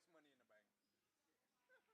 much money in the bank.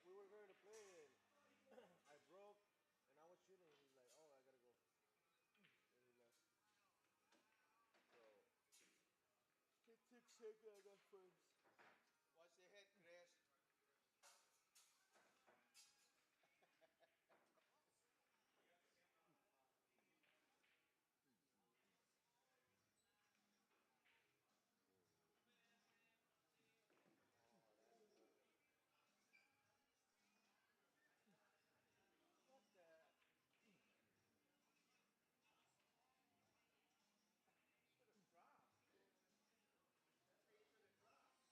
we were going to play and I broke and I was shooting. He's like, oh, I gotta go. And he left. So he took second, I got first. Watch your head, Chris. Oh, that's good. What the? Should have dropped. That thing should have dropped.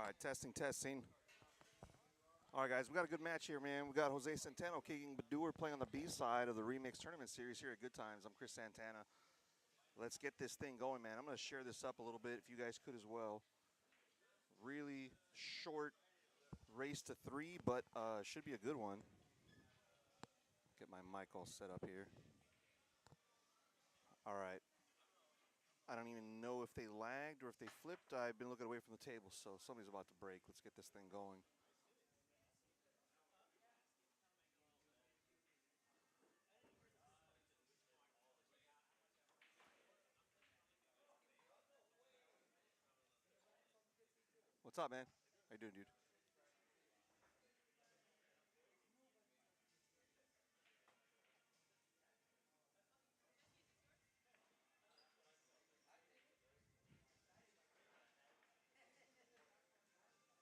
right, testing, testing. All right, guys, we got a good match here, man. We got Jose Centeno, Keegan Badur playing on the B side of the Remix Tournament Series here at Good Times. I'm Chris Santana. Let's get this thing going, man. I'm going to share this up a little bit if you guys could as well. Really short race to 3, but should be a good one. Get my mic all set up here. All right. I don't even know if they lagged or if they flipped. I've been looking away from the table, so somebody's about to break. Let's get this thing going. What's up, man? How you doing, dude?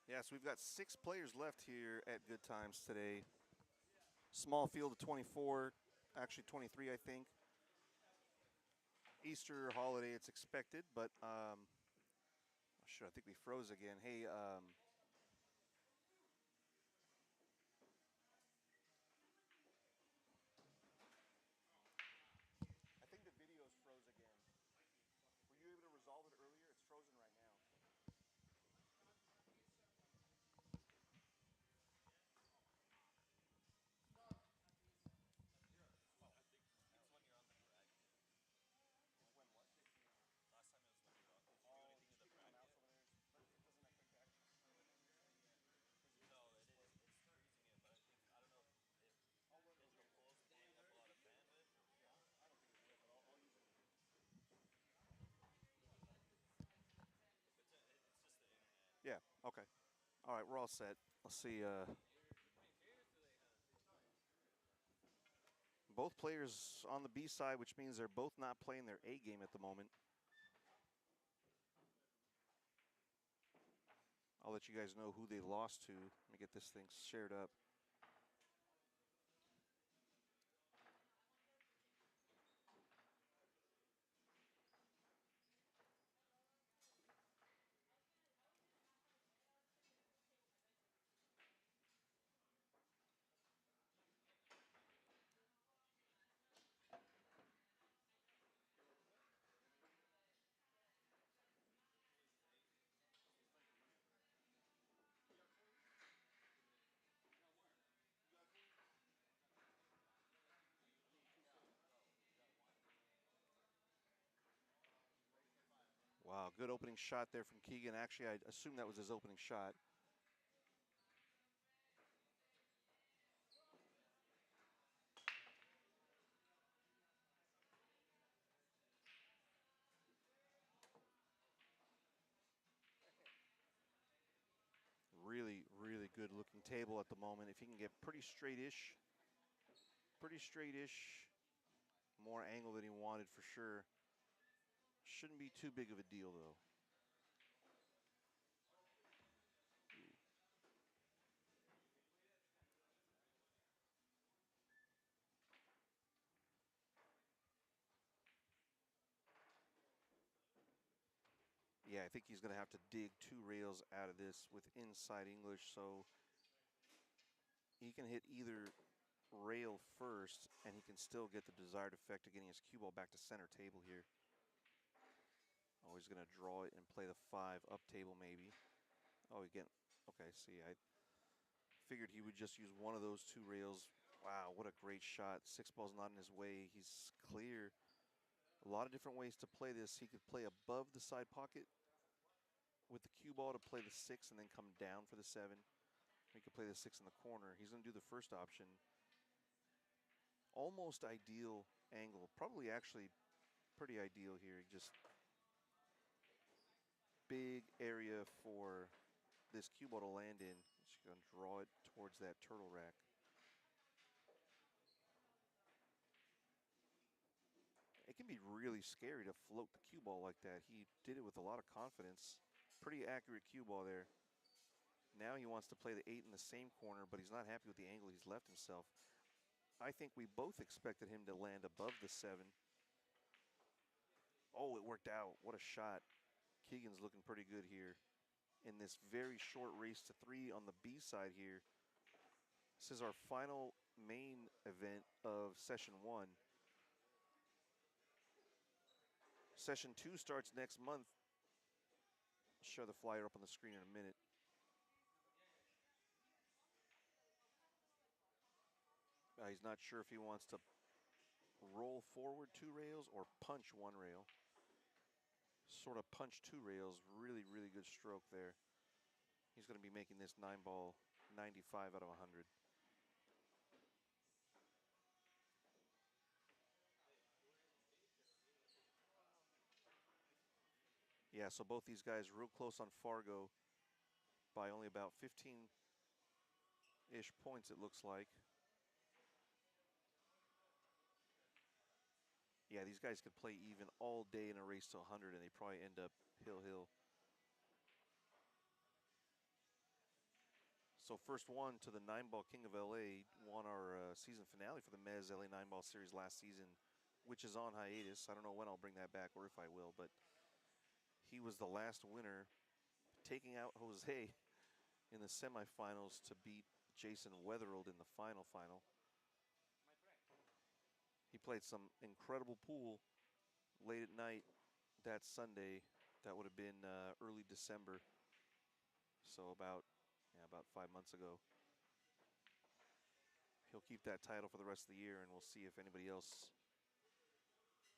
Yeah, so we've got 6 players left here at Good Times today. Small field of 24, actually 23, I think. Easter holiday, it's expected, but I think we froze again. Hey, I think the video's froze again. Were you able to resolve it earlier? It's frozen right now. Yeah, okay. All right, we're all set. Let's see. Both players on the B side, which means they're both not playing their A game at the moment. I'll let you guys know who they lost to. Let me get this thing shared up. Wow, good opening shot there from Keegan. Actually, I assume that was his opening shot. Really, really good looking table at the moment. If he can get pretty straight-ish, more angle than he wanted for sure. Shouldn't be too big of a deal though. Yeah, I think he's gonna have to dig 2 rails out of this with inside English, so he can hit either rail first and he can still get the desired effect of getting his cue ball back to center table here. Oh, he's gonna draw it and play the 5 up table maybe. Oh, again, okay, see, I figured he would just use one of those 2 rails. Wow, what a great shot. 6 ball's not in his way. He's clear. A lot of different ways to play this. He could play above the side pocket with the cue ball to play the 6 and then come down for the 7. He could play the 6 in the corner. He's going to do the first option. Almost ideal angle. Probably actually pretty ideal here. Just big area for this cue ball to land in. Just going to draw it towards that turtle rack. It can be really scary to float the cue ball like that. He did it with a lot of confidence. Pretty accurate cue ball there. Now he wants to play the 8 in the same corner, but he's not happy with the angle he's left himself. I think we both expected him to land above the 7. Oh, it worked out. What a shot. Keegan's looking pretty good here. in this very short race to 3 on the B side here. This is our final main event of session 1. Session 2 starts next month. I'll show the flyer up on the screen in a minute. He's not sure if he wants to roll forward 2 rails or punch 1 rail. Sort of punch 2 rails, really, really good stroke there. He's going to be making this 9-ball 95 out of 100. Yeah, so both these guys real close on Fargo by only about 15-ish points, it looks like. Yeah, these guys could play even all day in a race to 100, and they probably end up hill. So first one to the 9-ball King of LA, won our season finale for the Mez LA 9-ball series last season, which is on hiatus. I don't know when I'll bring that back or if I will, but he was the last winner, taking out Jose in the semifinals to beat Jason Weatherald in the final. He played some incredible pool late at night that Sunday. That would have been early December, so about 5 months ago. He'll keep that title for the rest of the year, and we'll see if anybody else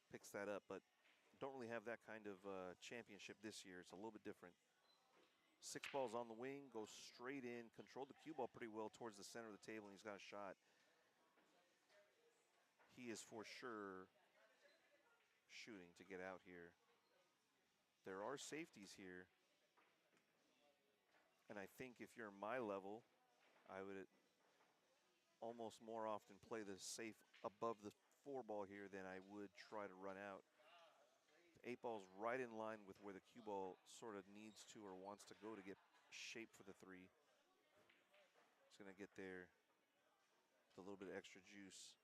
picks that up, but don't really have that kind of championship this year. It's a little bit different. 6 balls on the wing, goes straight in, controlled the cue ball pretty well towards the center of the table, and he's got a shot. He is for sure shooting to get out here. There are safeties here, and I think if you're my level, I would almost more often play the safe above the 4 ball here than I would try to run out. The 8 ball's right in line with where the cue ball sort of needs to or wants to go to get shape for the 3. It's going to get there with a little bit of extra juice.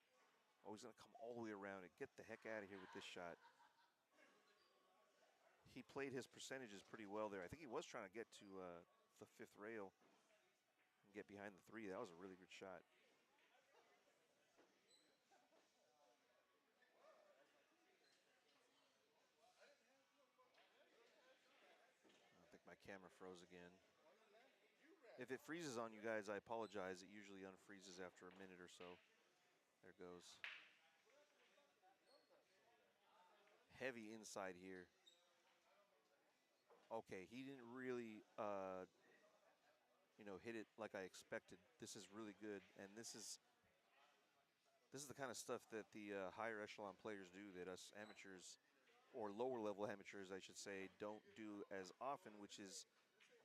Oh, he's going to come all the way around it. Get the heck out of here with this shot. He played his percentages pretty well there. I think he was trying to get to the 5th rail and get behind the 3. That was a really good shot. I think my camera froze again. If it freezes on you guys, I apologize. It usually unfreezes after a minute or so. There it goes. Heavy inside here. Okay, he didn't really, hit it like I expected. This is really good, and this is the kind of stuff that the higher echelon players do that us amateurs, or lower level amateurs, I should say, don't do as often, which is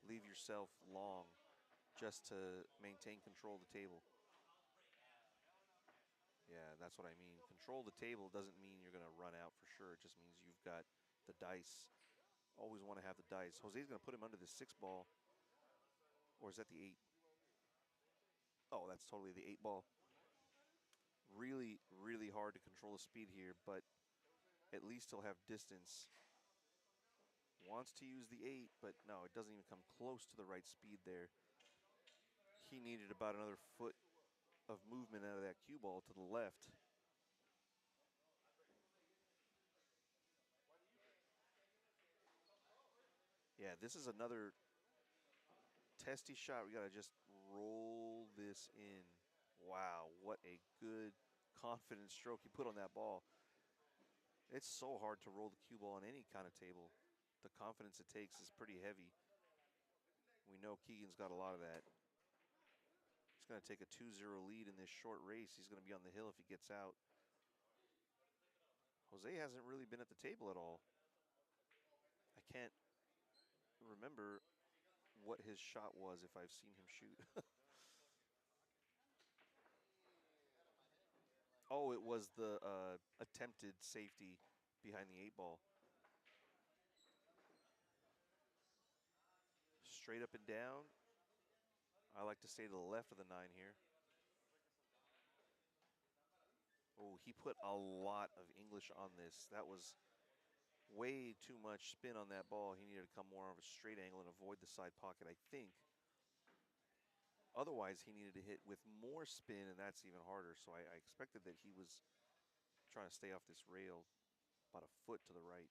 leave yourself long just to maintain control of the table. Yeah, that's what I mean. Control the table doesn't mean you're going to run out for sure. It just means you've got the dice. Always want to have the dice. Jose's going to put him under the 6 ball. Or is that the 8? Oh, that's totally the 8 ball. Really, really hard to control the speed here, but at least he'll have distance. Wants to use the 8, but no, it doesn't even come close to the right speed there. He needed about another foot of movement out of that cue ball to the left. Yeah, this is another testy shot. We got to just roll this in. Wow, what a good, confident stroke he put on that ball. It's so hard to roll the cue ball on any kind of table. The confidence it takes is pretty heavy. We know Keegan's got a lot of that. He's going to take a 2-0 lead in this short race. He's going to be on the hill if he gets out. Jose hasn't really been at the table at all. I can't remember what his shot was if I've seen him shoot. Oh, it was the attempted safety behind the 8 ball. Straight up and down. I like to stay to the left of the 9 here. Oh, he put a lot of English on this. That was way too much spin on that ball. He needed to come more of a straight angle and avoid the side pocket, I think. Otherwise, he needed to hit with more spin, and that's even harder. So I expected that he was trying to stay off this rail about a foot to the right.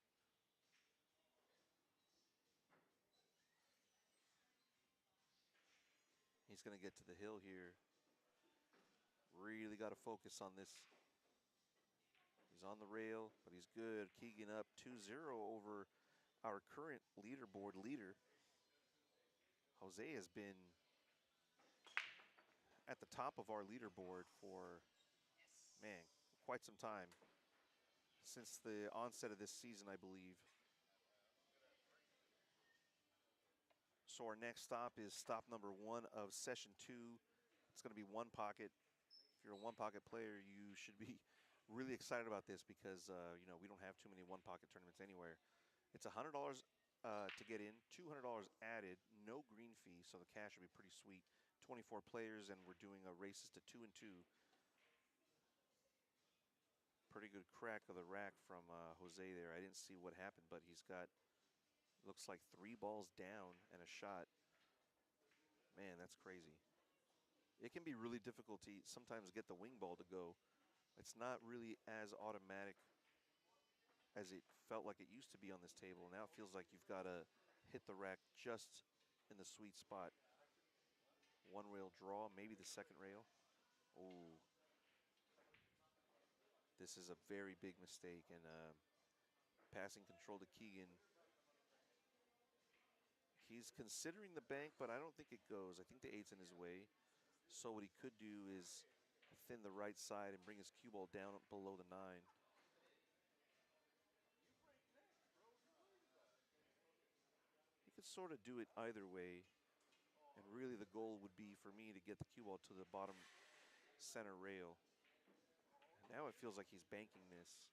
He's going to get to the hill here. Really got to focus on this. He's on the rail, but he's good. Keegan up 2-0 over our current leaderboard leader. Jose has been at the top of our leaderboard for, man, quite some time. Since the onset of this season, I believe. So our next stop is stop number 1 of session 2. It's going to be one pocket. If you're a one pocket player, you should be really excited about this because you know, we don't have too many one pocket tournaments anywhere. It's $100 to get in, $200 added, no green fee, so the cash would be pretty sweet. 24 players, and we're doing races to 2 and 2. Pretty good crack of the rack from Jose there. I didn't see what happened, but he's got, looks like 3 balls down and a shot. Man, that's crazy. It can be really difficult to sometimes get the wing ball to go. It's not really as automatic as it felt like it used to be on this table. Now it feels like you've got to hit the rack just in the sweet spot. One rail draw, maybe the second rail. Oh, this is a very big mistake, and passing control to Keegan. He's considering the bank, but I don't think it goes. I think the 8's in his way. So what he could do is thin the right side and bring his cue ball down below the 9. He could sort of do it either way. And really the goal would be for me to get the cue ball to the bottom center rail. And now it feels like he's banking this.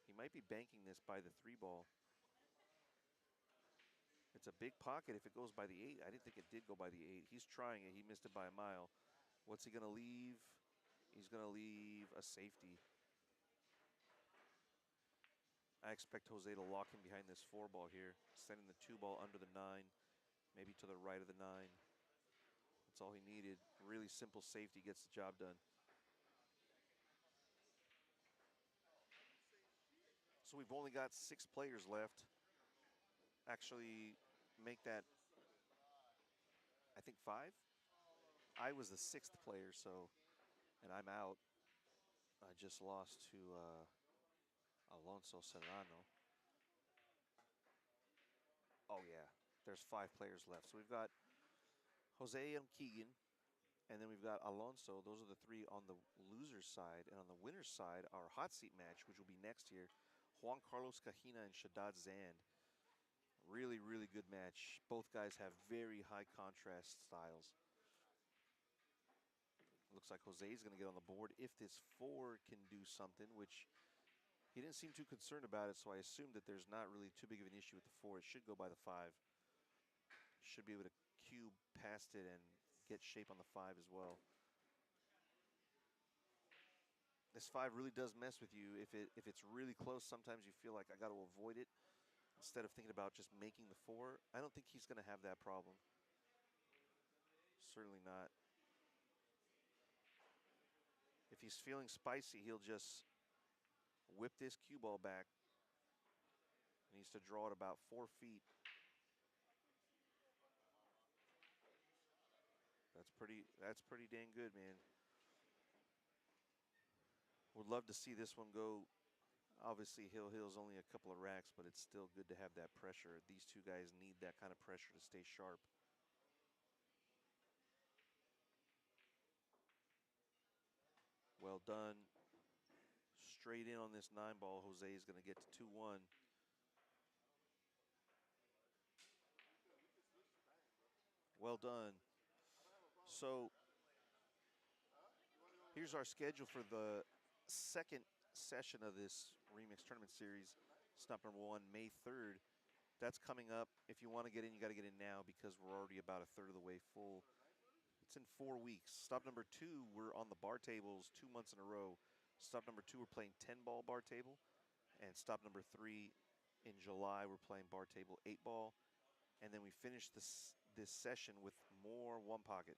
He might be banking this by the 3 ball. It's a big pocket if it goes by the 8. I didn't think it did go by the 8. He's trying it. He missed it by a mile. What's he going to leave? He's going to leave a safety. I expect Jose to lock him behind this 4 ball here, sending the 2 ball under the 9, maybe to the right of the 9. That's all he needed. Really simple safety gets the job done. So we've only got 6 players left. Actually, make that, I think, 5. I was the 6th player, so, and I'm out. I just lost to Alonso Serrano. Oh yeah, there's 5 players left. So we've got Jose and Keegan, and then we've got Alonso. Those are the 3 on the loser's side. And on the winner's side, our hot seat match, which will be next year, Juan Carlos Cajina and Shaddad Zand. Really, really good match. Both guys have very high contrast styles. Looks like Jose's going to get on the board if this 4 can do something, which he didn't seem too concerned about it, so I assume that there's not really too big of an issue with the 4. It should go by the 5. Should be able to cube past it and get shape on the 5 as well. This 5 really does mess with you. If it's really close, sometimes you feel like I got to avoid it instead of thinking about just making the 4. I don't think he's going to have that problem. Certainly not. If he's feeling spicy, he'll just whip this cue ball back. He needs to draw it about 4 feet. That's pretty dang good, man. Would love to see this one go. Obviously, Hill Hill's only a couple of racks, but it's still good to have that pressure. These 2 guys need that kind of pressure to stay sharp. Well done. Straight in on this 9 ball. Jose is going to get to 2-1. Well done. So here's our schedule for the second session of this Remix Tournament Series. Stop number 1, May 3rd. That's coming up. If you want to get in, you got to get in now because we're already about a third of the way full. It's in 4 weeks. Stop number 2, we're on the bar tables 2 months in a row. Stop number 2, we're playing 10-ball bar table. And stop number 3 In July, we're playing bar table 8-ball, and then we finish this session with more one pocket.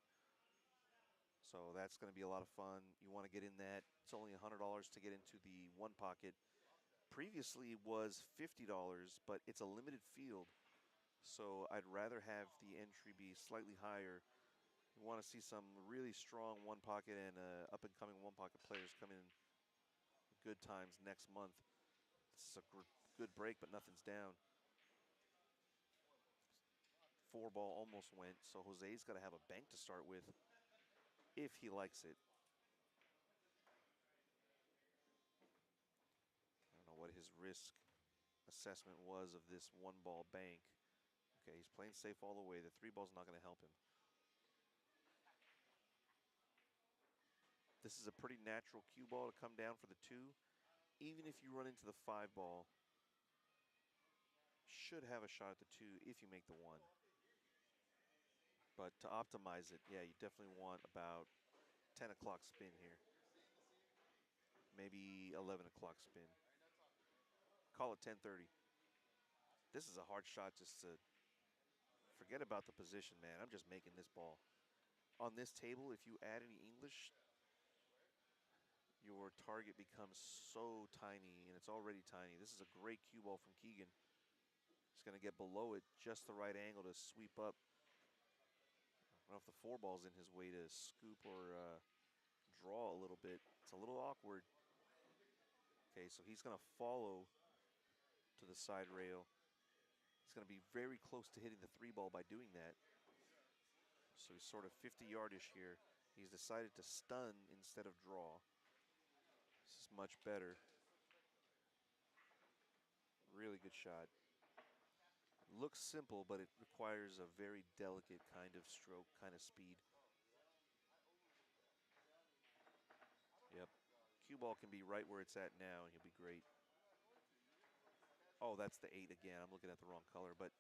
So that's going to be a lot of fun. You want to get in that. It's only $100 to get into the one pocket. Previously was $50, but it's a limited field. So I'd rather have the entry be slightly higher. You want to see some really strong one pocket and up-and-coming one pocket players come in good times next month. This is a good break, but nothing's down. 4-ball almost went, so Jose's got to have a bank to start with if he likes it. I don't know what his risk assessment was of this 1-ball bank. Okay, he's playing safe all the way. The 3-ball's not going to help him. This is a pretty natural cue ball to come down for the 2. Even if you run into the 5-ball, should have a shot at the 2 if you make the 1. But to optimize it, yeah, you definitely want about 10 o'clock spin here. Maybe 11 o'clock spin. Call it 10:30. This is a hard shot just to forget about the position, man. I'm just making this ball. On this table, if you add any English, your target becomes so tiny, and it's already tiny. This is a great cue ball from Keegan. He's going to get below it just the right angle to sweep up. I don't know if the 4-ball's in his way to scoop or draw a little bit. It's a little awkward. Okay, so he's going to follow to the side rail. He's going to be very close to hitting the 3-ball by doing that. So he's sort of 50-yardish here. He's decided to stun instead of draw. This is much better. Really good shot. Looks simple, but it requires a very delicate kind of stroke, kind of speed. Yep. Cue ball can be right where it's at now, and he'll be great. Oh, that's the 8 again. I'm looking at the wrong color, but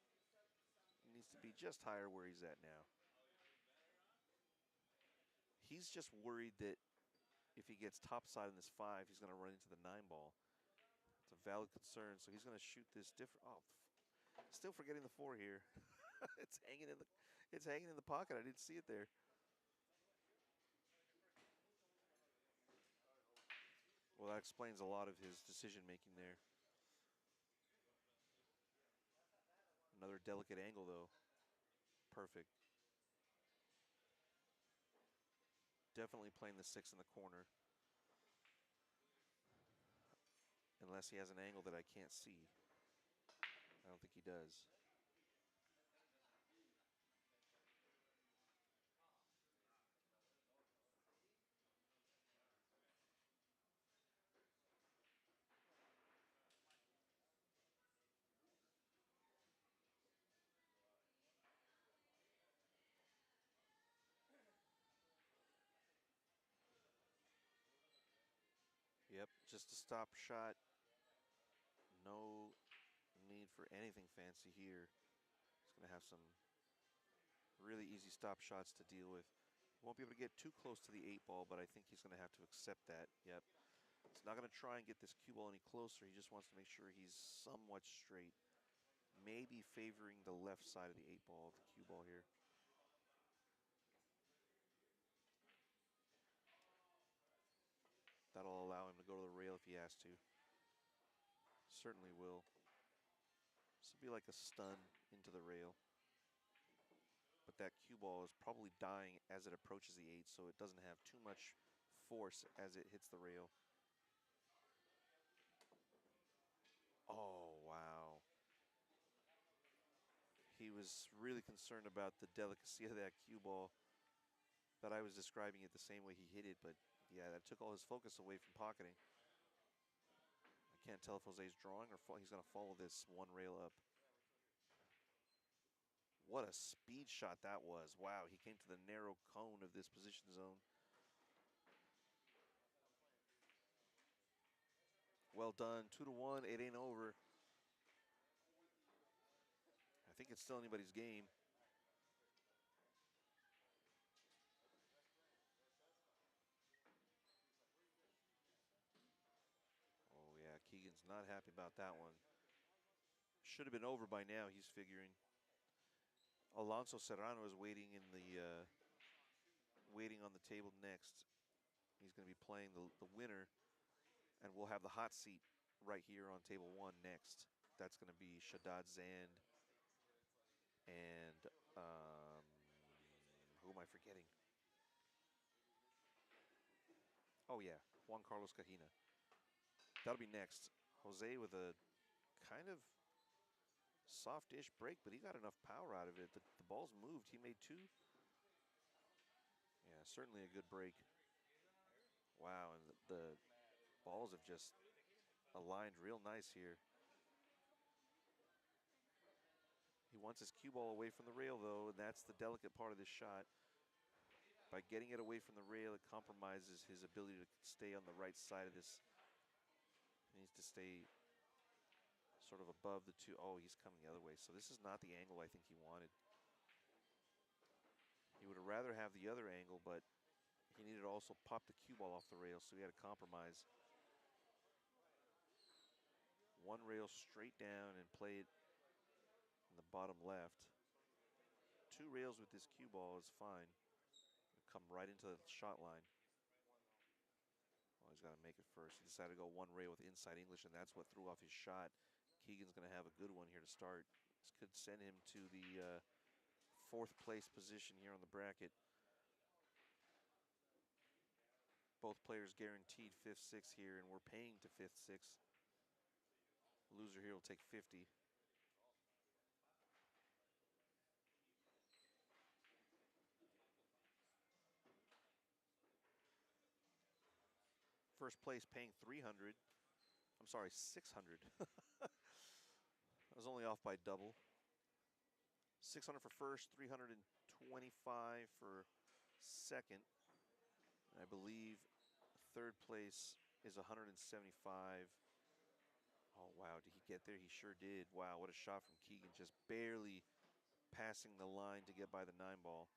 it needs to be just higher where he's at now. He's just worried that if he gets topside in this 5, he's going to run into the 9-ball. It's a valid concern, so he's going to shoot this different. Oh, still forgetting the 4 here. It's hanging in the pocket. I didn't see it there. Well, that explains a lot of his decision making there. Another delicate angle though. Perfect. Definitely playing the 6 in the corner. Unless he has an angle that I can't see. I don't think he does. Yep, just a stop shot. No need for anything fancy here. He's going to have some really easy stop shots to deal with. Won't be able to get too close to the 8-ball, but I think he's going to have to accept that. Yep. He's not going to try and get this cue ball any closer. He just wants to make sure he's somewhat straight. Maybe favoring the left side of the 8-ball of the cue ball here. That'll allow him to go to the rail if he has to. Certainly will. This will be like a stun into the rail. But that cue ball is probably dying as it approaches the 8, so it doesn't have too much force as it hits the rail. Oh, wow. He was really concerned about the delicacy of that cue ball, that I was describing it the same way he hit it, but yeah, that took all his focus away from pocketing. I can't tell if Jose's drawing or he's going to follow this one rail up. What a speed shot that was. Wow, he came to the narrow cone of this position zone. Well done, 2-1, it ain't over. I think it's still anybody's game. Oh yeah, Keegan's not happy about that one. Should have been over by now, he's figuring. Alonso Serrano is waiting in the waiting on the table next. He's going to be playing the winner, and we'll have the hot seat right here on table 1 next. That's going to be Shaddad Zand and who am I forgetting? Oh yeah, Juan Carlos Cajina. That'll be next. Jose with a kind of soft-ish break, but he got enough power out of it. The ball's moved. He made 2. Yeah, certainly a good break. Wow, and the balls have just aligned real nice here. He wants his cue ball away from the rail, though, and that's the delicate part of this shot. By getting it away from the rail, it compromises his ability to stay on the right side of this. He needs to stay sort of above the 2. Oh, he's coming the other way. So this is not the angle I think he wanted. He would have rather have the other angle, but he needed to also pop the cue ball off the rail, so he had to compromise. 1 rail straight down and play it in the bottom left. 2 rails with this cue ball is fine. Come right into the shot line. Well, he's got to make it first. He decided to go 1 rail with inside English, and that's what threw off his shot. Keegan's going to have a good one here to start. This could send him to the 4th place position here on the bracket. Both players guaranteed 5th, 6th here, and we're paying to 5th, 6th. Loser here will take 50. First place paying 300. I'm sorry, 600. I was only off by double. 600 for first, 325 for second. I believe 3rd place is 175. Oh, wow, did he get there? He sure did. Wow, what a shot from Keegan, just barely passing the line to get by the 9 ball.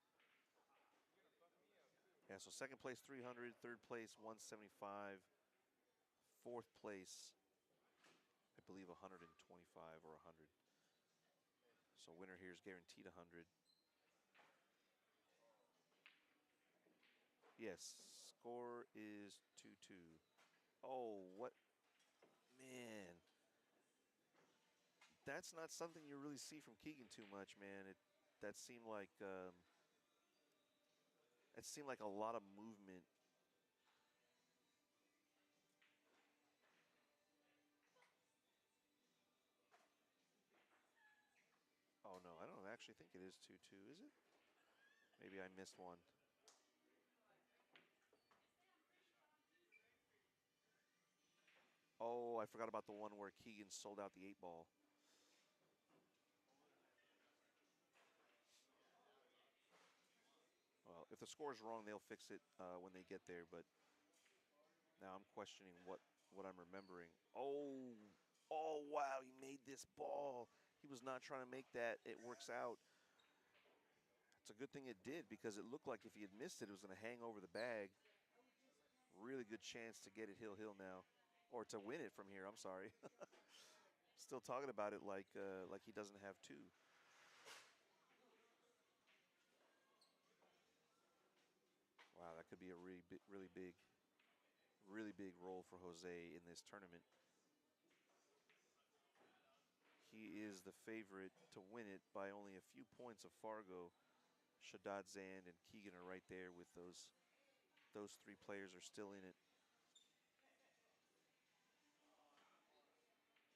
Yeah, so 2nd place 300, 3rd place 175, 4th place I believe 125 or 100. So winner here is guaranteed 100. Yes, score is 2-2. Oh, what? Man. That's not something you really see from Keegan too much, man. That seemed like a lot of movement. Oh no, I don't actually think it is 2-2, is it? Maybe I missed one. Oh, I forgot about the one where Keegan sold out the 8 ball. Well, if the score is wrong, they'll fix it when they get there, but now I'm questioning what I'm remembering. Oh, wow, he made this ball. He was not trying to make that. It works out. It's a good thing it did, because it looked like if he had missed it, it was going to hang over the bag. Really good chance to get it hill now, or to win it from here. I'm sorry. Still talking about it like he doesn't have 2. Wow, that could be a really big role for Jose in this tournament. He is the favorite to win it by only a few points of Fargo. Shaddad Zand and Keegan are right there with those 3 players are still in it.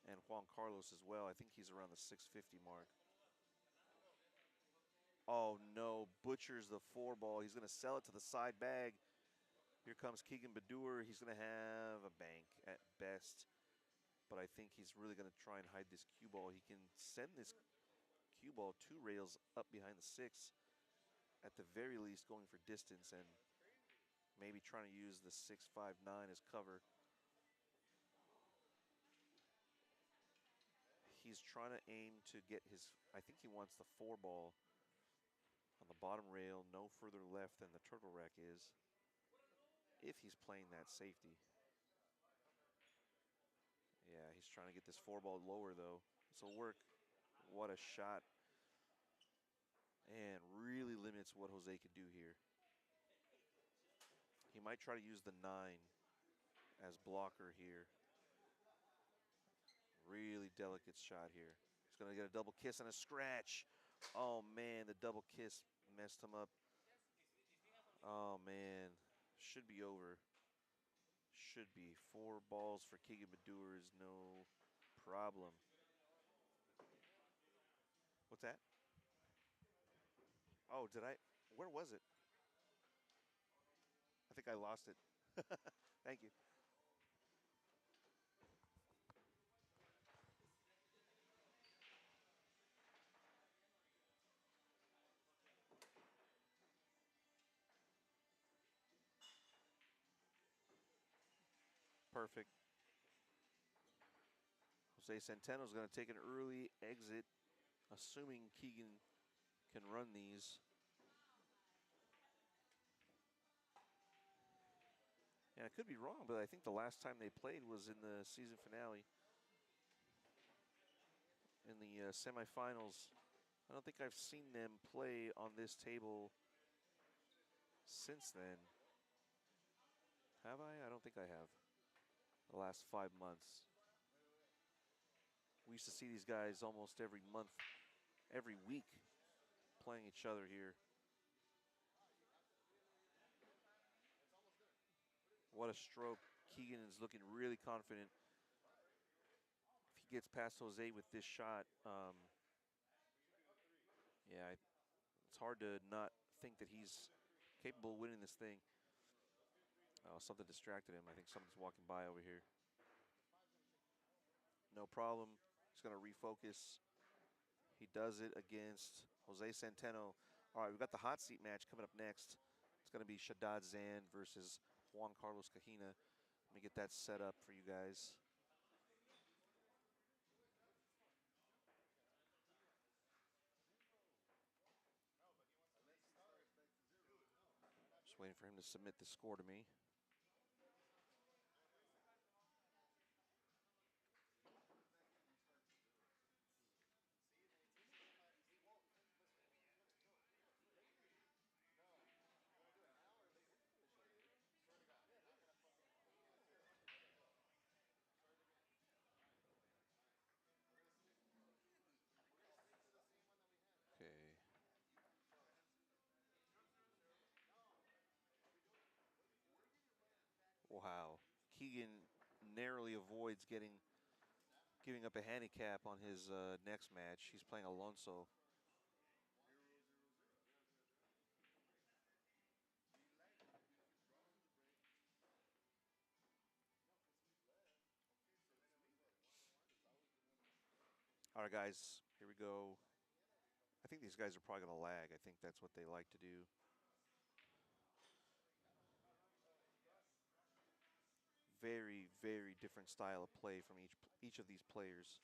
And Juan Carlos as well. I think he's around the 650 mark. Oh no, butchers the 4 ball. He's gonna sell it to the side bag. Here comes Keegan Badur. He's gonna have a bank at best, but I think he's really gonna try and hide this cue ball. He can send this cue ball 2 rails up behind the 6, at the very least going for distance, and maybe trying to use the 6-5-9 as cover. He's trying to aim to get his, I think he wants the 4 ball on the bottom rail, no further left than the turtle rack is, if he's playing that safety. Yeah, he's trying to get this 4 ball lower though. This will work. What a shot. And really limits what Jose can do here. He might try to use the 9 as blocker here. Really delicate shot here. He's going to get a double kiss and a scratch. Oh, man, the double kiss messed him up. Oh, man. Should be over. Should be. 4 balls for Keegan Madur is no problem. What's that? Oh, did I? Where was it? I think I lost it. Thank you. Perfect. Jose Centeno's going to take an early exit, assuming Keegan can run these. And I could be wrong, but I think the last time they played was in the season finale. In the semifinals. I don't think I've seen them play on this table since then. Have I? I don't think I have. The last 5 months. We used to see these guys almost every month, every week, playing each other here. What a stroke. Keegan is looking really confident. If he gets past Jose with this shot, yeah, it's hard to not think that he's capable of winning this thing. Oh, something distracted him. I think something's walking by over here. No problem. He's going to refocus. He does it against Jose Centeno. All right, we've got the hot seat match coming up next. It's going to be Shaddad Zand versus Juan Carlos Cajina. Let me get that set up for you guys. Just waiting for him to submit the score to me. Okay. Wow. Keegan narrowly avoids giving up a handicap on his next match. He's playing Alonso. All right, guys, here we go. I think these guys are probably going to lag. I think that's what they like to do. Very, very different style of play from each of these players.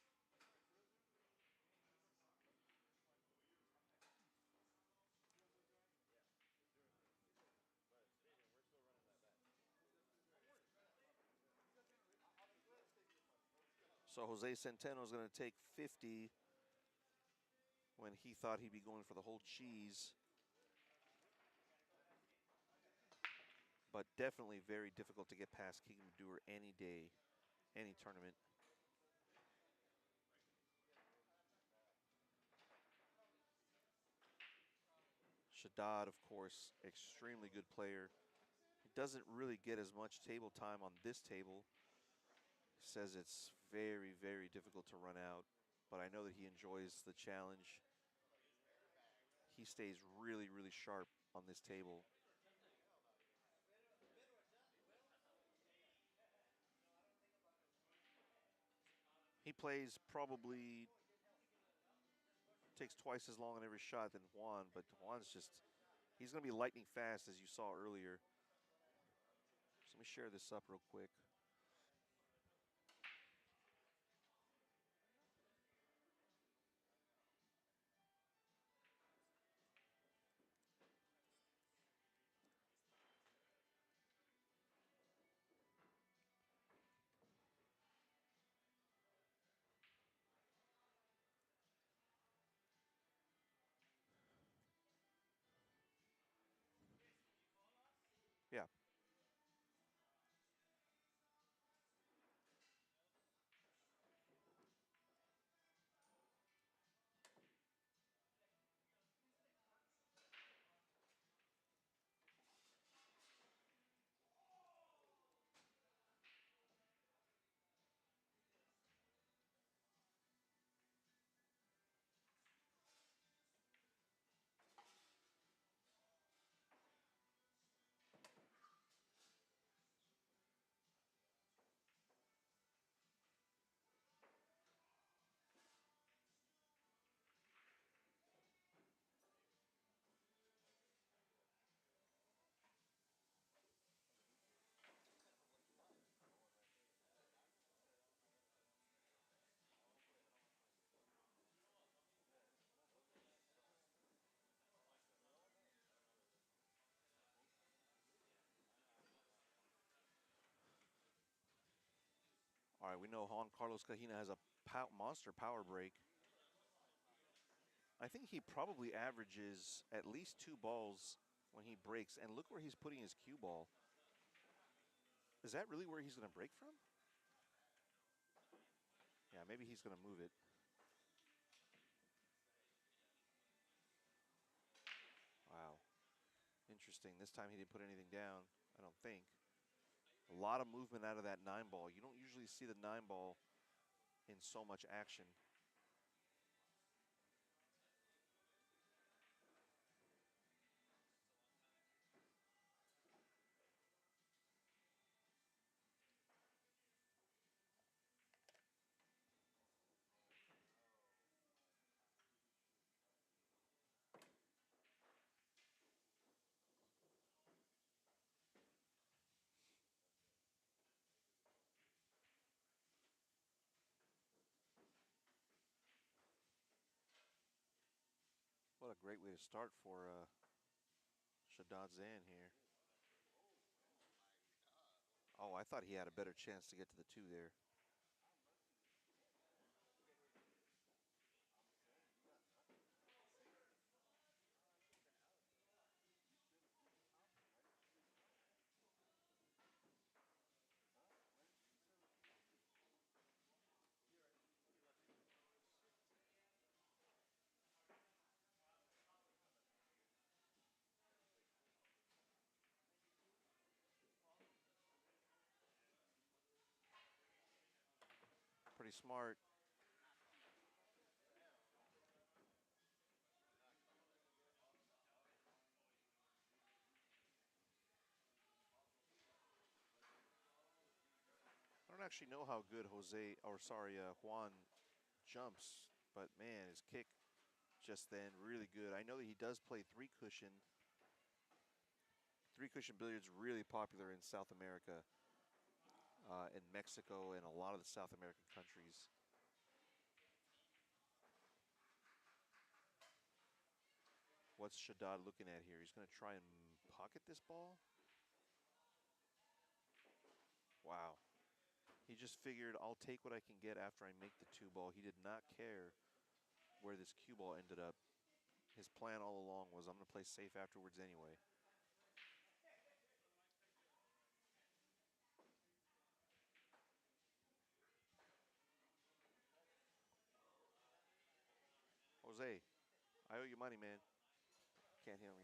So Jose Centeno is going to take 50 when he thought he'd be going for the whole cheese. But definitely very difficult to get past Keegan Madur any day, any tournament. Shaddad, of course, extremely good player. He doesn't really get as much table time on this table. He says it's very, very difficult to run out, but I know that he enjoys the challenge. He stays really, really sharp on this table. He plays probably, takes twice as long on every shot than Juan, but Juan's just, he's going to be lightning fast, as you saw earlier. So let me share this up real quick. we know Juan Carlos Cajina has a monster power break. I think he probably averages at least 2 balls when he breaks. And look where he's putting his cue ball. Is that really where he's going to break from? Yeah, maybe he's going to move it. Wow. Interesting. This time he didn't put anything down, I don't think. A lot of movement out of that 9 ball. You don't usually see the 9 ball in so much action. What a great way to start for Shaddad Zan here. Oh, I thought he had a better chance to get to the 2 there. Pretty smart. I don't actually know how good Juan jumps, but man, his kick just then really good. I know that he does play 3 cushion. 3 cushion billiards really popular in South America, in Mexico, and a lot of the South American countries. What's Shaddad looking at here? He's going to try and pocket this ball. Wow. He just figured, I'll take what I can get after I make the 2 ball. He did not care where this cue ball ended up. His plan all along was, I'm going to play safe afterwards anyway. Jose, I owe you money, man. Can't hear me.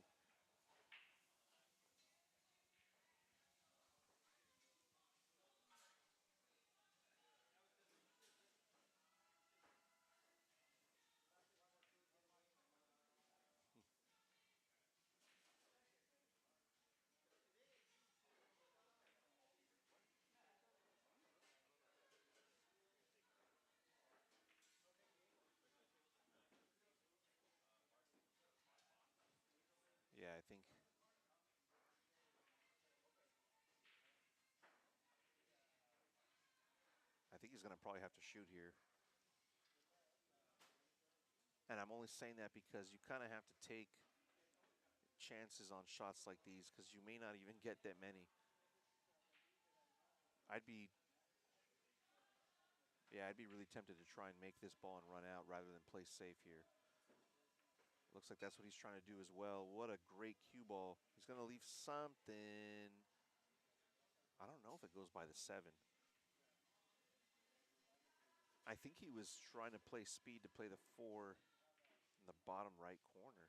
Yeah, I think he's going to probably have to shoot here. And I'm only saying that because you kind of have to take chances on shots like these because you may not even get that many. I'd be really tempted to try and make this ball and run out rather than play safe here. Looks like that's what he's trying to do as well. What a great cue ball. He's going to leave something. I don't know if it goes by the 7. I think he was trying to play speed to play the 4 in the bottom right corner,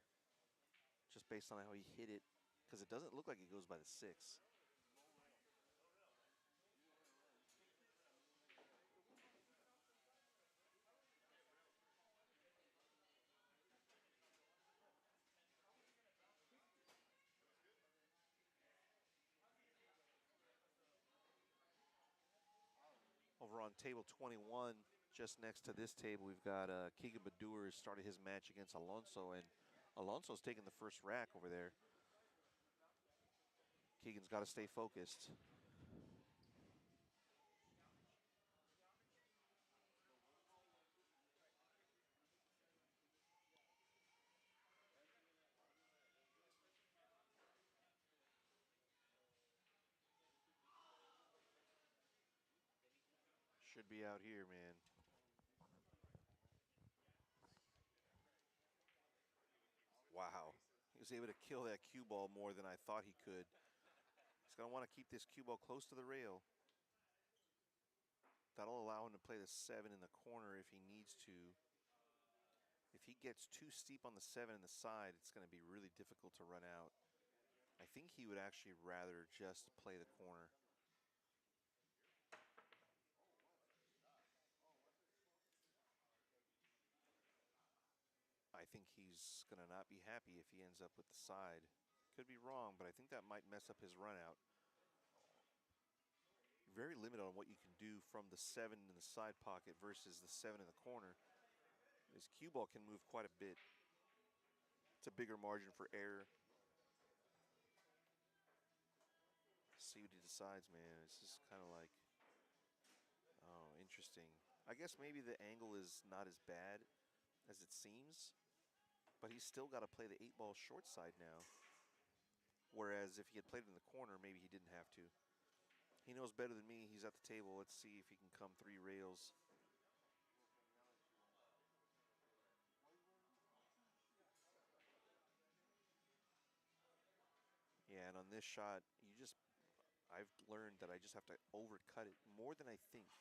just based on how he hit it, because it doesn't look like it goes by the 6. Over on table 21, just next to this table, we've got Keegan Badur has started his match against Alonso, and Alonso's taking the first rack over there. Keegan's got to stay focused. should be out here, man. Wow. He was able to kill that cue ball more than I thought he could. He's going to want to keep this cue ball close to the rail. That'll allow him to play the 7 in the corner if he needs to. If he gets too steep on the 7 in the side, it's going to be really difficult to run out. I think he would actually rather just play the corner. I think he's going to not be happy if he ends up with the side. Could be wrong, but I think that might mess up his run out. Very limited on what you can do from the 7 in the side pocket versus the 7 in the corner. His cue ball can move quite a bit. It's a bigger margin for error. See what he decides, man. It's just kind of like, oh, interesting. I guess maybe the angle is not as bad as it seems, but he's still got to play the 8-ball short side now. Whereas if he had played it in the corner, maybe he didn't have to. He knows better than me. He's at the table. Let's see if he can come 3 rails. Yeah, and on this shot, I've learned that I just have to overcut it more than I think.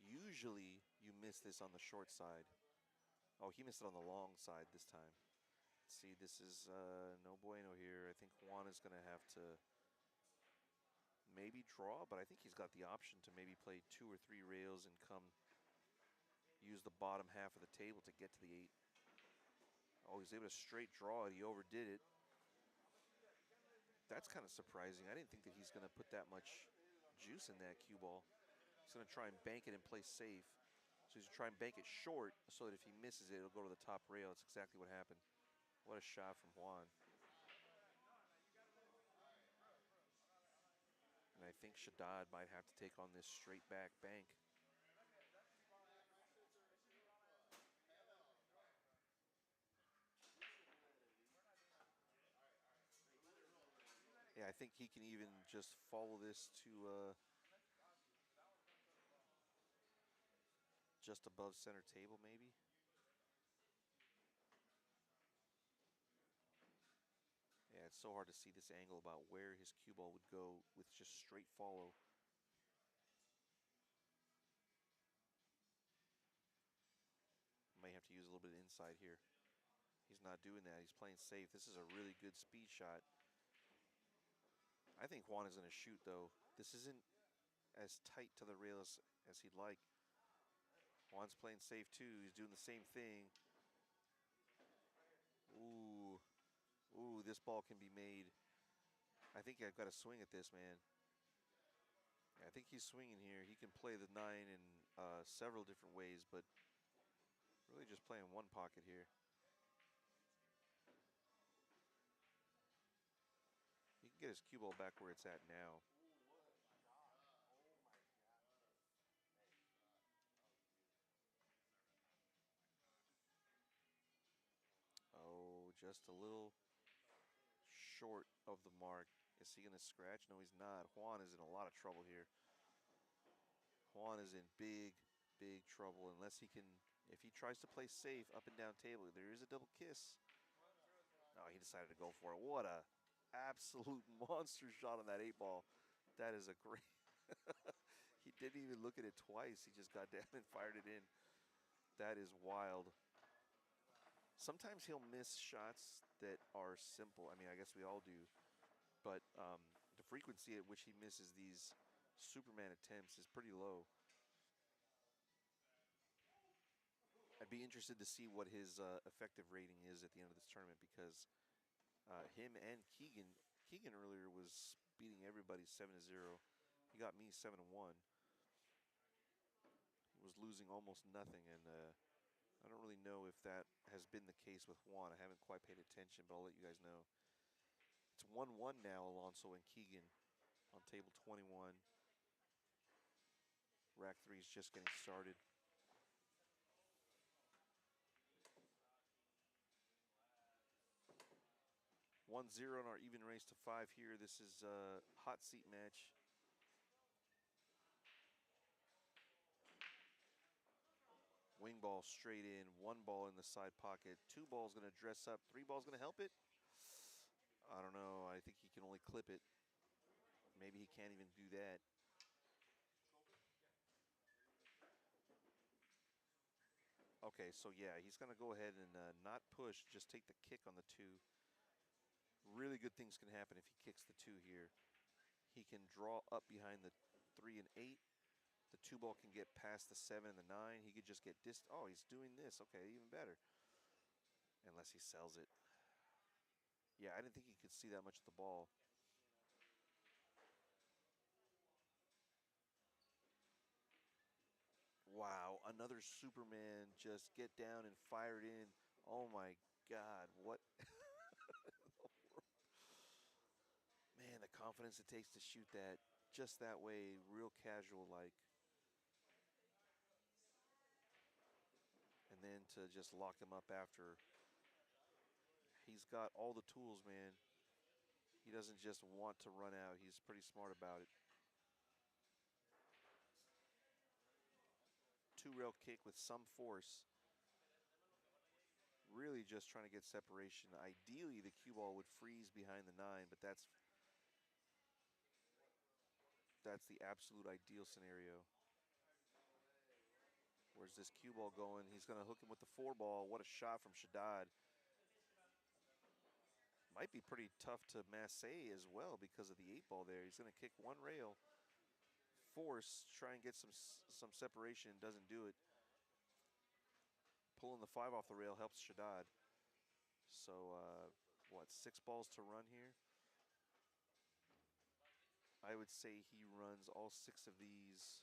Usually, you miss this on the short side. Oh, he missed it on the long side this time. Let's see, this is no bueno here. I think Juan is going to have to maybe draw, but I think he's got the option to maybe play 2 or 3 rails and use the bottom half of the table to get to the 8. Oh, he's able to straight draw it. He overdid it. That's kind of surprising. I didn't think that he's going to put that much juice in that cue ball. He's going to try and bank it and play safe. So he's going to try and bank it short so that if he misses it, it'll go to the top rail. That's exactly what happened. What a shot from Juan. And I think Shaddad might have to take on this straight back bank. Yeah, I think he can even just follow this to just above center table, maybe. Yeah, it's so hard to see this angle about where his cue ball would go with just straight follow. Might have to use a little bit of inside here. He's not doing that. He's playing safe. This is a really good speed shot. I think Juan is going to shoot, though. This isn't as tight to the rail as he'd like. Juan's playing safe, too. He's doing the same thing. Ooh. Ooh, this ball can be made. I think I've got to swing at this, man. Yeah, I think he's swinging here. He can play the 9 in several different ways, but really just playing one pocket here. He can get his cue ball back where it's at now. Oh, just a little short of the mark. Is he going to scratch? No, he's not. Juan is in a lot of trouble here. Juan is in big, big trouble unless he can, if he tries to play safe up and down table, there is a double kiss. No, he decided to go for it. What a absolute monster shot on that 8-ball. That is a great, he didn't even look at it twice. He just got down and fired it in. That is wild. Sometimes he'll miss shots that are simple. I mean, I guess we all do. But the frequency at which he misses these Superman attempts is pretty low. I'd be interested to see what his effective rating is at the end of this tournament because him and Keegan earlier was beating everybody 7-0. He got me 7-1. He was losing almost nothing, and I don't really know if that has been the case with Juan. I haven't quite paid attention, but I'll let you guys know. It's 1-1 now, Alonso and Keegan on table 21. Rack 3 is just getting started. 1-0 in our even race to 5 here. This is a hot seat match. Wing ball straight in, 1 ball in the side pocket, 2 balls going to dress up, 3 balls going to help it. I don't know. I think he can only clip it. Maybe he can't even do that. Okay, so yeah, he's going to go ahead and not push, just take the kick on the 2. Really good things can happen if he kicks the 2 here. He can draw up behind the 3 and 8. The 2 ball can get past the 7 and the 9. He could just get oh, he's doing this. Okay, even better. Unless he sells it. Yeah, I didn't think he could see that much of the ball. Wow, another Superman just get down and fire it in. Oh my God, what? Man, the confidence it takes to shoot that just that way, real casual like. And then to just lock him up after. He's got all the tools, man. He doesn't just want to run out. He's pretty smart about it. 2-rail kick with some force. Really just trying to get separation. Ideally, the cue ball would freeze behind the 9, but that's the absolute ideal scenario. Where's this cue ball going? He's going to hook him with the 4 ball. What a shot from Shaddad. Might be pretty tough to masse as well because of the 8 ball there. He's going to kick 1 rail. Force, try and get some separation, doesn't do it. Pulling the 5 off the rail helps Shaddad. So, what, 6 balls to run here? I would say he runs all 6 of these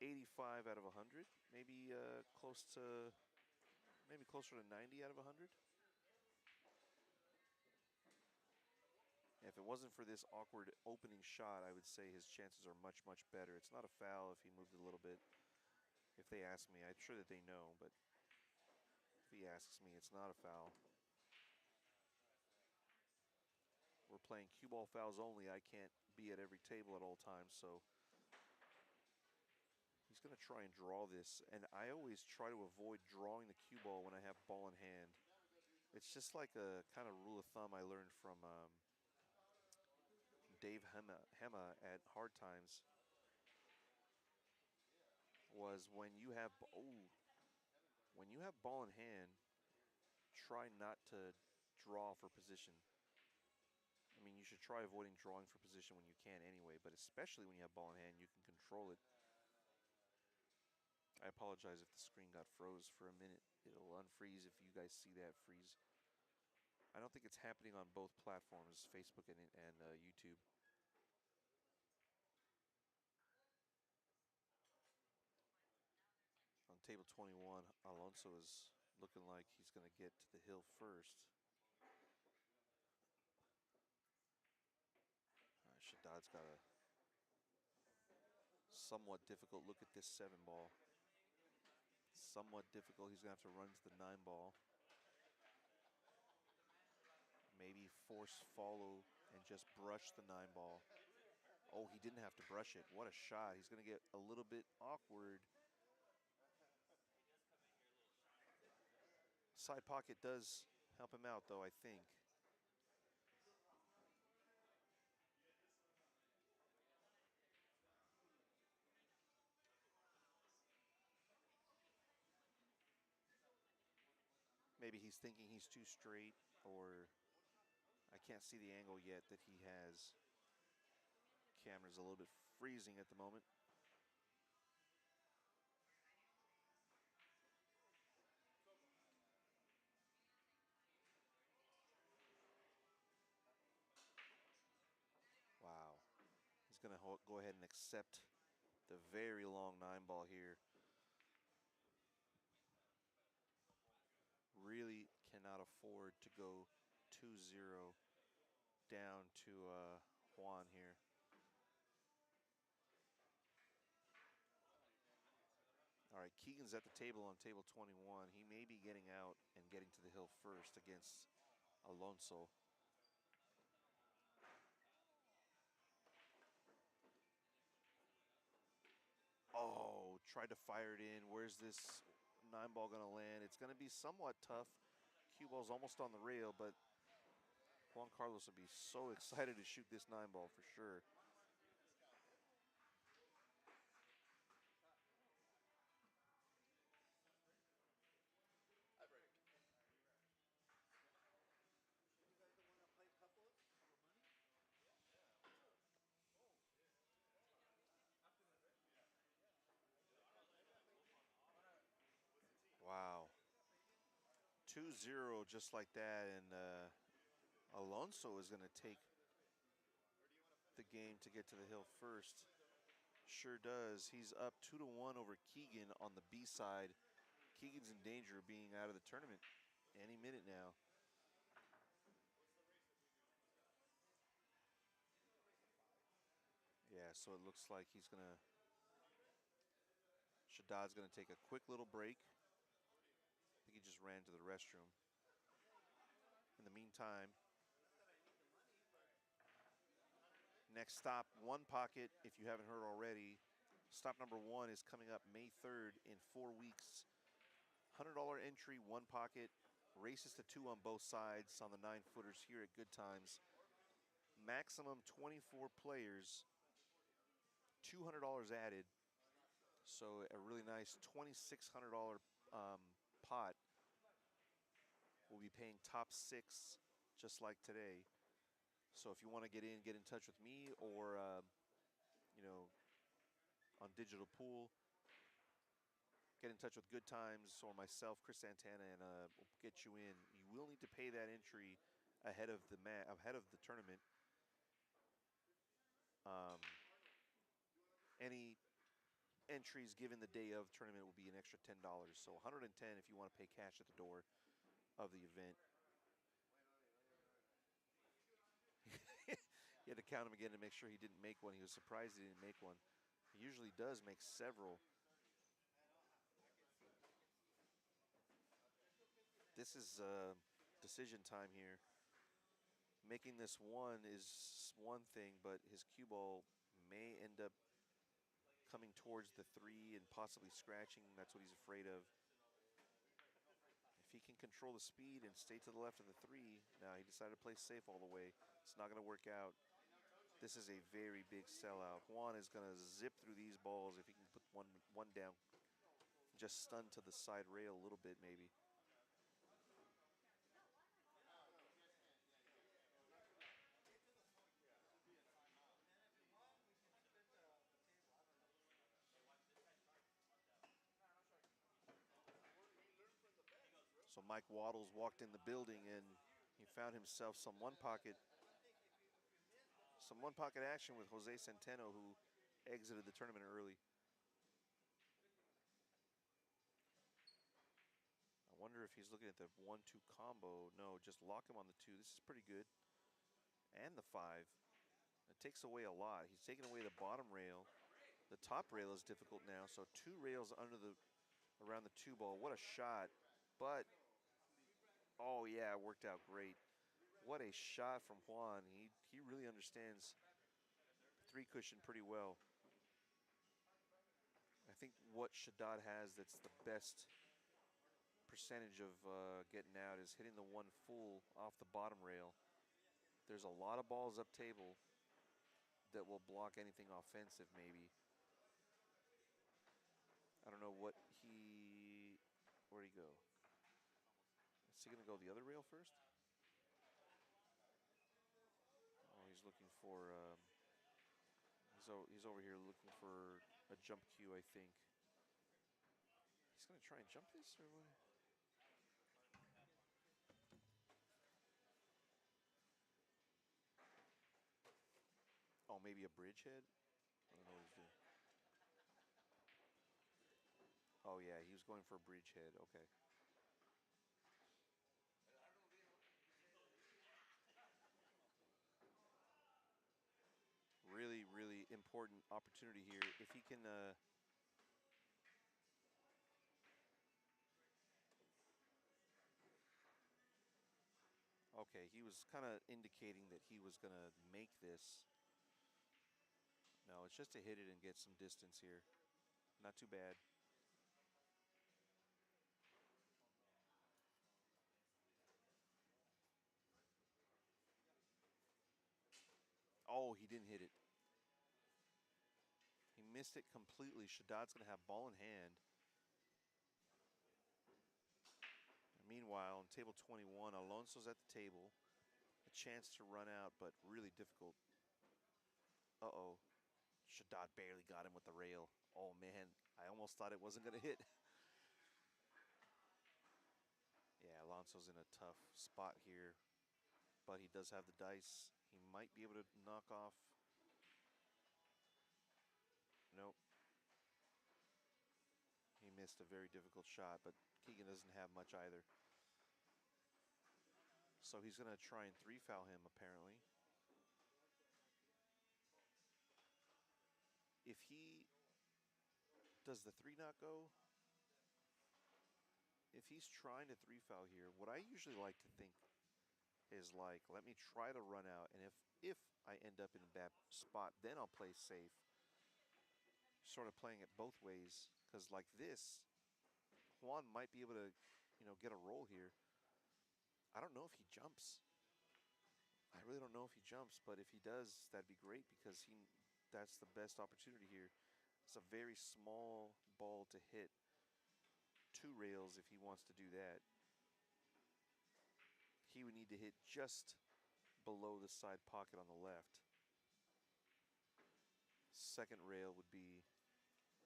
85 out of 100, maybe closer to 90 out of 100. If it wasn't for this awkward opening shot, I would say his chances are much, much better. It's not a foul if he moved a little bit. If they ask me, I'm sure that they know, but if he asks me, it's not a foul. We're playing cue ball fouls only. I can't be at every table at all times, so he's going to try and draw this, and I always try to avoid drawing the cue ball when I have ball in hand. It's just like a kind of rule of thumb I learned from Dave Hema at Hard Times. Was when you have ball in hand, try not to draw for position. I mean, you should try avoiding drawing for position when you can anyway, but especially when you have ball in hand, you can control it. I apologize if the screen got froze for a minute. It'll unfreeze if you guys see that freeze. I don't think it's happening on both platforms, Facebook and YouTube. On table 21, Alonso is looking like he's going to get to the hill first. Shaddad's got a somewhat difficult look at this 7 ball. Somewhat difficult. He's going to have to run to the 9 ball. Maybe force follow and just brush the 9 ball. Oh, he didn't have to brush it. What a shot. He's going to get a little bit awkward. Side pocket does help him out, though, I think. Maybe he's thinking he's too straight, or I can't see the angle yet that he has. Camera's a little bit freezing at the moment. Wow. He's going to go ahead and accept the very long 9 ball here. Really cannot afford to go 2-0 down to Juan here. All right, Keegan's at the table on table 21. He may be getting out and getting to the hill first against Alonso. Oh, tried to fire it in. Where's this 9-ball going to land? It's going to be somewhat tough. Cue ball's almost on the rail, but Juan Carlos would be so excited to shoot this 9-ball for sure. Wow. 2-0 just like that, and Alonso is going to take the game to get to the hill first. Sure does. He's up 2-1 over Keegan on the B side. Keegan's in danger of being out of the tournament any minute now. Yeah, so it looks like he's going to, Shaddad's going to take a quick little break. I think he just ran to the restroom. In the meantime, next stop, One Pocket, if you haven't heard already. Stop number 1 is coming up May 3rd in 4 weeks. $100 entry, One Pocket, races to 2 on both sides on the 9-footers here at Good Times. Maximum 24 players, $200 added. So a really nice $2,600 pot. We'll be paying top 6 just like today. So if you want to get in touch with me or, you know, on Digital Pool, get in touch with Good Times or myself, Chris Santana, and we'll get you in. You will need to pay that entry ahead of the tournament. Any entries given the day of tournament will be an extra $10. So $110 if you want to pay cash at the door of the event. He had to count him again to make sure he didn't make one. He was surprised he didn't make one. He usually does make several. This is decision time here. Making this one is one thing, but his cue ball may end up coming towards the 3 and possibly scratching. That's what he's afraid of. If he can control the speed and stay to the left of the 3, now he decided to play safe all the way. It's not going to work out. This is a very big sellout. Juan is going to zip through these balls if he can put one down. Just stunned to the side rail a little bit maybe. So Mike Waddles walked in the building and he found himself some one pocket action with Jose Centeno, who exited the tournament early. I wonder if he's looking at the 1-2 combo. No, just lock him on the 2. This is pretty good. And the 5. It takes away a lot. He's taking away the bottom rail. The top rail is difficult now, so 2 rails around the 2 ball. What a shot. But, oh yeah, it worked out great. What a shot from Juan. He really understands the 3 cushion pretty well. I think what Shaddad has that's the best percentage of getting out is hitting the 1 full off the bottom rail. There's a lot of balls up table that will block anything offensive maybe. I don't know where'd he go? Is he gonna go the other rail first? Oh, he's looking for, he's over here looking for a jump cue, I think. He's gonna try and jump this or what? Oh, maybe a bridgehead? I don't know what he's doing. Oh yeah, he was going for a bridgehead, okay. Really, really important opportunity here. If he can, okay, he was kind of indicating that he was gonna make this. No, it's just to hit it and get some distance here. Not too bad. Oh, he didn't hit it. He missed it completely. Shaddad's going to have ball in hand. And meanwhile, on table 21, Alonso's at the table. A chance to run out, but really difficult. Uh-oh. Shaddad barely got him with the rail. Oh, man. I almost thought it wasn't going to hit. Yeah, Alonso's in a tough spot here, but he does have the dice. He might be able to knock off. Nope. He missed a very difficult shot, but Keegan doesn't have much either. So he's going to try and three foul him, apparently. If he does the three not go, if he's trying to three foul here, what I usually like to think is like, let me try to run out, and if I end up in a bad spot, then I'll play safe. Sort of playing it both ways, because like this, Juan might be able to, get a roll here. I don't know if he jumps. I really don't know if he jumps, but if he does, that'd be great because that's the best opportunity here. It's a very small ball to hit 2 rails if he wants to do that. He would need to hit just below the side pocket on the left. Second rail would be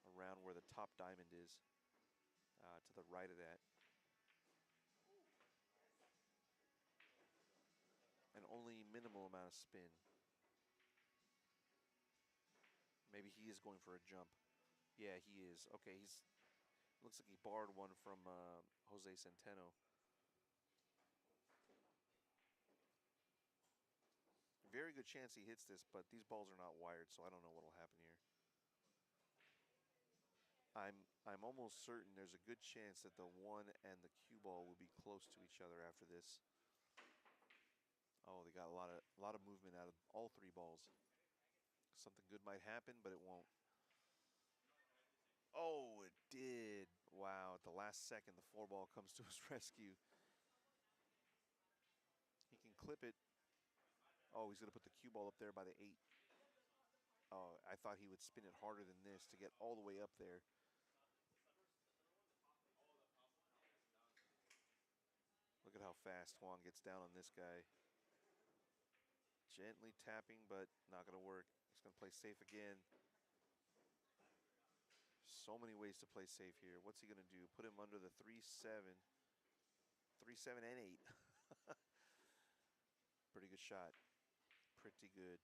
around where the top diamond is, to the right of that. And only minimal amount of spin. Maybe he is going for a jump. Yeah, he is. Okay, looks like he borrowed one from Jose Centeno. Very good chance he hits this, but these balls are not wired, so I don't know what will happen here. I'm almost certain there's a good chance that the 1 and the cue ball will be close to each other after this. Oh, they got a lot of movement out of all 3 balls. Something good might happen, but it won't. Oh, it did. Wow, at the last second, the 4 ball comes to his rescue. He can clip it. Oh, he's going to put the cue ball up there by the 8. Oh, I thought he would spin it harder than this to get all the way up there. Look at how fast Juan gets down on this guy. Gently tapping, but not going to work. He's going to play safe again. So many ways to play safe here. What's he going to do? Put him under the 3-7. 3-7 and 8. Pretty good shot. Pretty good.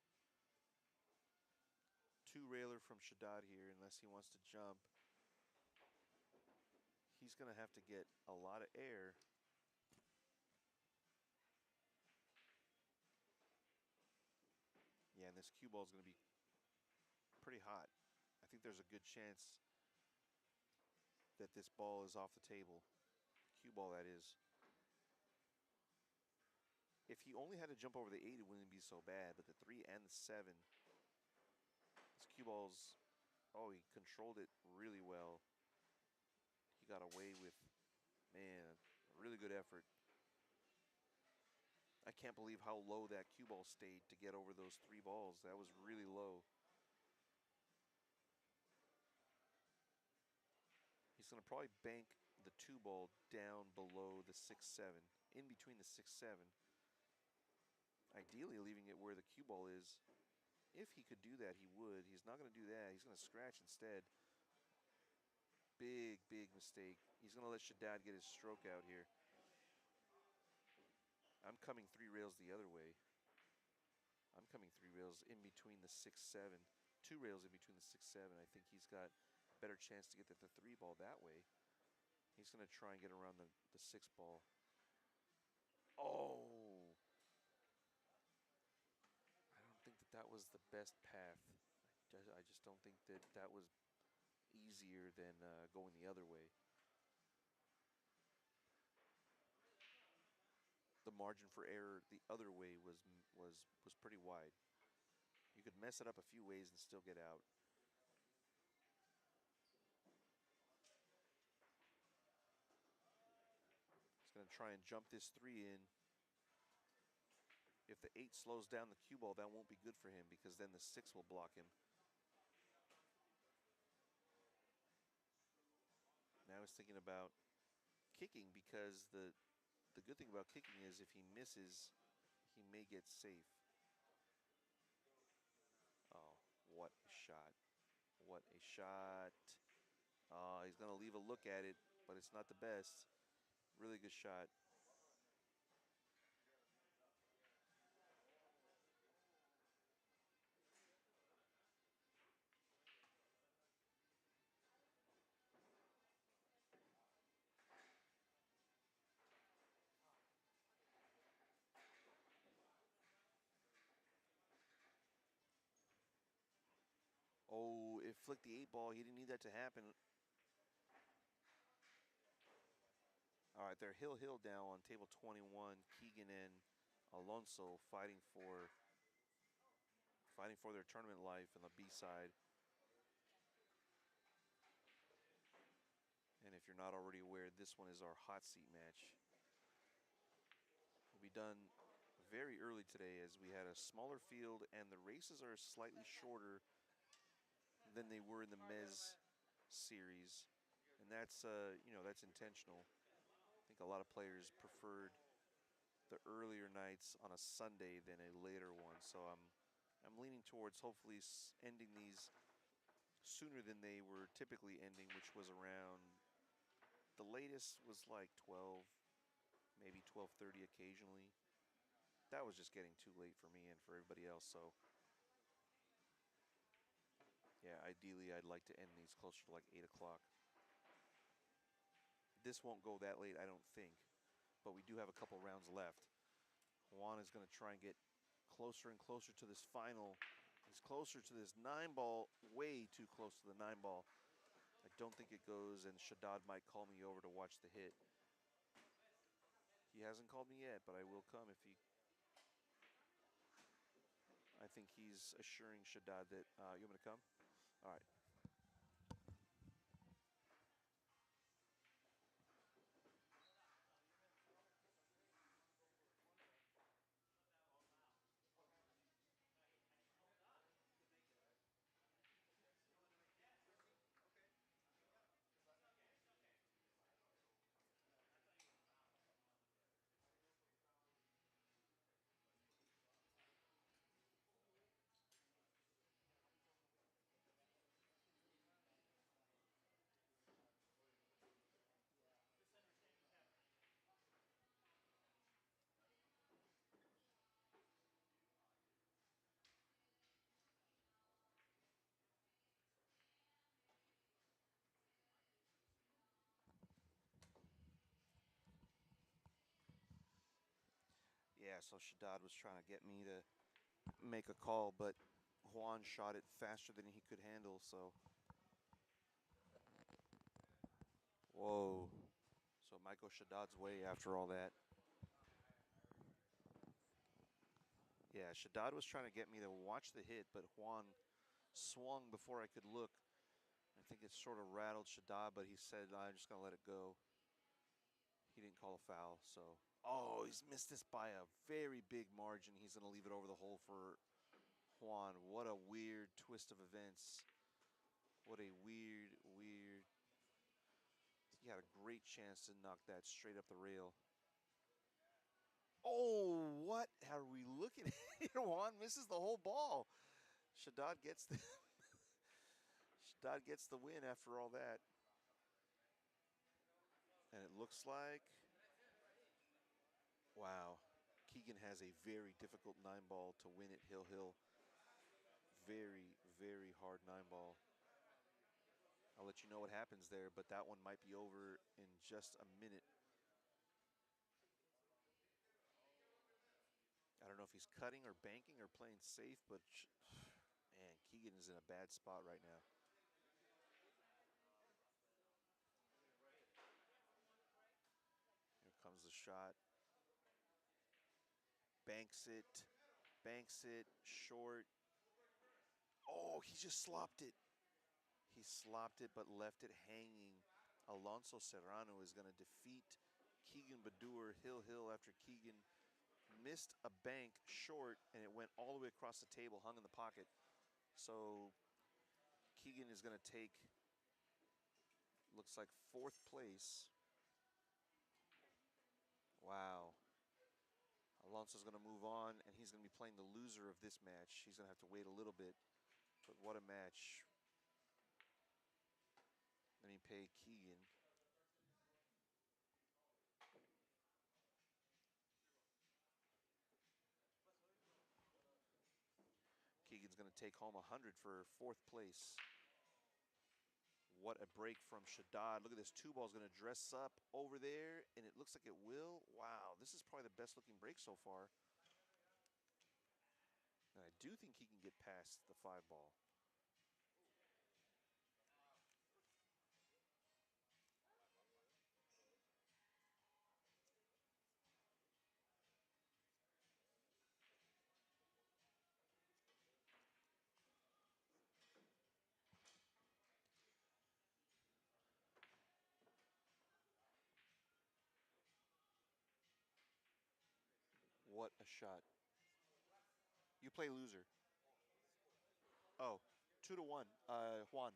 2 railer from Shaddad here, unless he wants to jump. He's going to have to get a lot of air. Yeah, and this cue ball is going to be pretty hot. I think there's a good chance that this ball is off the table. Cue ball, that is. If he only had to jump over the 8, it wouldn't be so bad, but the 3 and the 7, this cue ball's, oh, he controlled it really well. He got away with, man, a really good effort. I can't believe how low that cue ball stayed to get over those 3 balls. That was really low. He's going to probably bank the 2 ball down below the 6-7, in between the 6-7. Ideally leaving it where the cue ball is. If he could do that, he would. He's not going to do that. He's going to scratch instead. Big, big mistake. He's going to let Shaddad get his stroke out here. I'm coming 3 rails the other way. I'm coming 3 rails in between the 6-7. 2 rails in between the 6-7. I think he's got a better chance to get the 3 ball that way. He's going to try and get around the 6 ball. Oh! I don't think that was the best path. I just don't think that was easier than going the other way. The margin for error the other way was pretty wide. You could mess it up a few ways and still get out. try and jump this 3 in. If the 8 slows down the cue ball, that won't be good for him because then the 6 will block him. Now he's thinking about kicking because the good thing about kicking is if he misses, he may get safe. Oh, what a shot. What a shot. He's going to leave a look at it, but it's not the best. Really good shot. Oh, it flicked the 8 ball. He didn't need that to happen. All right, they're hill now on table 21. Keegan and Alonso fighting for their tournament life on the B side. And if you're not already aware, this one is our hot seat match. Will be done very early today as we had a smaller field and the races are slightly shorter than they were in the Mez series. And that's, that's intentional. I think a lot of players preferred the earlier nights on a Sunday than a later one. So I'm leaning towards hopefully ending these sooner than they were typically ending, which was around, the latest was like 12, maybe 12:30 occasionally. That was just getting too late for me and for everybody else. So yeah, ideally I'd like to end these closer to like 8 o'clock. This won't go that late, I don't think, but we do have a couple rounds left. Juan is going to try and get closer and closer to this final. He's closer to this 9 ball, way too close to the 9 ball. I don't think it goes, and Shaddad might call me over to watch the hit. He hasn't called me yet, but I will come if he... I think he's assuring Shaddad that, you want me to come? All right. Yeah, so Shaddad was trying to get me to make a call, but Juan shot it faster than he could handle, so. Whoa. So it might go Shaddad's way after all that. Yeah, Shaddad was trying to get me to watch the hit, but Juan swung before I could look. I think it sort of rattled Shaddad, but he said, I'm just going to let it go. He didn't call a foul, so. Oh, he's missed this by a very big margin. He's going to leave it over the hole for Juan. What a weird twist of events. What a weird. He had a great chance to knock that straight up the rail. Oh, what are we looking at here? Juan misses the whole ball. Shaddad gets the Shaddad gets the win after all that. And it looks like, wow, Keegan has a very difficult 9 ball to win at Hill. Very, very hard 9 ball. I'll let you know what happens there, but that one might be over in just a minute. I don't know if he's cutting or banking or playing safe, but man, Keegan is in a bad spot right now. Here comes the shot. Banks it, short. Oh, he just slopped it. He slopped it but left it hanging. Alonso Serrano is going to defeat Keegan Badur, Hill after Keegan missed a bank short, and it went all the way across the table, hung in the pocket. So Keegan is going to take, looks like 4th place. Wow. Alonso's going to move on, and he's going to be playing the loser of this match. He's going to have to wait a little bit, but what a match. Let me pay Keegan. Keegan's going to take home 100 for 4th place. What a break from Shaddad. Look at this. 2-ball's going to dress up over there, and it looks like it will. Wow, this is probably the best looking break so far. And I do think he can get past the 5-ball. What a shot. You play loser. Oh, 2-1, Juan.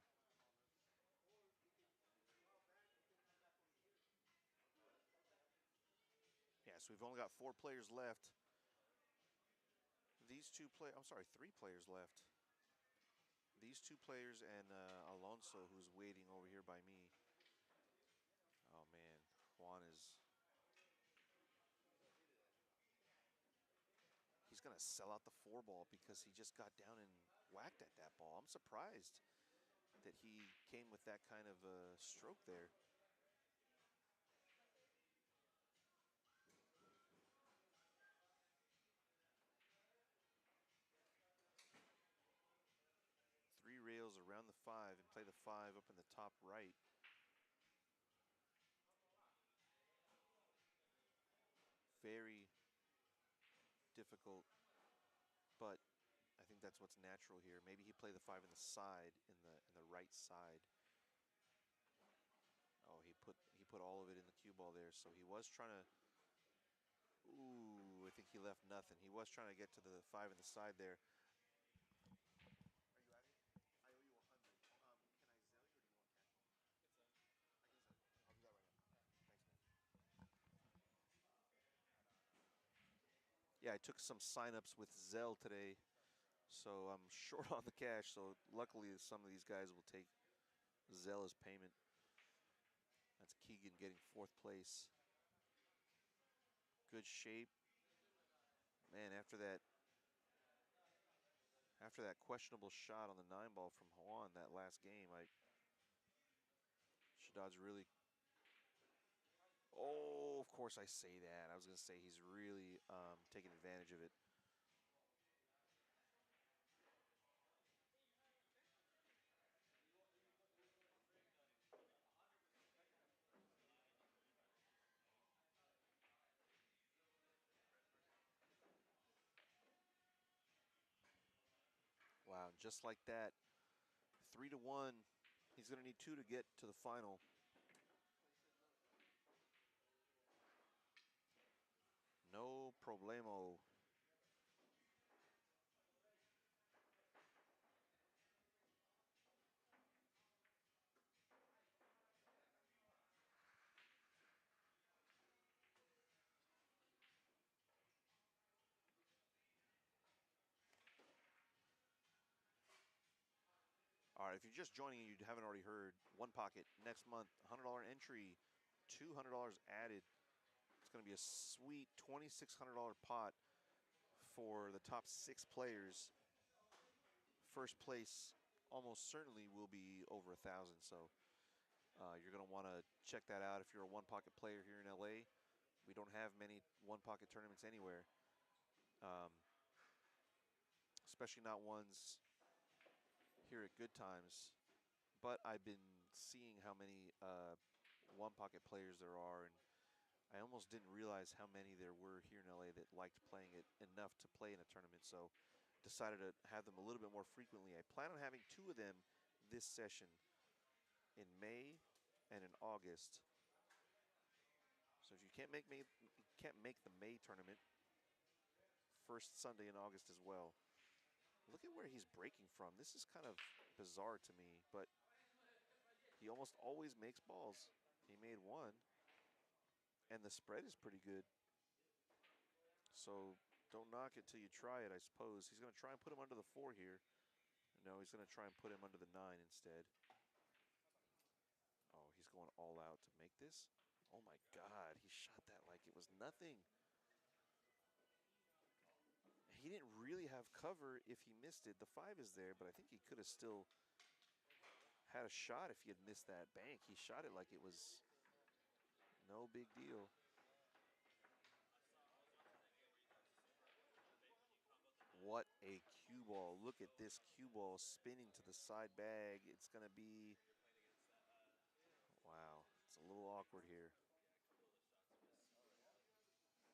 Yeah, so we've only got 4 players left. These 2 play, I'm sorry, 3 players left. These 2 players and Alonso, who's waiting over here by me. Oh man, Juan is, he's gonna sell out the 4-ball because he just got down and whacked at that ball. I'm surprised that he came with that kind of a stroke there. Three rails around the 5 and play the 5 up in the top right. Very difficult, but I think that's what's natural here. Maybe he played the 5 in the side, in the right side. Oh, he put all of it in the cue ball there. So he was trying to. Ooh, I think he left nothing. He was trying to get to the 5 in the side there. Are you out here? I owe you 100. Can I Zelle you or do you want cash? I can Zelle you. I'll do that right now. Thanks, man. Yeah, I took some signups with Zelle today, so I'm short on the cash. So luckily, some of these guys will take Zelle as payment. That's Keegan getting 4th place. Good shape. Man, after that questionable shot on the 9-ball from Juan that last game, Shaddad's really. Oh, of course I say that. I was going to say he's really taking advantage of it. Wow, just like that, 3-1. He's going to need 2 to get to the final. No problemo. All right, if you're just joining and you haven't already heard, One Pocket next month, $100 entry, $200 added. It's going to be a sweet $2,600 pot for the top 6 players. First place almost certainly will be over 1,000. So you're going to want to check that out if you're a One Pocket player here in LA. We don't have many One Pocket tournaments anywhere, especially not ones here at Good Times. But I've been seeing how many One Pocket players there are, and I almost didn't realize how many there were here in LA that liked playing it enough to play in a tournament. So decided to have them a little bit more frequently. I plan on having 2 of them this session in May and in August. So if you can't make the May tournament, first Sunday in August as well. Look at where he's breaking from. This is kind of bizarre to me, but he almost always makes balls. He made one, and the spread is pretty good. So don't knock it till you try it, I suppose. He's going to try and put him under the 4 here. No, he's going to try and put him under the 9 instead. Oh, he's going all out to make this. Oh my God, he shot that like it was nothing. He didn't really have cover if he missed it. The 5 is there, but I think he could have still had a shot if he had missed that bank. He shot it like it was no big deal. What a cue ball. Look at this cue ball spinning to the side bag. It's going to be, wow, it's a little awkward here.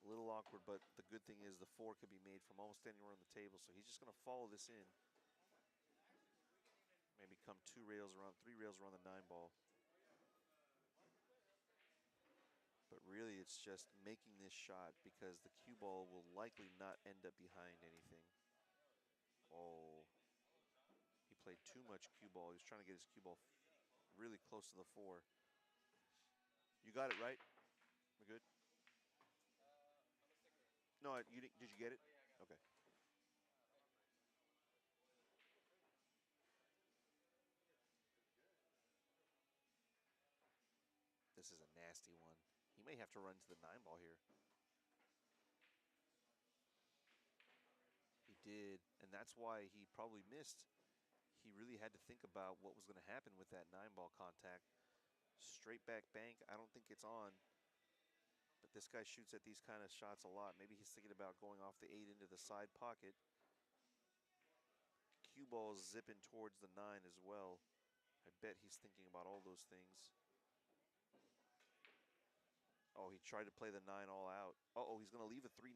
A little awkward, but the good thing is the 4 could be made from almost anywhere on the table, so he's just going to follow this in. Maybe come 2 rails around, 3 rails around the 9 ball. But really, it's just making this shot because the cue ball will likely not end up behind anything. Oh, he played too much cue ball. He was trying to get his cue ball really close to the 4. You got it right? We're good? No, did you get it? Okay. This is a nasty one. He may have to run to the 9 ball here. He did, and that's why he probably missed. He really had to think about what was going to happen with that 9 ball contact. Straight back bank, I don't think it's on. But this guy shoots at these kind of shots a lot. Maybe he's thinking about going off the 8 into the side pocket. Cue ball's zipping towards the 9 as well. I bet he's thinking about all those things. Oh, he tried to play the 9 all out. Uh-oh, he's going to leave a 3-9.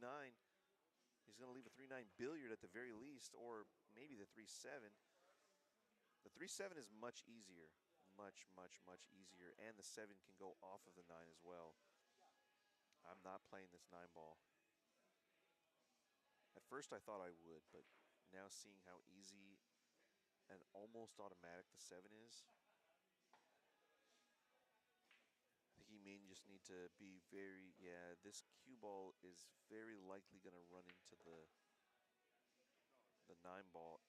He's going to leave a 3-9 billiard at the very least, or maybe the 3-7. The 3-7 is much easier. Much, much, much easier. And the 7 can go off of the 9 as well. I'm not playing this 9 ball. At first I thought I would, but now seeing how easy and almost automatic the 7 is, I think he may just need to be very, yeah, this cue ball is very likely going to run into the 9 ball.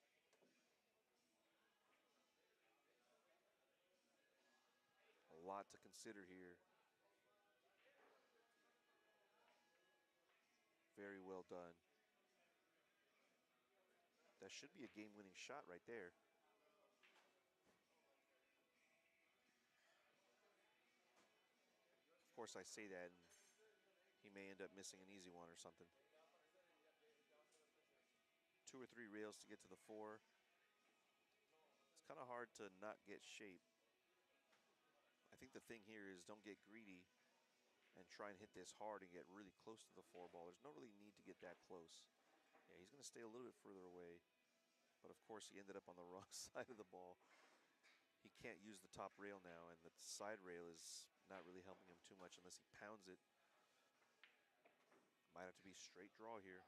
A lot to consider here. Very well done. That should be a game-winning shot right there. Of course, I say that, and he may end up missing an easy one or something. 2 or 3 rails to get to the 4. It's kind of hard to not get shape. I think the thing here is don't get greedy and try and hit this hard and get really close to the 4 ball. There's no really need to get that close. Yeah, he's going to stay a little bit further away. But of course, he ended up on the wrong side of the ball. He can't use the top rail now, and the side rail is not really helping him too much unless he pounds it. Might have to be straight draw here.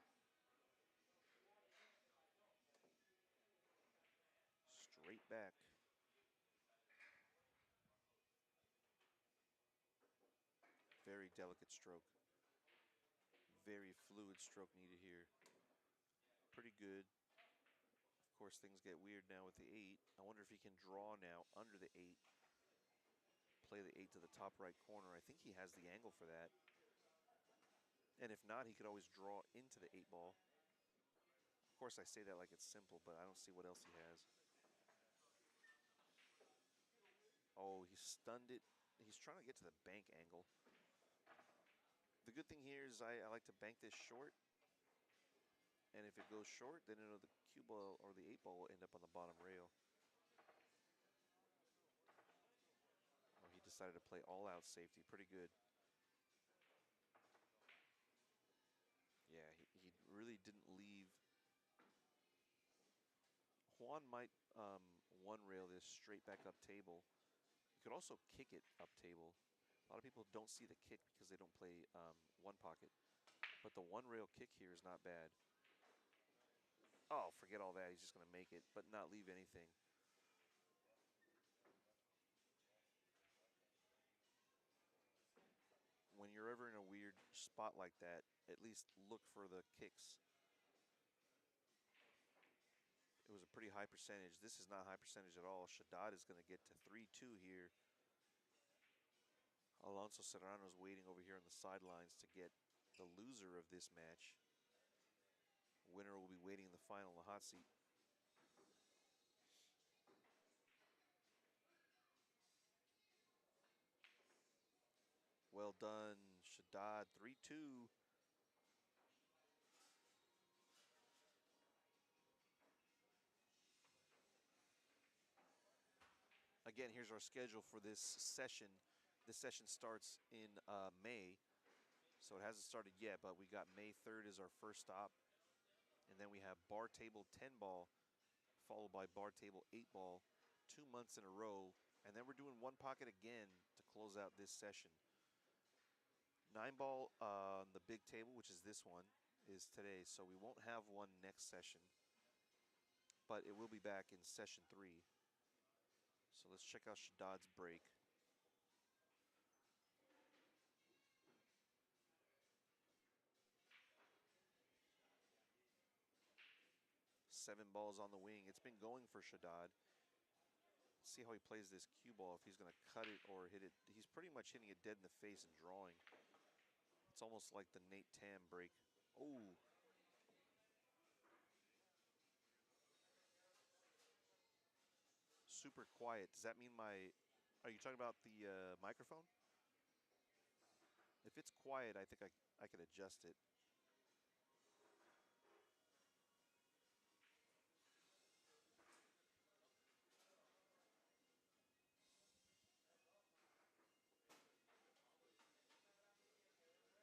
Straight back. Very delicate stroke. Very fluid stroke needed here. Pretty good. Of course, things get weird now with the 8. I wonder if he can draw now under the 8. Play the 8 to the top right corner. I think he has the angle for that. And if not, he could always draw into the 8 ball. Of course, I say that like it's simple, but I don't see what else he has. Oh, he stunned it. He's trying to get to the bank angle. The good thing here is I like to bank this short. And if it goes short, then the cue ball or the 8 ball will end up on the bottom rail. Oh, he decided to play all out safety. Pretty good. Yeah, he really didn't leave. Juan might one rail this straight back up table. You could also kick it up table. A lot of people don't see the kick because they don't play one pocket. But the one rail kick here is not bad. Oh, forget all that. He's just going to make it, but not leave anything. When you're ever in a weird spot like that, at least look for the kicks. It was a pretty high percentage. This is not high percentage at all. Shaddad is going to get to 3-2 here. Alonso Serrano is waiting over here on the sidelines to get the loser of this match. Winner will be waiting in the final in the hot seat. Well done, Shaddad, 3-2. Again, here's our schedule for this session. This session starts in May, so it hasn't started yet, but we got May 3rd as our first stop. And then we have bar table 10 ball, followed by bar table 8 ball, 2 months in a row. And then we're doing one pocket again to close out this session. 9 ball on the big table, which is this one, is today. So we won't have one next session, but it will be back in session 3. So let's check out Shaddad's break. Seven balls on the wing. It's been going for Shaddad. See how he plays this cue ball, if he's going to cut it or hit it. He's pretty much hitting it dead in the face and drawing. It's almost like the Nate Tam break. Oh. Super quiet. Does that mean are you talking about the microphone? If it's quiet, I think I can adjust it.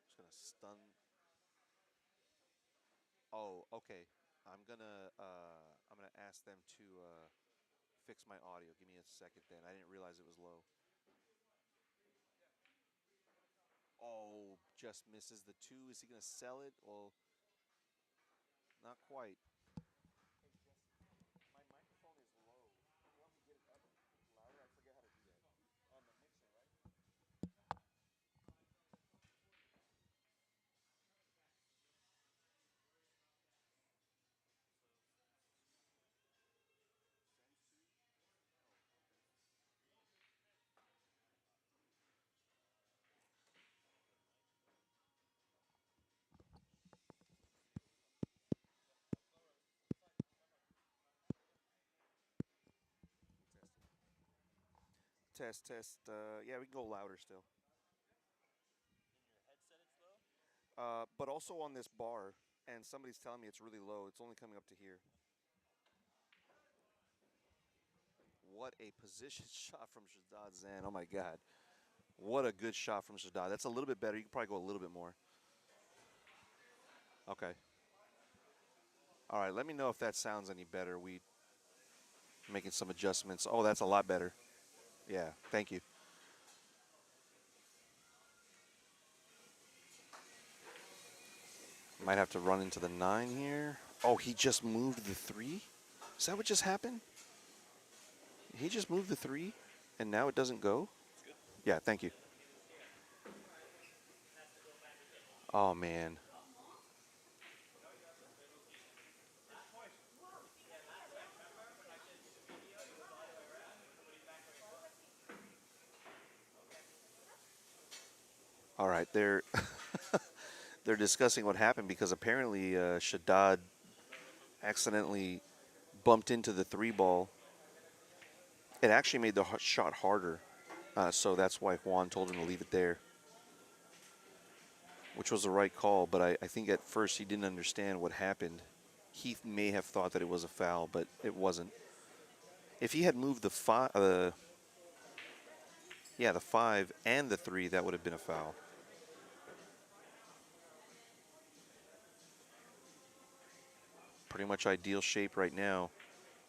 Just gonna stun. Oh, okay. I'm gonna ask them to fix my audio. Give me a second then. I didn't realize it was low. Oh, just misses the 2. Is he gonna sell it? Well, not quite. Hey Jesse, my microphone is low. Can you help me get it up louder? I forget how to do that. On the mixer, right? Test, test. Yeah, we can go louder still. But also on this bar, and somebody's telling me it's really low. It's only coming up to here. What a position shot from Shaddad Zan. Oh my God. What a good shot from Shaddad. That's a little bit better. You can probably go a little bit more. Okay. All right, let me know if that sounds any better. We making some adjustments. Oh, that's a lot better. Yeah, thank you. Might have to run into the 9 here. Oh, he just moved the 3? Is that what just happened? He just moved the 3, and now it doesn't go? Yeah, thank you. Oh, man. All right, they're they're discussing what happened because apparently Shaddad accidentally bumped into the 3 ball. It actually made the shot harder, so that's why Juan told him to leave it there, which was the right call. But I think at first he didn't understand what happened. He may have thought that it was a foul, but it wasn't. If he had moved the 5, the 5 and the 3, that would have been a foul. Pretty much ideal shape right now.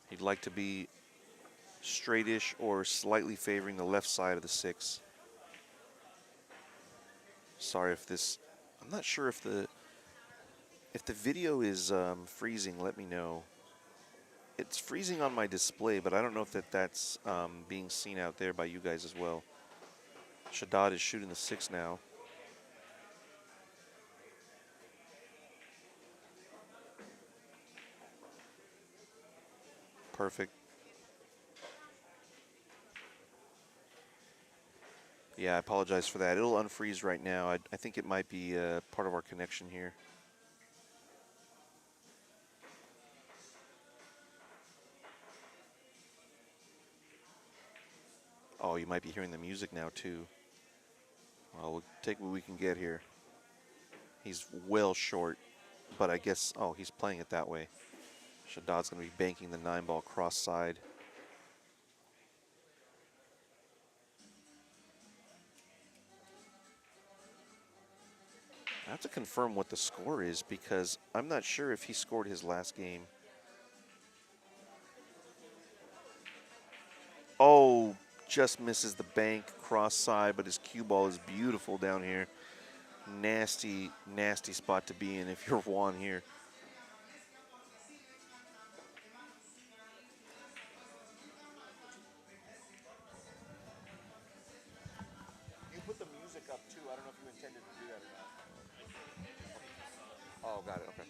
He'd like to be straightish or slightly favoring the left side of the 6. Sorry if this, I'm not sure if the video is freezing. Let me know. It's freezing on my display, but I don't know if that's being seen out there by you guys as well. Shaddad is shooting the 6 now. Perfect. Yeah, I apologize for that. It'll unfreeze right now. I think it might be part of our connection here. Oh, you might be hearing the music now too. Well, we'll take what we can get here. He's well short, but I guess, oh, he's playing it that way. Shaddad's going to be banking the 9-ball cross side. I have to confirm what the score is because I'm not sure if he scored his last game. Oh, just misses the bank cross side, but his cue ball is beautiful down here. Nasty, nasty spot to be in if you're Juan here. You put the music up too. I don't know if you intended to do that or not. Oh, got it. Okay.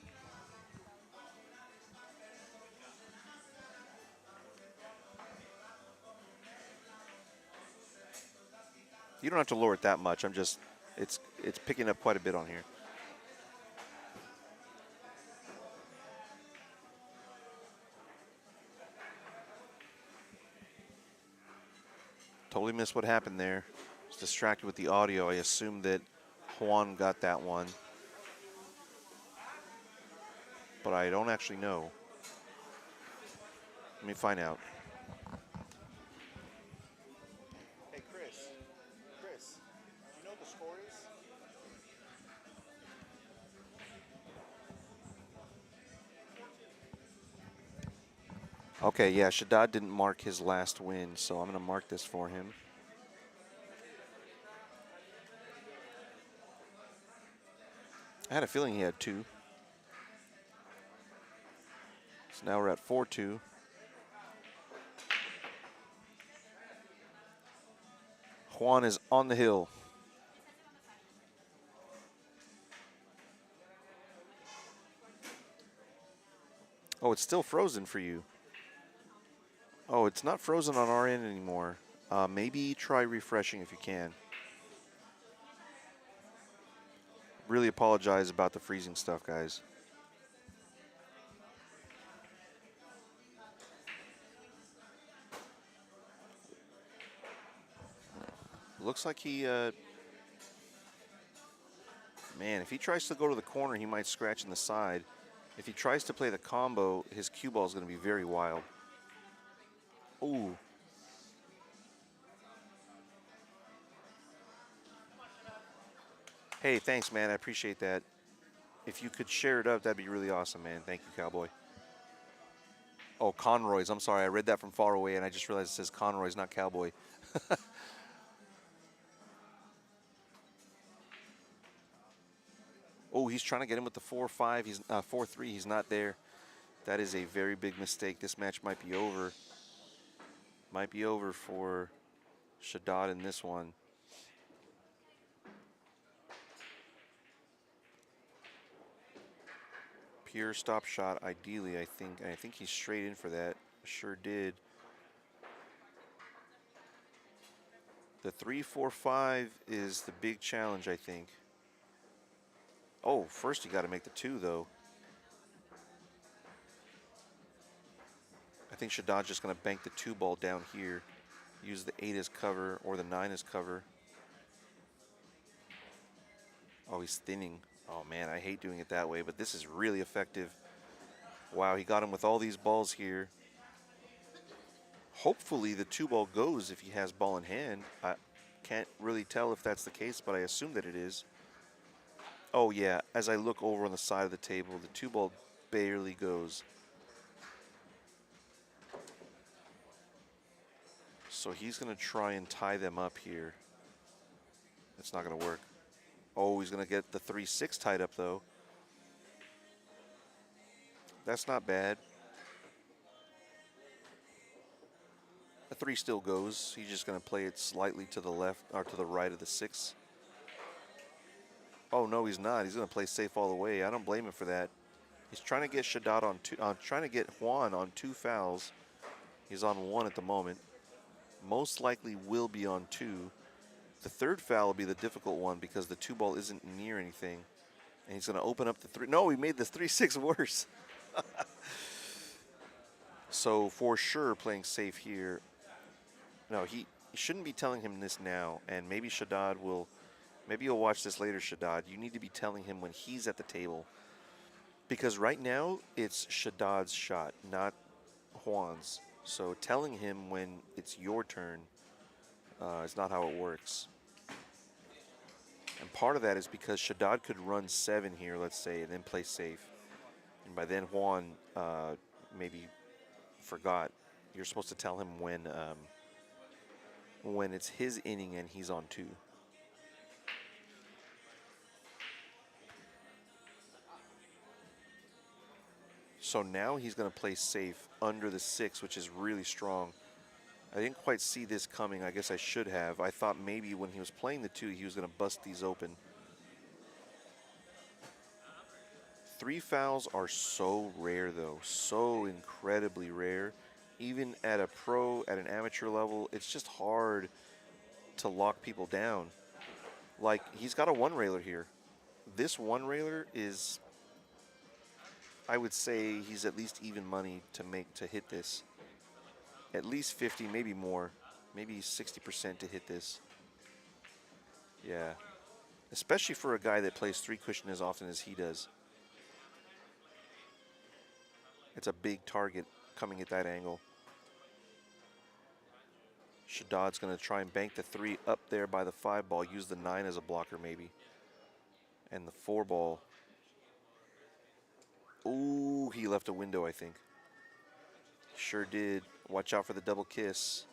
You don't have to lower it that much. I'm just, it's picking up quite a bit on here. Totally missed what happened there. Was distracted with the audio. I assumed that Juan got that one, but I don't actually know. Let me find out. Hey, Chris. Chris, you know what the score is? Okay, yeah, Shaddad didn't mark his last win, so I'm going to mark this for him. I had a feeling he had 2. So now we're at 4-2. Juan is on the hill. Oh, it's still frozen for you. Oh, it's not frozen on our end anymore. Maybe try refreshing if you can. Really apologize about the freezing stuff, guys. Looks like he, man, if he tries to go to the corner, he might scratch in the side. If he tries to play the combo, his cue ball is going to be very wild. Ooh. Hey, thanks, man. I appreciate that. If you could share it up, that'd be really awesome, man. Thank you, Cowboy. Oh, Conroy's. I'm sorry. I read that from far away, and I just realized it says Conroy's, not Cowboy. Oh, he's trying to get him with the 4-5. He's 4-3. He's not there. That is a very big mistake. This match might be over. Might be over for Shaddad in this one. Pure stop shot, ideally, I think. I think he's straight in for that. Sure did. The 3-4-5 is the big challenge, I think. Oh, first you got to make the 2, though. I think Shaddad's just going to bank the 2 ball down here. Use the 8 as cover or the 9 as cover. Oh, he's thinning. Oh, man, I hate doing it that way, but this is really effective. Wow, he got him with all these balls here. Hopefully the 2 ball goes if he has ball in hand. I can't really tell if that's the case, but I assume that it is. Oh, yeah, as I look over on the side of the table, the 2 ball barely goes. So he's going to try and tie them up here. It's not going to work. Oh, he's going to get the 3-6 tied up, though. That's not bad. The 3 still goes. He's just going to play it slightly to the left or to the right of the 6. Oh, no, he's not. He's going to play safe all the way. I don't blame him for that. He's trying to get Shaddad on two. Trying to get Juan on 2 fouls. He's on 1 at the moment. Most likely will be on 2. The 3rd foul will be the difficult one because the 2 ball isn't near anything. And he's going to open up the 3. No, he made the 3-6 worse. So for sure playing safe here. No, he shouldn't be telling him this now. And maybe Shaddad will, maybe you'll watch this later, Shaddad. You need to be telling him when he's at the table. Because right now it's Shaddad's shot, not Juan's. So telling him when it's your turn is not how it works. And part of that is because Shaddad could run 7 here, let's say, and then play safe. And by then Juan maybe forgot. You're supposed to tell him when it's his inning and he's on 2. So now he's going to play safe under the 6, which is really strong. I didn't quite see this coming. I guess I should have. I thought maybe when he was playing the 2, he was going to bust these open. 3 fouls are so rare, though. So incredibly rare. Even at a pro, at an amateur level, it's just hard to lock people down. Like, he's got a 1-railer here. This 1-railer is, I would say he's at least even money to hit this. At least 50, maybe more. Maybe 60% to hit this. Yeah. Especially for a guy that plays 3 cushion as often as he does. It's a big target coming at that angle. Shaddad's going to try and bank the 3 up there by the 5 ball. Use the 9 as a blocker maybe. And the 4 ball. Ooh, he left a window, I think. Sure did. Watch out for the double kiss.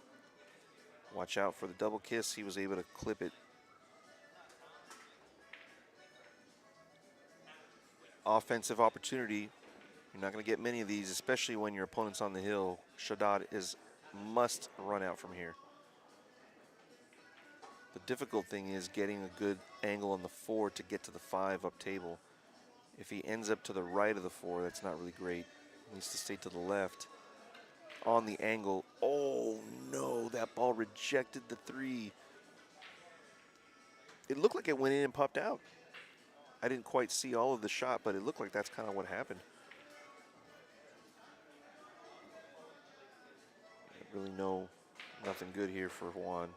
Watch out for the double kiss. He was able to clip it. Offensive opportunity. You're not going to get many of these, especially when your opponent's on the hill. Shaddad must run out from here. The difficult thing is getting a good angle on the 4 to get to the 5 up table. If he ends up to the right of the 4, that's not really great. He needs to stay to the left. On the angle. Oh no, that ball rejected the 3. It looked like it went in and popped out. I didn't quite see all of the shot, but it looked like that's kind of what happened. Really nothing good here for Juan.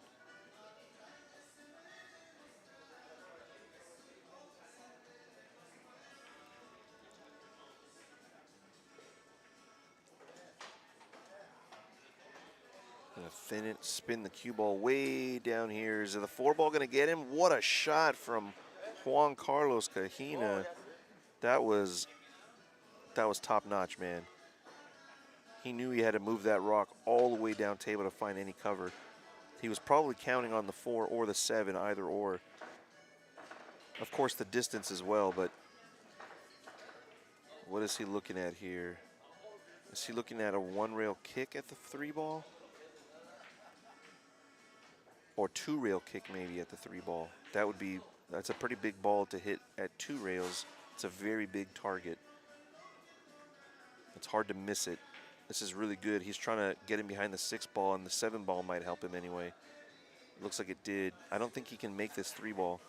Gonna thin it, spin the cue ball way down here. Is the 4 ball gonna get him? What a shot from Juan Carlos Cajina. That was top notch, man. He knew he had to move that rock all the way down table to find any cover. He was probably counting on the 4 or the 7, either or. Of course, the distance as well, but what is he looking at here? Is he looking at a 1-rail kick at the 3 ball? Or 2-rail kick maybe at the 3 ball. That's a pretty big ball to hit at 2 rails. It's a very big target. It's hard to miss it. This is really good. He's trying to get him behind the 6 ball, and the 7 ball might help him anyway. Looks like it did. I don't think he can make this 3 ball.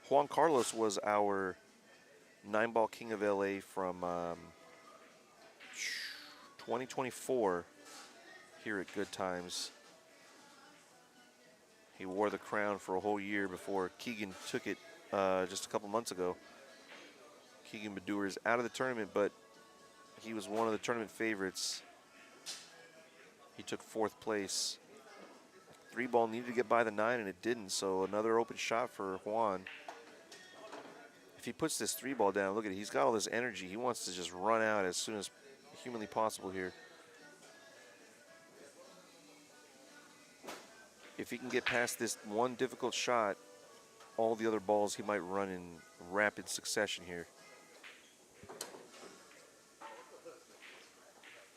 Juan Carlos was our 9-ball king of LA from 2024 here at Good Times. He wore the crown for a whole year before Keegan took it just a couple months ago. Keegan Bedour is out of the tournament, but he was one of the tournament favorites. He took 4th place. 3 ball needed to get by the 9, and it didn't, so another open shot for Juan. If he puts this 3 ball down, look at it. He's got all this energy. He wants to just run out as soon as humanly possible here. if he can get past this one difficult shot, all the other balls he might run in rapid succession here.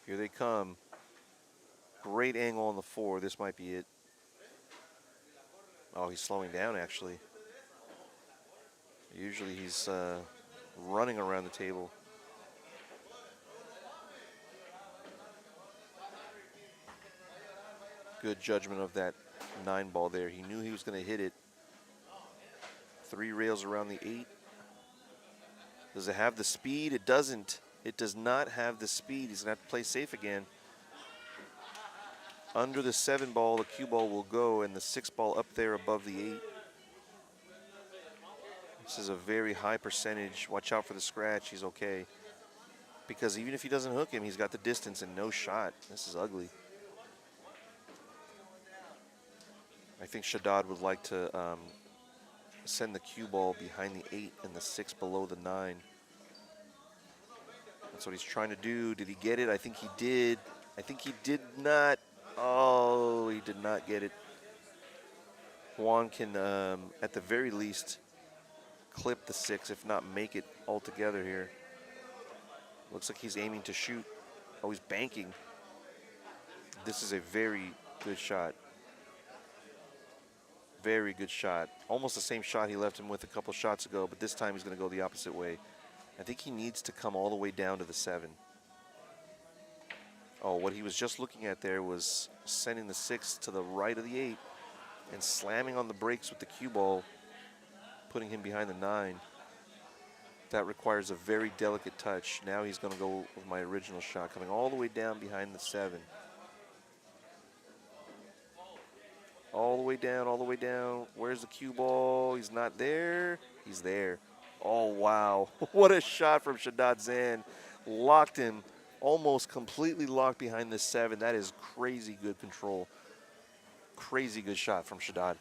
Here they come. Great angle on the 4. This might be it. Oh, he's slowing down, actually. Usually he's running around the table. Good judgment of that 9 ball there. He knew he was going to hit it. 3 rails around the 8. Does it have the speed? It doesn't. It does not have the speed. He's going to have to play safe again. Under the 7 ball, the cue ball will go, and the 6 ball up there above the 8. This is a very high percentage. Watch out for the scratch. He's okay. Because even if he doesn't hook him, he's got the distance and no shot. This is ugly. I think Shaddad would like to send the cue ball behind the 8 and the 6 below the 9. That's what he's trying to do. Did he get it? I think he did. I think he did not. Oh, he did not get it. Juan can, at the very least, clip the 6, if not make it altogether here. Looks like he's aiming to shoot. Oh, he's banking. This is a very good shot. Very good shot. Almost the same shot he left him with a couple shots ago, but this time he's going to go the opposite way. I think he needs to come all the way down to the 7. Oh, what he was just looking at there was sending the 6 to the right of the 8 and slamming on the brakes with the cue ball, putting him behind the 9. That requires a very delicate touch. Now he's going to go with my original shot, coming all the way down behind the 7. All the way down, all the way down. Where's the cue ball? He's not there. He's there. Oh, wow. What a shot from Shaddad Zan. Locked him, almost completely locked behind the 7. That is crazy good control. Crazy good shot from Shaddad.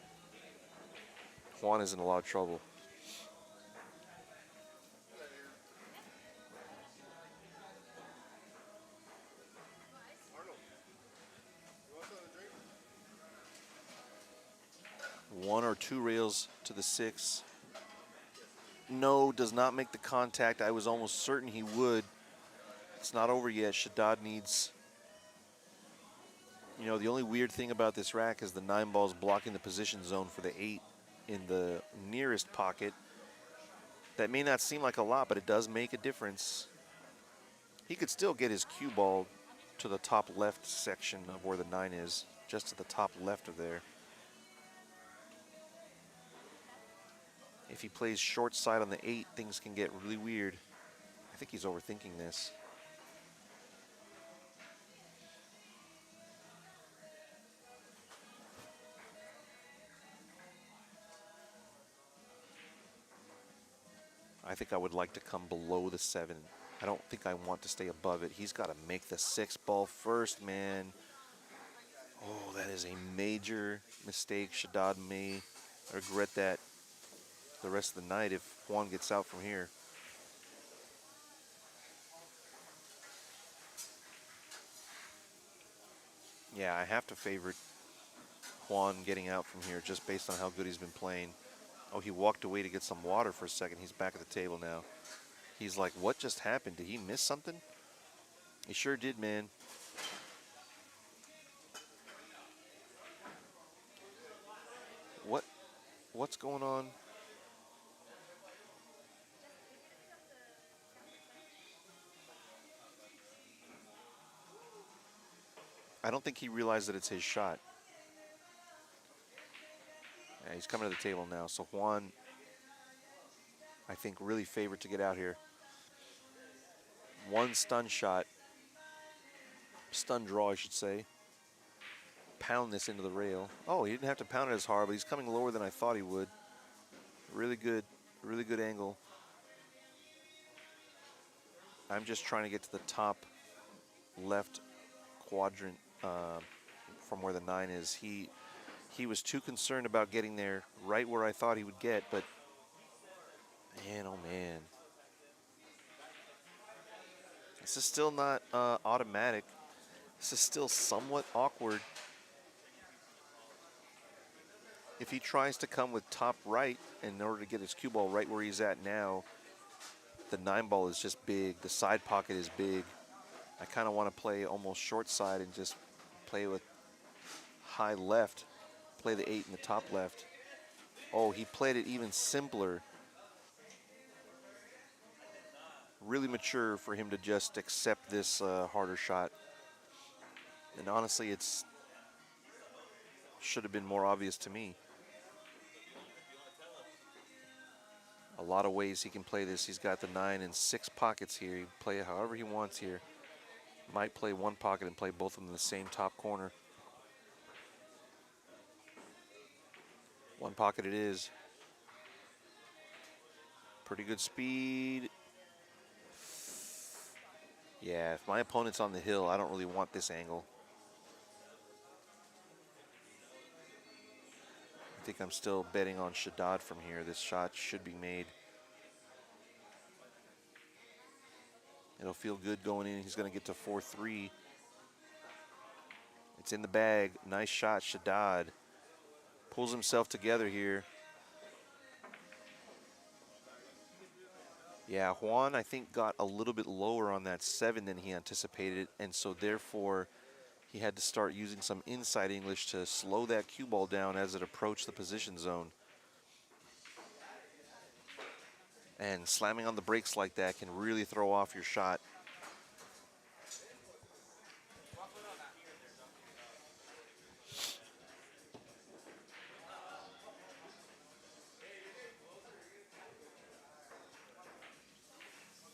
Juan is in a lot of trouble. One or 2 rails to the 6. No, does not make the contact. I was almost certain he would. It's not over yet. Shaddad needs, you know, the only weird thing about this rack is the 9 ball's blocking the position zone for the 8 in the nearest pocket. That may not seem like a lot, but it does make a difference. He could still get his cue ball to the top left section of where the 9 is, just to the top left of there. If he plays short side on the 8, things can get really weird. I think he's overthinking this. I think I would like to come below the 7. I don't think I want to stay above it. He's got to make the 6 ball first, man. Oh, that is a major mistake. Shaddad may regret that the rest of the night if Juan gets out from here. Yeah, I have to favorite Juan getting out from here just based on how good he's been playing. Oh, he walked away to get some water for a second. He's back at the table now. He's like, what just happened? Did he miss something? He sure did, man. What's going on? I don't think he realized that it's his shot. Yeah, he's coming to the table now. So Juan, I think, really favored to get out here. 1 stun shot. Stun draw, I should say. Pound this into the rail. Oh, he didn't have to pound it as hard, but he's coming lower than I thought he would. Really good angle. I'm just trying to get to the top left quadrant from where the 9 is. He was too concerned about getting there right where I thought he would get, but man, oh man. This is still not automatic. This is still somewhat awkward. If he tries to come with top right in order to get his cue ball right where he's at now, the 9 ball is just big. The side pocket is big. I kind of want to play almost short side and just play with high left, play the 8 in the top left. Oh, he played it even simpler. Really mature for him to just accept this harder shot. And honestly, it's should have been more obvious to me. A lot of ways he can play this. He's got the 9 and 6 pockets here. He can play it however he wants here. Might play one pocket and play both of them in the same top corner. One pocket it is. Pretty good speed. Yeah, if my opponent's on the hill, I don't really want this angle. I think I'm still betting on Shaddad from here. This shot should be made. It'll feel good going in. He's going to get to 4-3. It's in the bag. Nice shot, Shaddad. Pulls himself together here. Yeah, Juan, I think, got a little bit lower on that 7 than he anticipated, and so therefore he had to start using some inside English to slow that cue ball down as it approached the position zone. And slamming on the brakes like that can really throw off your shot.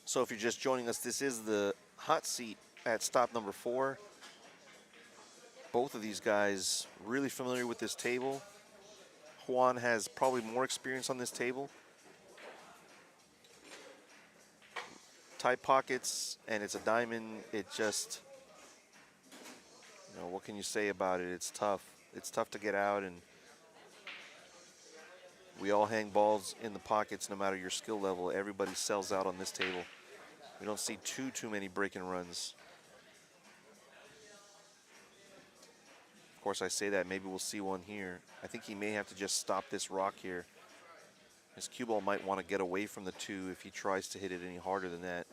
So if you're just joining us, this is the hot seat at stop number 4. Both of these guys really familiar with this table. Juan has probably more experience on this table. Tight pockets, and it's a diamond. It just, what can you say about it? It's tough. It's tough to get out, and we all hang balls in the pockets no matter your skill level. Everybody sells out on this table. We don't see too many break and runs. Of course, I say that. Maybe we'll see one here. I think he may have to just stop this rock here. His cue ball might want to get away from the 2 if he tries to hit it any harder than that.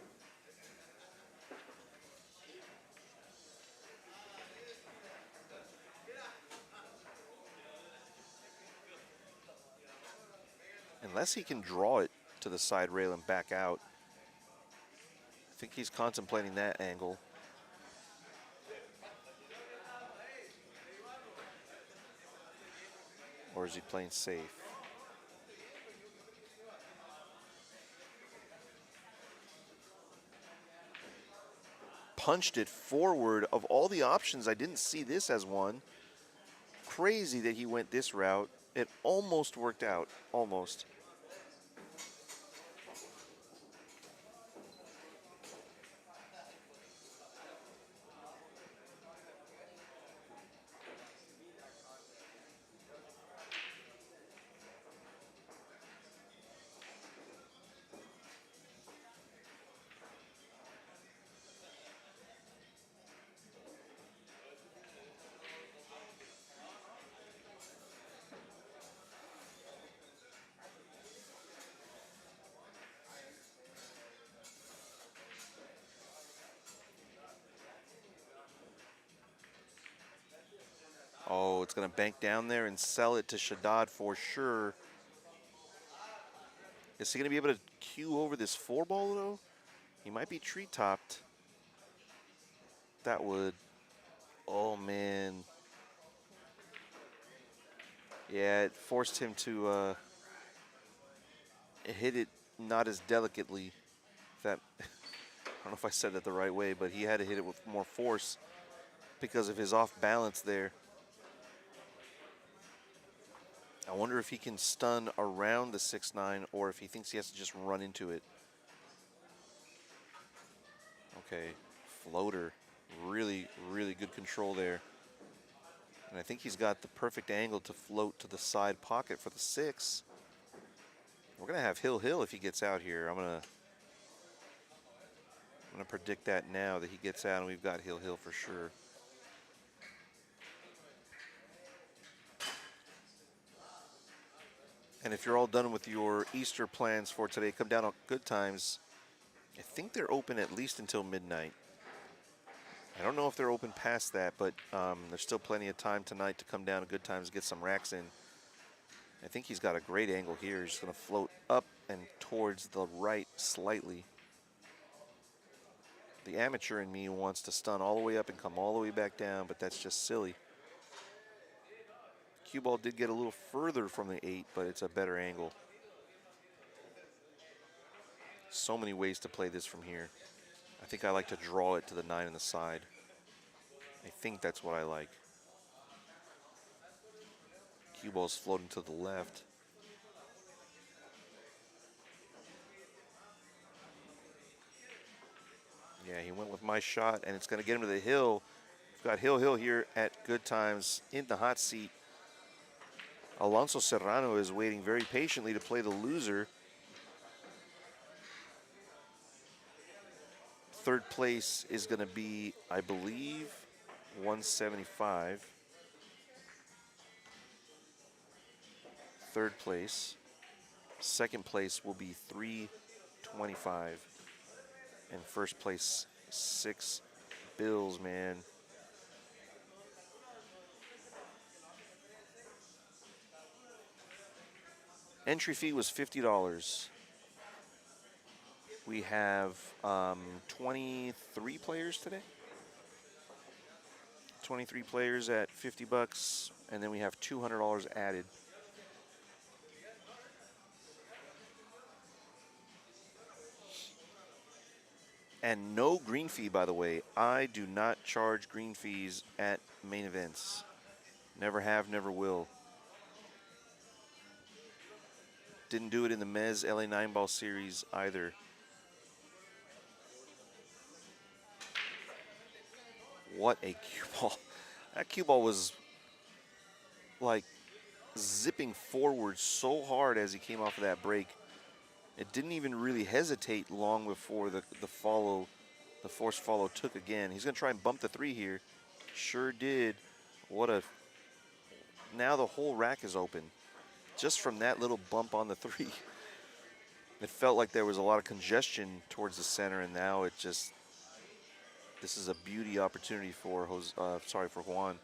Unless he can draw it to the side rail and back out. I think he's contemplating that angle. Or is he playing safe? Punched it forward. Of all the options, I didn't see this as one. Crazy that he went this route. It almost worked out. Almost. Oh, it's going to bank down there and sell it to Shaddad for sure. Is he going to be able to cue over this 4 ball, though? He might be tree-topped. That would... Oh, man. Yeah, it forced him to hit it not as delicately. That I don't know if I said that the right way, but he had to hit it with more force because of his off balance there. I wonder if he can stun around the 6-9 or if he thinks he has to just run into it. Okay, floater. Really, really good control there. And I think he's got the perfect angle to float to the side pocket for the 6. We're going to have Hill if he gets out here. I'm going to predict that now that he gets out, and we've got Hill for sure. And if you're all done with your Easter plans for today, come down on Good Times. I think they're open at least until midnight. I don't know if they're open past that, but there's still plenty of time tonight to come down to Good Times and get some racks in. I think he's got a great angle here. He's going to float up and towards the right slightly. The amateur in me wants to stun all the way up and come all the way back down, but that's just silly. Cue ball did get a little further from the 8, but it's a better angle. So many ways to play this from here. I think I like to draw it to the 9 on the side. I think that's what I like. Cue ball's floating to the left. Yeah, he went with my shot, and it's going to get him to the hill. We've got Hill here at Good Times in the hot seat. Alonso Serrano is waiting very patiently to play the loser. Third place is going to be, I believe, 175. Third place. Second place will be 325. And first place, 6 bills, man. Entry fee was $50. We have 23 players today. 23 players at $50, and then we have $200 added. And no green fee, by the way. I do not charge green fees at main events. Never have, never will. Didn't do it in the Mez LA 9-ball series either. What a cue ball. That cue ball was like zipping forward so hard as he came off of that break. It didn't even really hesitate long before the forced follow took again. He's going to try and bump the 3 here. Sure did. Now the whole rack is open. Just from that little bump on the 3. It felt like there was a lot of congestion towards the center, and now this is a beauty opportunity for Juan.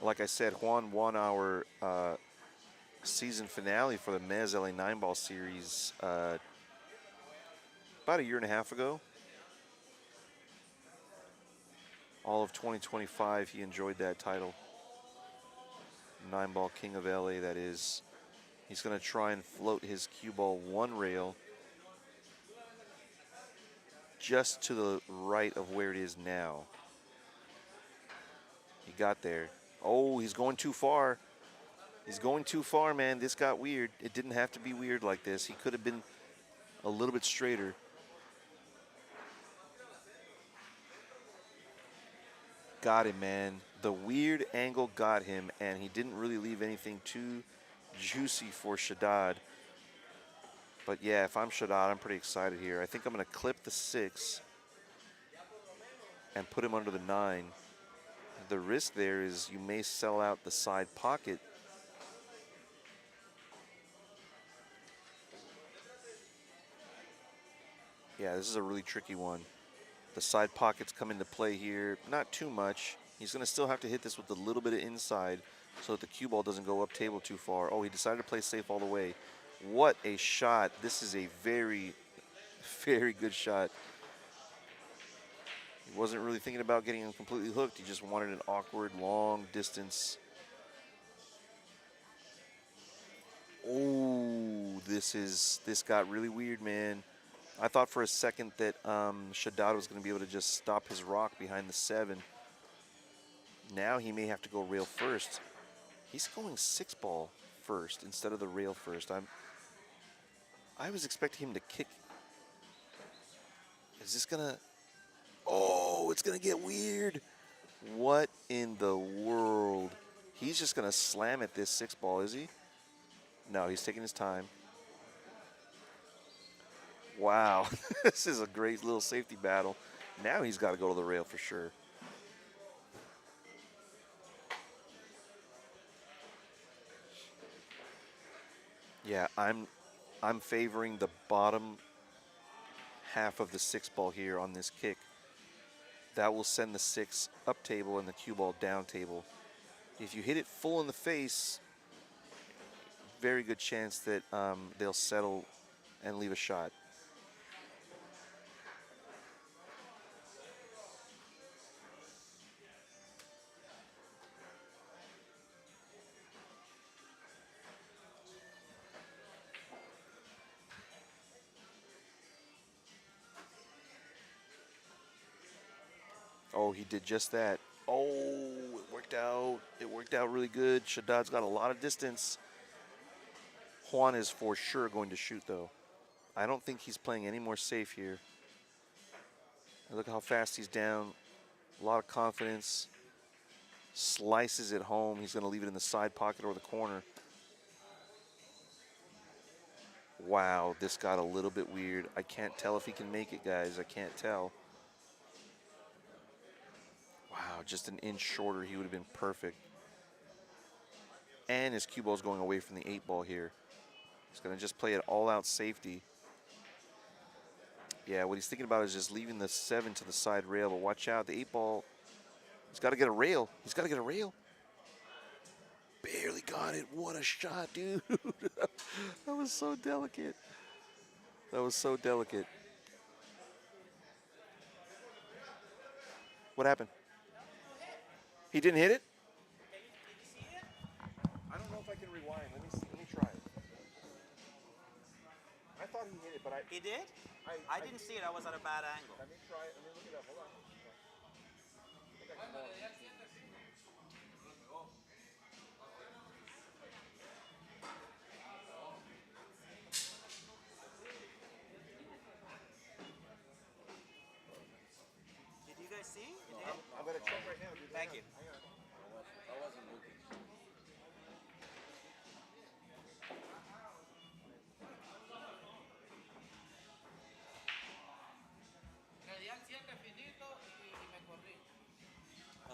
Like I said, Juan won our season finale for the Mez LA 9-ball series about a year and a half ago. All of 2025, he enjoyed that title. 9-ball King of LA, that is. He's going to try and float his cue ball 1 rail just to the right of where it is now. He got there. Oh, he's going too far. He's going too far, man. This got weird. It didn't have to be weird like this. He could have been a little bit straighter. Got him, man. The weird angle got him, and he didn't really leave anything too juicy for Shaddad. But yeah, if I'm Shaddad, I'm pretty excited here. I think I'm going to clip the 6 and put him under the 9. The risk there is you may sell out the side pocket. Yeah, this is a really tricky one. The side pockets come into play here. Not too much. He's going to still have to hit this with a little bit of inside so that the cue ball doesn't go up table too far. Oh, he decided to play safe all the way. What a shot. This is a very, very good shot. He wasn't really thinking about getting him completely hooked. He just wanted an awkward, long distance. Oh, this got really weird, man. I thought for a second that Shaddad was going to be able to just stop his rock behind the 7. Now he may have to go rail first. He's going 6-ball first instead of the rail first. I was expecting him to kick. Is this going to... Oh, it's going to get weird. What in the world? He's just going to slam at this 6-ball, is he? No, he's taking his time. Wow, this is a great little safety battle. Now he's got to go to the rail for sure. Yeah, I'm favoring the bottom half of the 6 ball here on this kick. That will send the 6 up table and the cue ball down table. If you hit it full in the face, very good chance that they'll settle and leave a shot. Oh, he did just that. Oh, it worked out. It worked out really good. Shaddad's got a lot of distance. Juan is for sure going to shoot, though. I don't think he's playing any more safe here. Look how fast he's down. A lot of confidence. Slices it home. He's going to leave it in the side pocket or the corner. Wow, this got a little bit weird. I can't tell if he can make it, guys. I can't tell. Wow, just an inch shorter, he would have been perfect. And his cue ball's going away from the 8 ball here. He's going to just play it all out safety. Yeah, what he's thinking about is just leaving the 7 to the side rail, but watch out, the 8 ball, he's got to get a rail. He's got to get a rail. Barely got it. What a shot, dude. That was so delicate. That was so delicate. What happened? He didn't hit it? I don't know if I can rewind. Let me see. Let me try it. I thought he hit it, but He did? I didn't see it. I was at a bad angle. Let me try it. Let me look it up. Hold on. Did you guys see? You did? I'm going to check right now, dude. Thank you. I wasn't looking.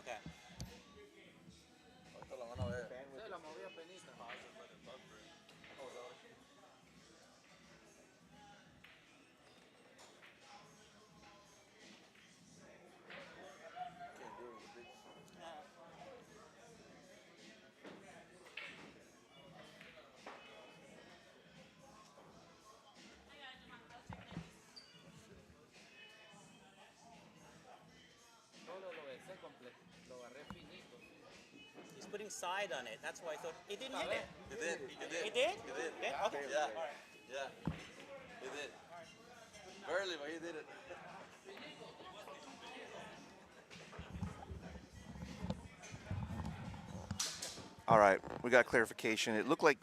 Okay. Ahorita la van a ver. Se la moví apenita. Can't do it with the big. He's putting side on it. That's why I thought he didn't hit it. He did. He did. He did? He did. Yeah? Okay. Yeah. All right. Yeah. He did. Barely, but he did it. All right, we got clarification. It looked like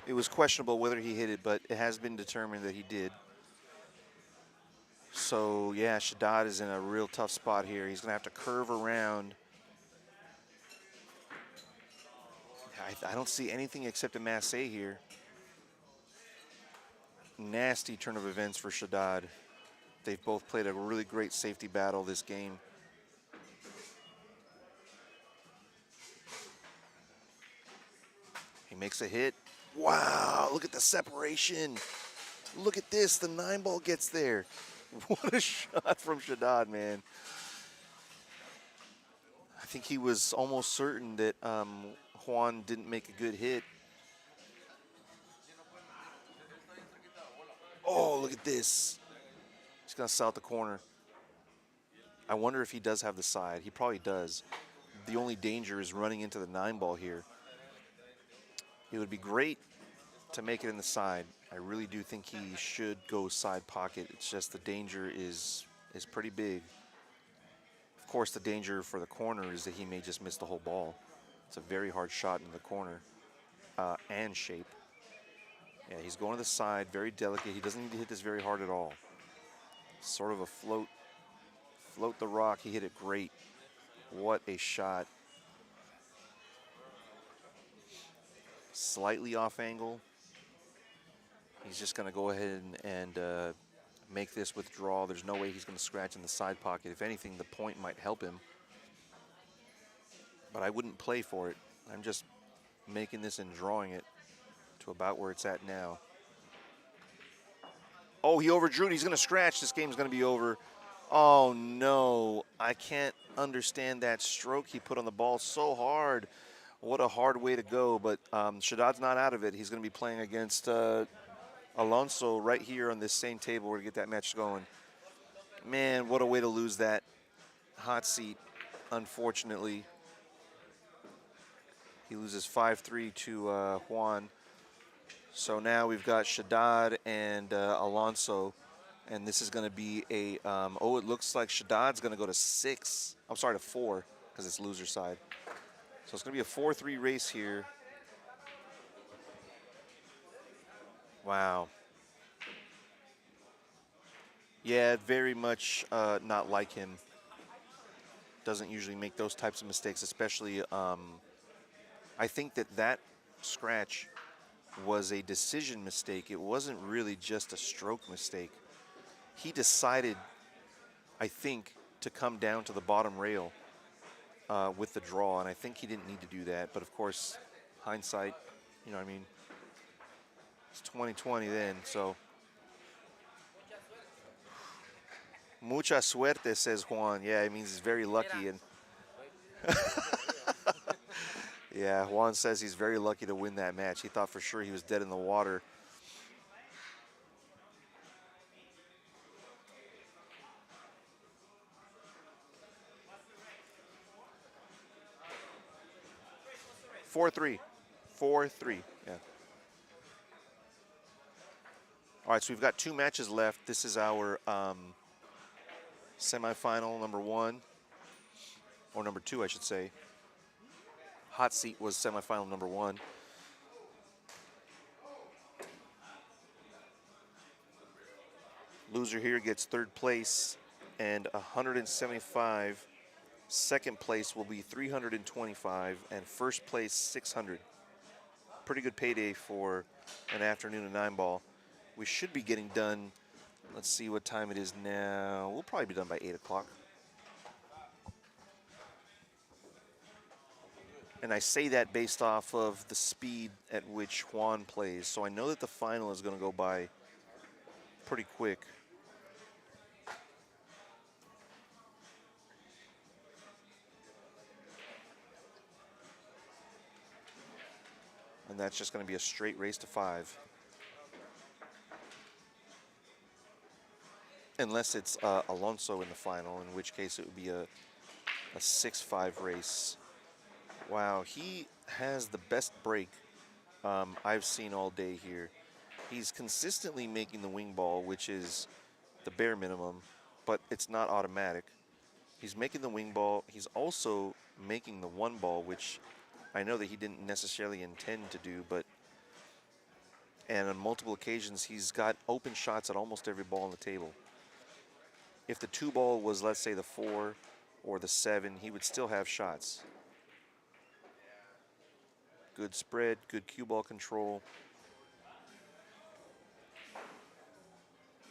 it was questionable whether he hit it, but it has been determined that he did. So, yeah, Shaddad is in a real tough spot here. He's going to have to curve around. I don't see anything except a masse here. Nasty turn of events for Shaddad. They've both played a really great safety battle this game. He makes a hit. Wow, look at the separation. Look at this, the 9 ball gets there. What a shot from Shaddad, man. I think he was almost certain that Juan didn't make a good hit. Oh, look at this. He's gonna sell out the corner. I wonder if he does have the side. He probably does. The only danger is running into the 9 ball here. It would be great to make it in the side. I really do think he should go side pocket. It's just the danger is pretty big. Of course, the danger for the corner is that he may just miss the whole ball. It's a very hard shot in the corner and shape. Yeah, he's going to the side, very delicate. He doesn't need to hit this very hard at all. Sort of a float the rock. He hit it great. What a shot. Slightly off angle. He's just going to go ahead and make this withdrawal. There's no way he's going to scratch in the side pocket. If anything, the point might help him. But I wouldn't play for it. I'm just making this and drawing it to about where it's at now. Oh, he overdrew it. He's going to scratch. This game's going to be over. Oh, no. I can't understand that stroke he put on the ball so hard. What a hard way to go. But Shaddad's not out of it. He's going to be playing against Alonso right here on this same table where to get that match going. Man, what a way to lose that hot seat, unfortunately. He loses 5-3 to Juan. So now we've got Shaddad and Alonso. And this is going to be a, it looks like Shaddad's going to go to 6. I'm sorry, to 4, because it's loser side. So it's going to be a 4-3 race here. Wow. Yeah, very much not like him. Doesn't usually make those types of mistakes, especially, I think that scratch was a decision mistake. It wasn't really just a stroke mistake. He decided, I think, to come down to the bottom rail with the draw, and I think he didn't need to do that. But of course, hindsight, you know what I mean? It's 2020 then, so. Mucha suerte, says Juan. Yeah, it means he's very lucky. And yeah, Juan says he's very lucky to win that match. He thought for sure he was dead in the water. Four three, yeah. All right, so we've got 2 matches left. This is our semifinal number 1, or number 2, I should say. Hot seat was semifinal number 1. Loser here gets 3rd place and 175. Second place will be 325, and first place 600. Pretty good payday for an afternoon of 9-ball. We should be getting done. Let's see what time it is now. We'll probably be done by 8 o'clock. And I say that based off of the speed at which Juan plays. So I know that the final is going to go by pretty quick. And that's just going to be a straight race to 5. Unless it's Alonso in the final, in which case it would be a 6-5 race. Wow, he has the best break I've seen all day here. He's consistently making the wing ball, which is the bare minimum, but it's not automatic. He's making the wing ball. He's also making the 1 ball, which I know that he didn't necessarily intend to do, and on multiple occasions, he's got open shots at almost every ball on the table. If the 2 ball was, let's say, the 4 or the 7, he would still have shots. Good spread, good cue ball control.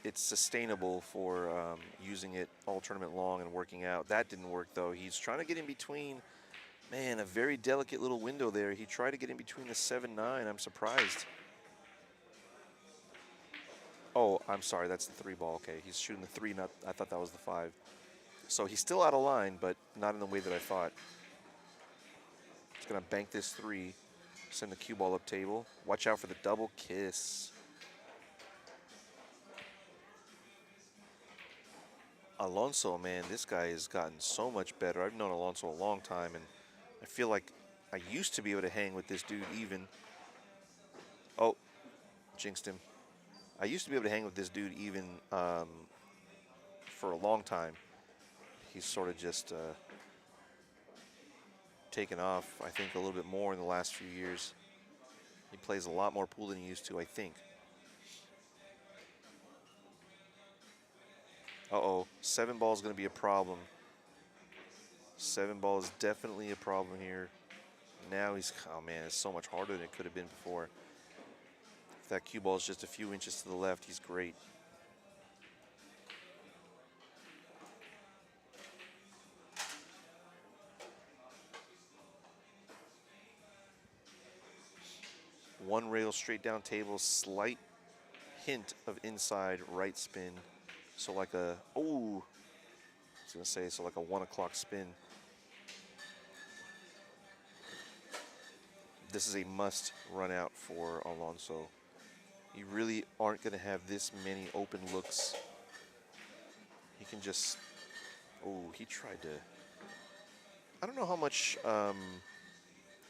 It's sustainable for using it all tournament long and working out. That didn't work, though. He's trying to get in between. Man, a very delicate little window there. He tried to get in between the 7-9. I'm surprised. Oh, I'm sorry. That's the 3 ball. Okay, he's shooting the 3. Not. I thought that was the 5. So he's still out of line, but not in the way that I thought. He's going to bank this 3. Send the cue ball up table. Watch out for the double kiss. Alonso, man, this guy has gotten so much better. I've known Alonso a long time, and I feel like I used to be able to hang with this dude even. Oh, jinxed him. I used to be able to hang with this dude even for a long time. He's sort of just taken off, I think, a little bit more in the last few years. He plays a lot more pool than he used to, I think. Uh-oh, 7 ball is going to be a problem. 7 ball is definitely a problem here. Now he's, oh man, it's so much harder than it could have been before. If that cue ball is just a few inches to the left, he's great. one rail straight down table, slight hint of inside right spin. So like a, oh, I was gonna say, so like a 1 o'clock spin. This is a must run out for Alonso. You really aren't gonna have this many open looks. He can just, oh, he tried to, I don't know how much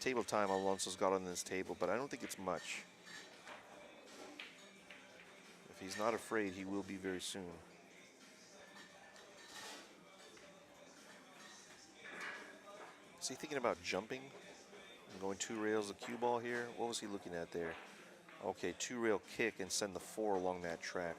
table time Alonso's got on this table, but I don't think it's much. If he's not afraid, he will be very soon. Is he thinking about jumping and going 2 rails of cue ball here? What was he looking at there? Okay, 2 rail kick and send the 4 along that track.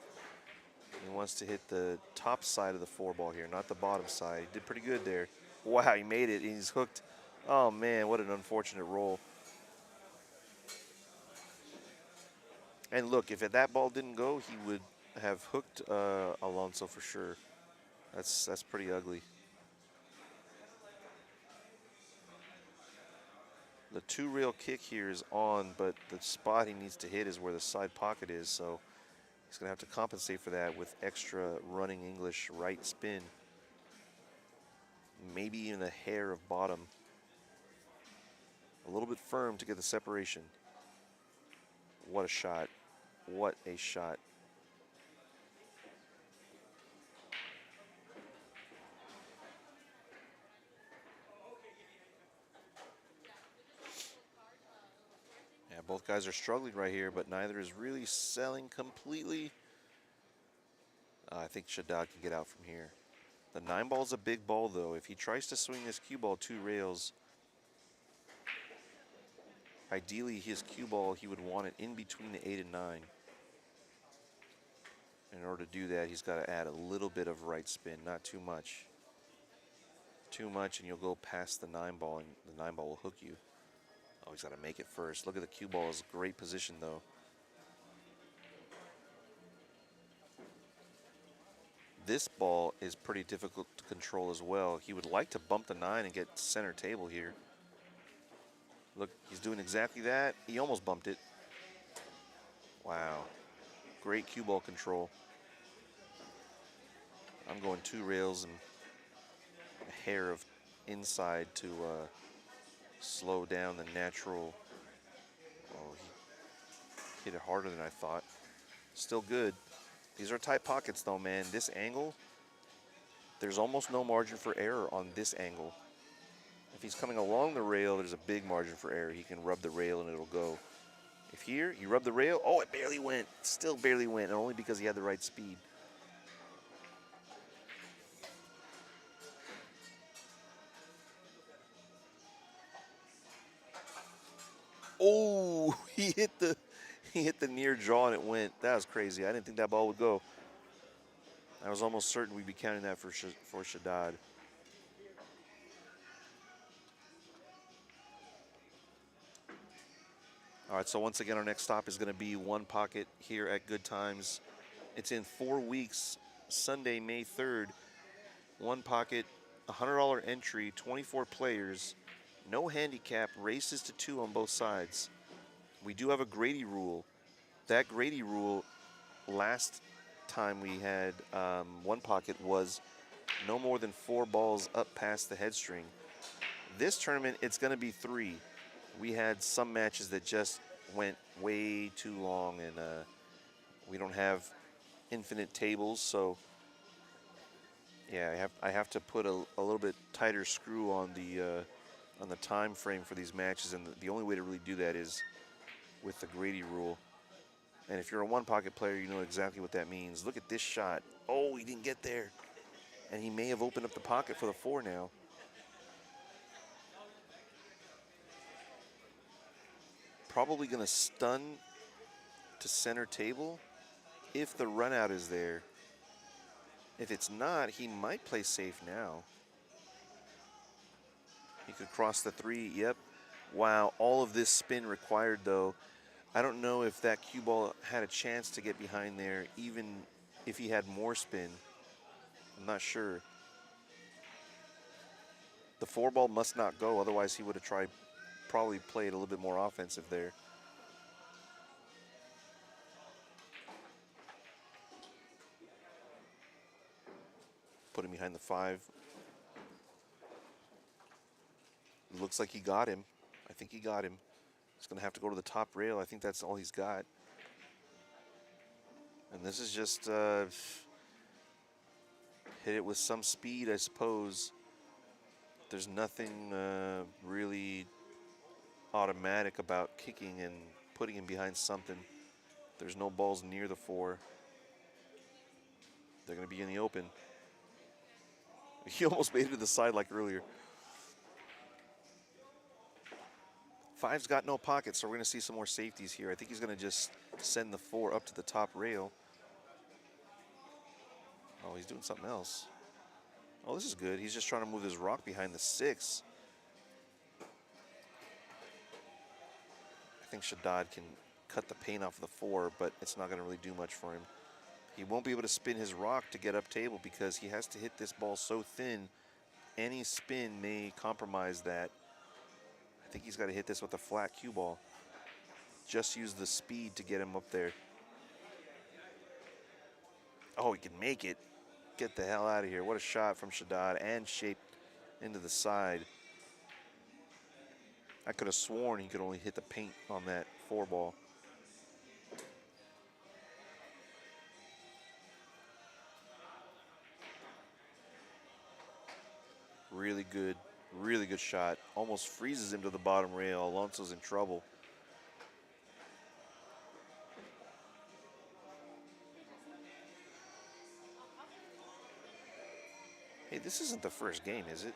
He wants to hit the top side of the 4 ball here, not the bottom side. He did pretty good there. Wow, he made it. He's hooked. Oh man, what an unfortunate roll. And look, if that ball didn't go, he would have hooked Alonso for sure. That's pretty ugly. The 2 rail kick here is on, but the spot he needs to hit is where the side pocket is, so he's gonna have to compensate for that with extra running English right spin. Maybe even a hair of bottom. A little bit firm to get the separation. What a shot. What a shot. Yeah, both guys are struggling right here, but neither is really selling completely. I think Shaddad can get out from here. The 9 ball is a big ball, though. If he tries to swing this cue ball 2 rails, ideally his cue ball, he would want it in between the 8 and 9. In order to do that, he's got to add a little bit of right spin, not too much. Too much, and you'll go past the 9 ball, and the 9 ball will hook you. Oh, he's got to make it first. Look at the cue ball. It's a great position, though. This ball is pretty difficult to control as well. He would like to bump the 9 and get center table here. Look, he's doing exactly that. He almost bumped it. Wow. Great cue ball control. I'm going 2 rails and a hair of inside to slow down the natural. Oh, he hit it harder than I thought. Still good. These are tight pockets though, man. This angle, there's almost no margin for error on this angle. If he's coming along the rail, there's a big margin for error. He can rub the rail and it'll go. If here, you rub the rail, oh, it barely went. Still barely went, and only because he had the right speed. Oh, he hit the near draw and it went. That was crazy. I didn't think that ball would go. I was almost certain we'd be counting that for Shaddad. All right, so once again, our next stop is going to be One Pocket here at Good Times. It's in 4 weeks, Sunday, May 3rd. One Pocket, $100 entry, 24 players, no handicap, races to 2 on both sides. We do have a Grady rule. That Grady rule, last time we had One Pocket, was no more than 4 balls up past the headstring. This tournament, it's going to be 3. We had some matches that just went way too long, and we don't have infinite tables, so yeah, I have to put a little bit tighter screw on the time frame for these matches, and the only way to really do that is with the Grady rule. And if you're a One Pocket player, you know exactly what that means. Look at this shot. Oh, he didn't get there, and he may have opened up the pocket for the 4 now. Probably going to stun to center table if the run out is there. If it's not, he might play safe now. He could cross the 3. Yep. Wow, all of this spin required, though. I don't know if that cue ball had a chance to get behind there, even if he had more spin. I'm not sure. The 4 ball must not go, otherwise he would have probably played a little bit more offensive there. him behind the 5. Looks like he got him. I think he got him. He's going to have to go to the top rail. I think that's all he's got. And this is just hit it with some speed, I suppose. There's nothing really automatic about kicking and putting him behind something. There's no balls near the 4. They're going to be in the open. He almost made it to the side like earlier. 5's got no pocket, so we're going to see some more safeties here. I think he's going to just send the 4 up to the top rail. Oh, he's doing something else. Oh, this is good. He's just trying to move his rock behind the 6. I think Shaddad can cut the paint off the 4, but it's not going to really do much for him. He won't be able to spin his rock to get up table because he has to hit this ball so thin. Any spin may compromise that. I think he's got to hit this with a flat cue ball. Just use the speed to get him up there. Oh, he can make it. Get the hell out of here. What a shot from Shaddad and shaped into the side. I could have sworn he could only hit the paint on that 4 ball. Really good shot. Almost freezes him to the bottom rail. Alonso's in trouble. Hey, this isn't the first game, is it?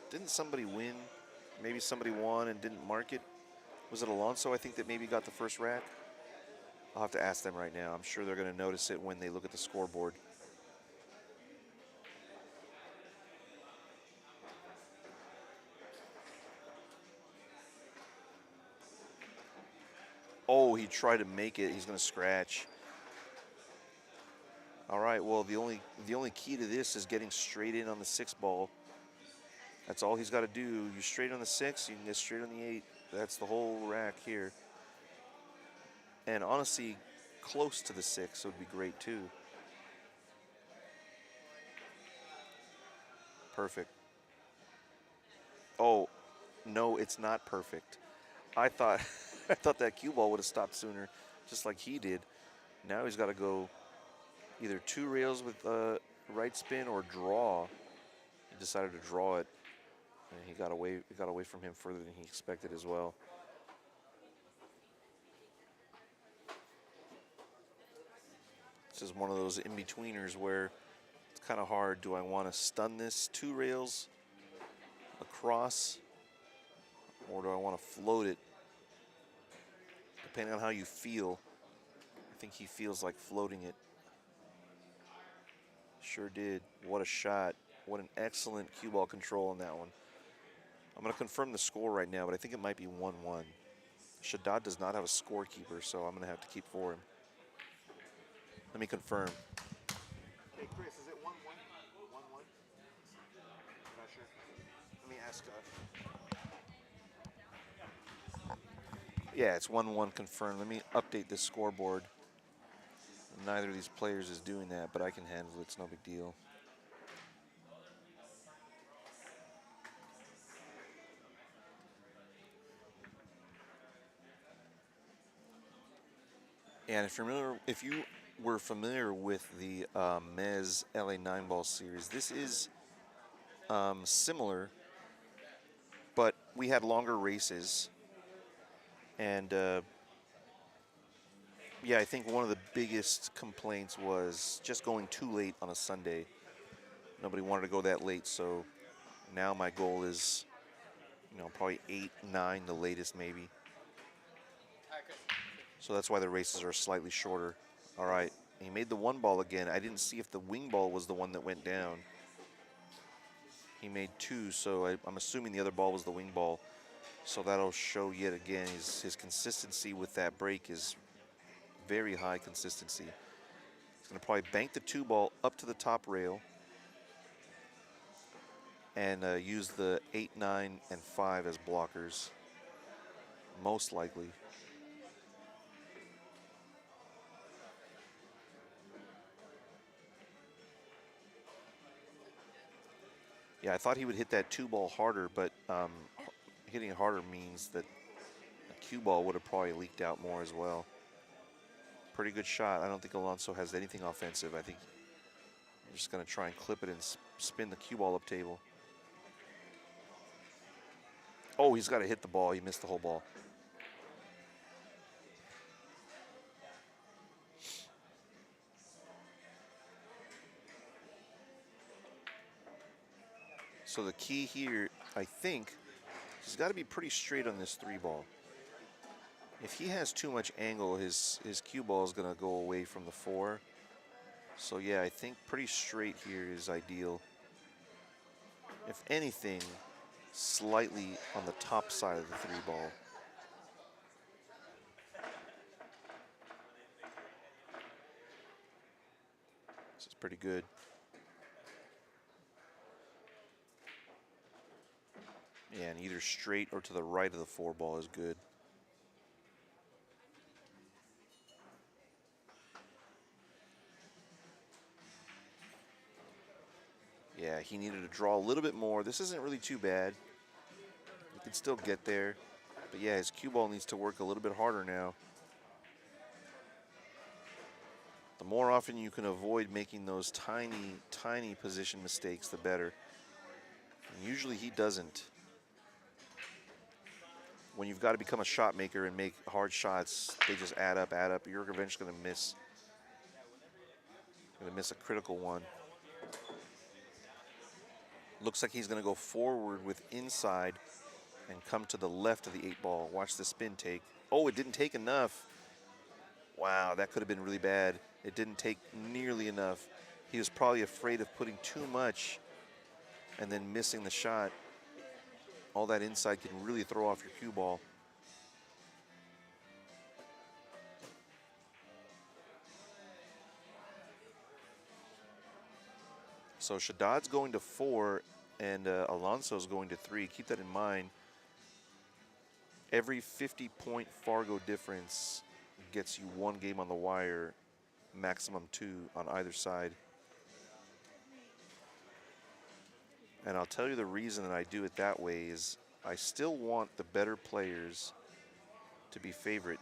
Didn't somebody win? Maybe somebody won and didn't mark it? Was it Alonso, I think, that maybe got the first rack? I'll have to ask them right now. I'm sure they're going to notice it when they look at the scoreboard. Oh, he tried to make it. He's going to scratch. All right, well, the only key to this is getting straight in on the 6 ball. That's all he's got to do. You're straight on the 6, you can get straight on the 8. That's the whole rack here. And honestly, close to the 6 would be great too. Perfect. Oh, no, it's not perfect. I thought I thought that cue ball would have stopped sooner, just like he did. Now he's got to go either 2 rails with right spin or draw. He decided to draw it, and he got away from him further than he expected as well. This is one of those in-betweeners where it's kind of hard. Do I want to stun this 2 rails across, or do I want to float it? Depending on how you feel. I think he feels like floating it. Sure did. What a shot. What an excellent cue ball control on that one. I'm going to confirm the score right now, but I think it might be 1-1. Shaddad does not have a scorekeeper, so I'm going to have to keep for him. Let me confirm. Hey, Chris, is it 1-1? 1-1? I'm not sure. Let me ask. Yeah, it's 1-1 confirmed. Let me update this scoreboard. Neither of these players is doing that, but I can handle it. It's no big deal. And if you were familiar with the Mez LA 9-ball series, this is similar, but we had longer races. And yeah, I think one of the biggest complaints was just going too late on a Sunday. Nobody wanted to go that late, so now my goal is, probably 8, 9, the latest maybe. So that's why the races are slightly shorter. All right, he made the 1 ball again. I didn't see if the wing ball was the one that went down. He made 2, so I'm assuming the other ball was the wing ball. So that'll show yet again his consistency with that break is very high consistency. He's going to probably bank the 2 ball up to the top rail and use the 8, 9, and 5 as blockers, most likely. Yeah, I thought he would hit that 2 ball harder, but hitting it harder means that a cue ball would have probably leaked out more as well. Pretty good shot. I don't think Alonso has anything offensive. I think he's just going to try and clip it and spin the cue ball up table. Oh, he's got to hit the ball. He missed the whole ball. So the key here, I think, he's got to be pretty straight on this 3 ball. If he has too much angle, his cue ball is going to go away from the 4. So yeah, I think pretty straight here is ideal. If anything, slightly on the top side of the 3 ball. This is pretty good. Yeah, and either straight or to the right of the 4 ball is good. Yeah, he needed to draw a little bit more. This isn't really too bad. He can still get there. But yeah, his cue ball needs to work a little bit harder now. The more often you can avoid making those tiny, tiny position mistakes, the better. And usually he doesn't. When you've got to become a shot maker and make hard shots, they just add up, add up. You're eventually going to miss. Going to miss a critical one. Looks like he's going to go forward with inside and come to the left of the 8 ball. Watch the spin take. Oh, it didn't take enough. Wow, that could have been really bad. It didn't take nearly enough. He was probably afraid of putting too much and then missing the shot. All that inside can really throw off your cue ball. So Shaddad's going to 4 and Alonso's going to 3. Keep that in mind. Every 50-point Fargo difference gets you 1 game on the wire, maximum 2 on either side. And I'll tell you the reason that I do it that way is I still want the better players to be favorite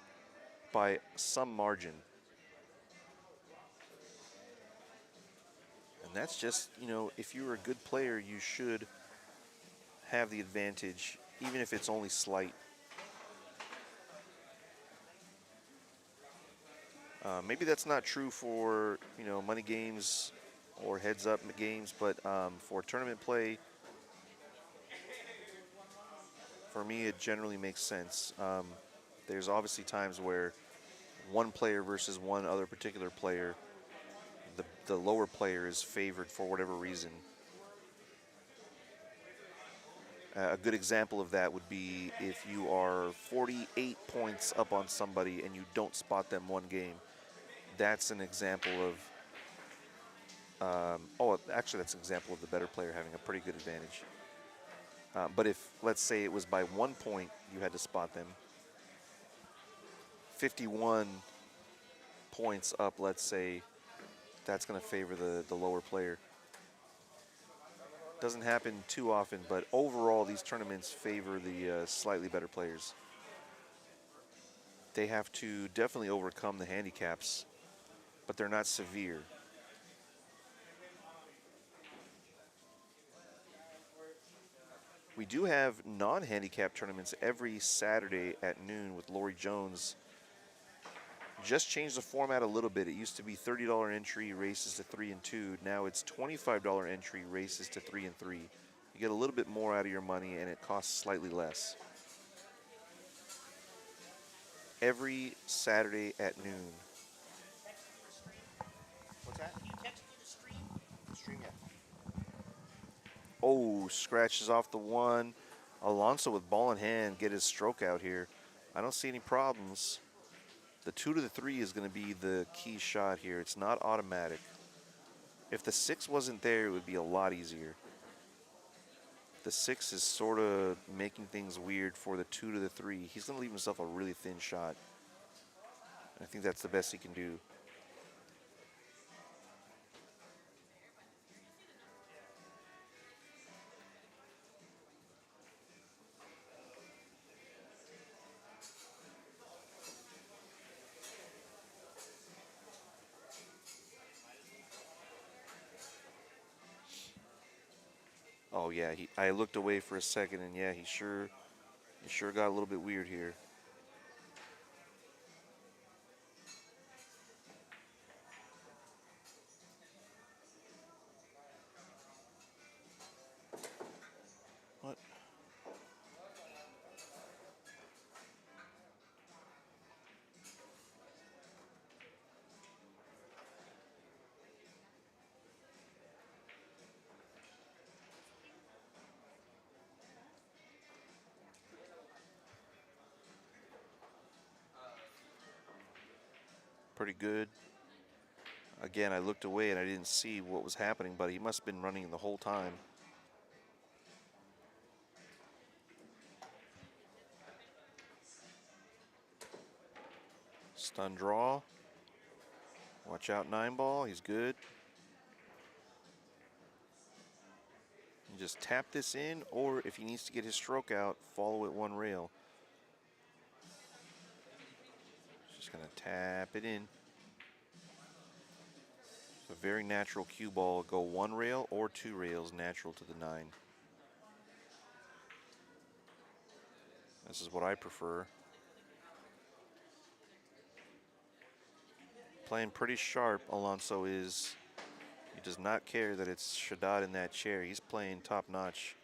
by some margin. And that's just, you know, if you're a good player, you should have the advantage, even if it's only slight. Maybe that's not true for, you know, money games or heads-up games, but for tournament play, for me, it generally makes sense. There's obviously times where one player versus one other particular player, the lower player is favored for whatever reason. A good example of that would be if you are 48 points up on somebody and you don't spot them 1 game. That's an example of, actually that's an example of the better player having a pretty good advantage. But if, let's say it was by 1 point you had to spot them, 51 points up, let's say, that's going to favor the lower player. Doesn't happen too often, but overall these tournaments favor the slightly better players. They have to definitely overcome the handicaps, but they're not severe. We do have non-handicap tournaments every Saturday at noon with Lori Jones. Just changed the format a little bit. It used to be $30 entry races to 3 and 2. Now it's $25 entry races to 3 and 3. You get a little bit more out of your money and it costs slightly less. Every Saturday at noon. What's that? You text me the stream? Stream, yeah. Oh, scratches off the 1. Alonso with ball in hand, get his stroke out here. I don't see any problems. The 2 to the 3 is going to be the key shot here. It's not automatic. If the 6 wasn't there, it would be a lot easier. The 6 is sort of making things weird for the 2 to the 3. He's going to leave himself a really thin shot. I think that's the best he can do. Oh yeah, I looked away for a second, and yeah, he sure got a little bit weird here. What? Pretty good. Again, I looked away and I didn't see what was happening, but he must have been running the whole time. Stun draw. Watch out, 9-ball. He's good. And just tap this in, or if he needs to get his stroke out, follow it 1 rail. Just going to tap it in. A very natural cue ball. Go 1 rail or 2 rails, natural to the 9. This is what I prefer. Playing pretty sharp, Alonso is. He does not care that it's Shaddad in that chair. He's playing top notch.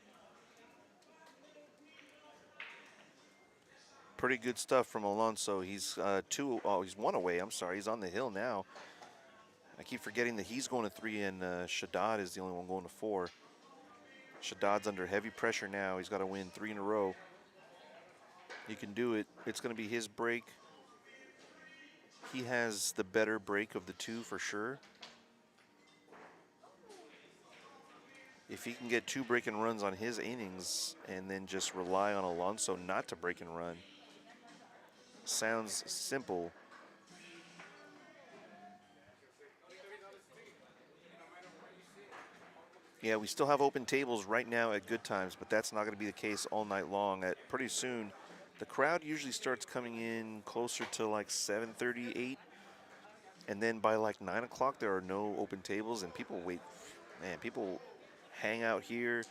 Pretty good stuff from Alonso. He's he's 1 away. I'm sorry. He's on the hill now. I keep forgetting that he's going to 3 and Shaddad is the only one going to 4. Shaddad's under heavy pressure now. He's got to win 3 in a row. He can do it. It's going to be his break. He has the better break of the 2 for sure. If he can get 2 break and runs on his innings and then just rely on Alonso not to break and run, sounds simple. Yeah, we still have open tables right now at good times, but that's not going to be the case all night long. Pretty soon, the crowd usually starts coming in closer to like 7:38, and then by like 9 o'clock, there are no open tables, and people wait. Man, people hang out here,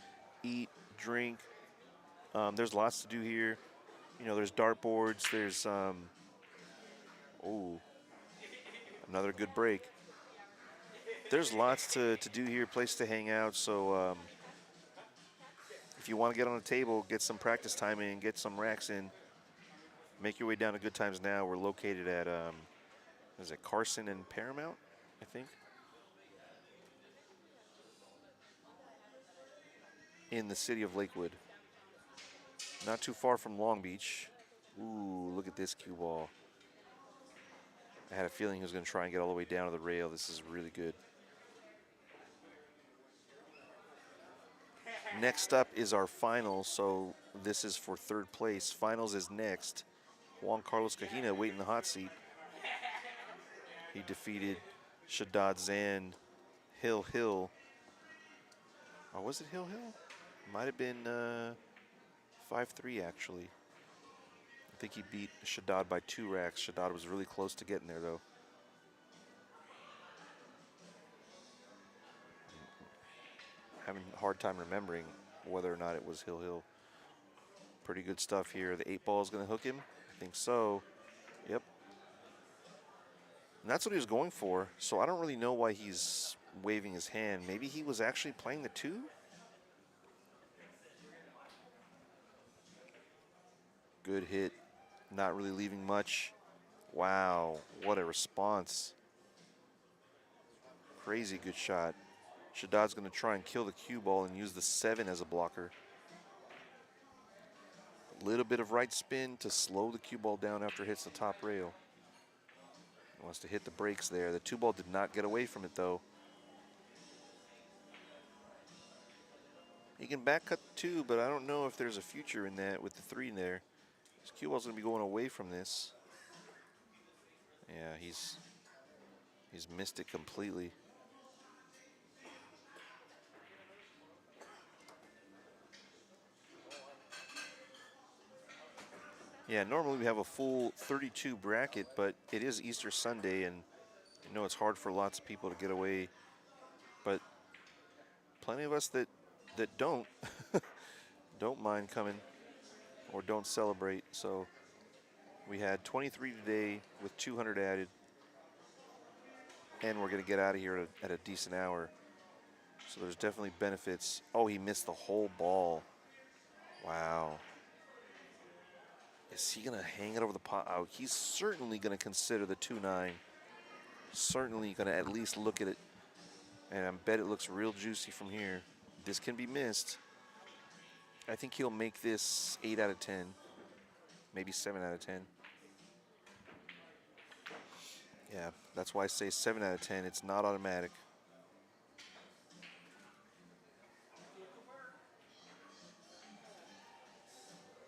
eat, drink. There's lots to do here. You know, there's dartboards. There's another good break. There's lots to do here, place to hang out. So if you want to get on a table, get some practice time in, get some racks in, make your way down to Good Times Now. We're located at, is it Carson and Paramount, I think? In the city of Lakewood. Not too far from Long Beach. Ooh, look at this cue ball. I had a feeling he was going to try and get all the way down to the rail. This is really good. Next up is our final, so this is for 3rd place. Finals is next. Juan Carlos Cajina waiting in the hot seat. He defeated Shaddad Zan Hill. Oh, was it Hill? Might have been 5-3 actually. I think he beat Shaddad by 2 racks. Shaddad was really close to getting there though. Having a hard time remembering whether or not it was Hill. Pretty good stuff here. The 8-ball is going to hook him. I think so. Yep. And that's what he was going for. So I don't really know why he's waving his hand. Maybe he was actually playing the 2? Good hit. Not really leaving much. Wow, what a response. Crazy good shot. Shaddad's going to try and kill the cue ball and use the 7 as a blocker. A little bit of right spin to slow the cue ball down after it hits the top rail. He wants to hit the brakes there. The 2-ball did not get away from it though. He can back cut the 2, but I don't know if there's a future in that with the 3 there. His cue ball's going to be going away from this. Yeah, he's missed it completely. Yeah, normally we have a full 32 bracket, but it is Easter Sunday, and I know it's hard for lots of people to get away. But plenty of us that that don't don't mind coming or don't celebrate. So we had 23 today with 200 added, and we're going to get out of here at a decent hour. So there's definitely benefits. Oh, he missed the whole ball. Wow. Is he going to hang it over the pot? Oh, he's certainly going to consider the 2-9. Certainly going to at least look at it. And I bet it looks real juicy from here. This can be missed. I think he'll make this 8 out of 10. Maybe 7 out of 10. Yeah, that's why I say 7 out of 10. It's not automatic.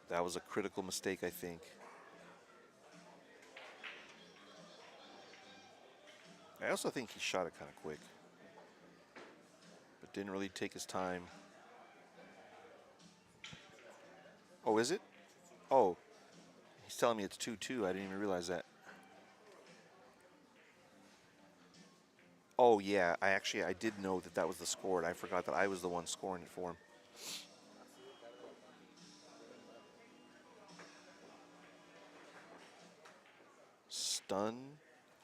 That was a critical mistake, I think. I also think he shot it kind of quick, but didn't really take his time. Oh, is it? Oh, he's telling me it's 2-2. I didn't even realize that. Oh, yeah. I did know that that was the score, and I forgot that I was the one scoring it for him. Stun.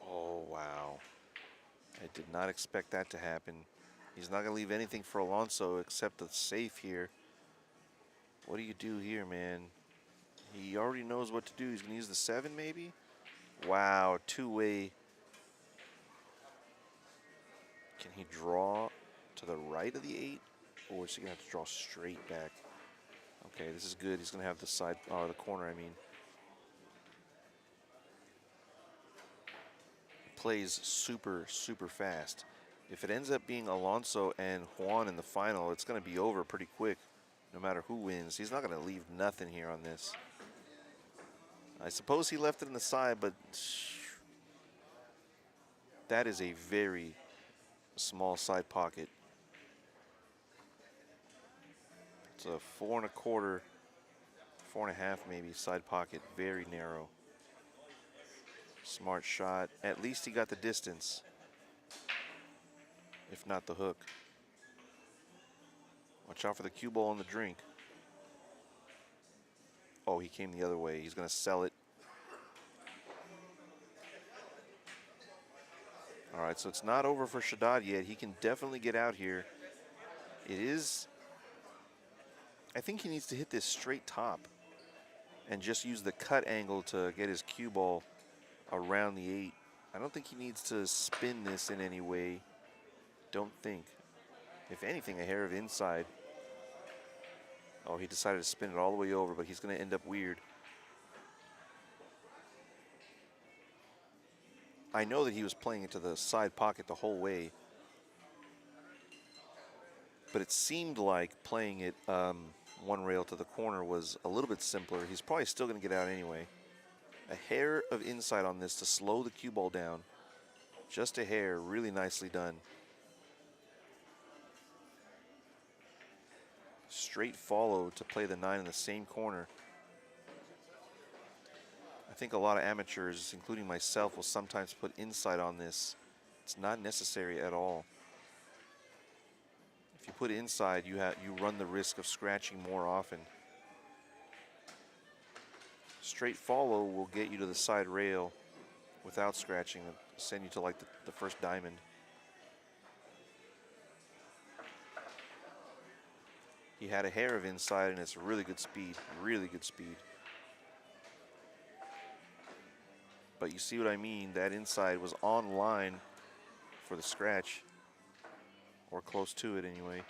Oh, wow. I did not expect that to happen. He's not going to leave anything for Alonso except the safe here. What do you do here, man? He already knows what to do. He's going to use the 7, maybe? Wow, two-way. Can he draw to the right of the 8? Or is he going to have to draw straight back? Okay, this is good. He's going to have the side, or the corner, I mean. Plays super, super fast. If it ends up being Alonso and Juan in the final, it's going to be over pretty quick, no matter who wins. He's not going to leave nothing here on this. I suppose he left it in the side, but that is a very small side pocket. It's a 4 1/4, 4 1/2 maybe side pocket, very narrow. Smart shot. At least he got the distance, if not the hook. Watch out for the cue ball in the drink. Oh, he came the other way. He's going to sell it. All right, so it's not over for Shaddad yet. He can definitely get out here. It is. I think he needs to hit this straight top and just use the cut angle to get his cue ball around the 8. I don't think he needs to spin this in any way. Don't think. If anything, a hair of inside. Oh, he decided to spin it all the way over, but he's going to end up weird. I know that he was playing it to the side pocket the whole way, but it seemed like playing it one rail to the corner was a little bit simpler. He's probably still going to get out anyway. A hair of inside on this to slow the cue ball down. Just a hair, really nicely done. Straight follow to play the 9 in the same corner. I think a lot of amateurs, including myself, will sometimes put inside on this. It's not necessary at all. If you put inside, you run the risk of scratching more often. Straight follow will get you to the side rail without scratching, and send you to like the first diamond. He had a hair of inside, and it's really good speed, really good speed. But you see what I mean? That inside was on line for the scratch, or close to it anyway.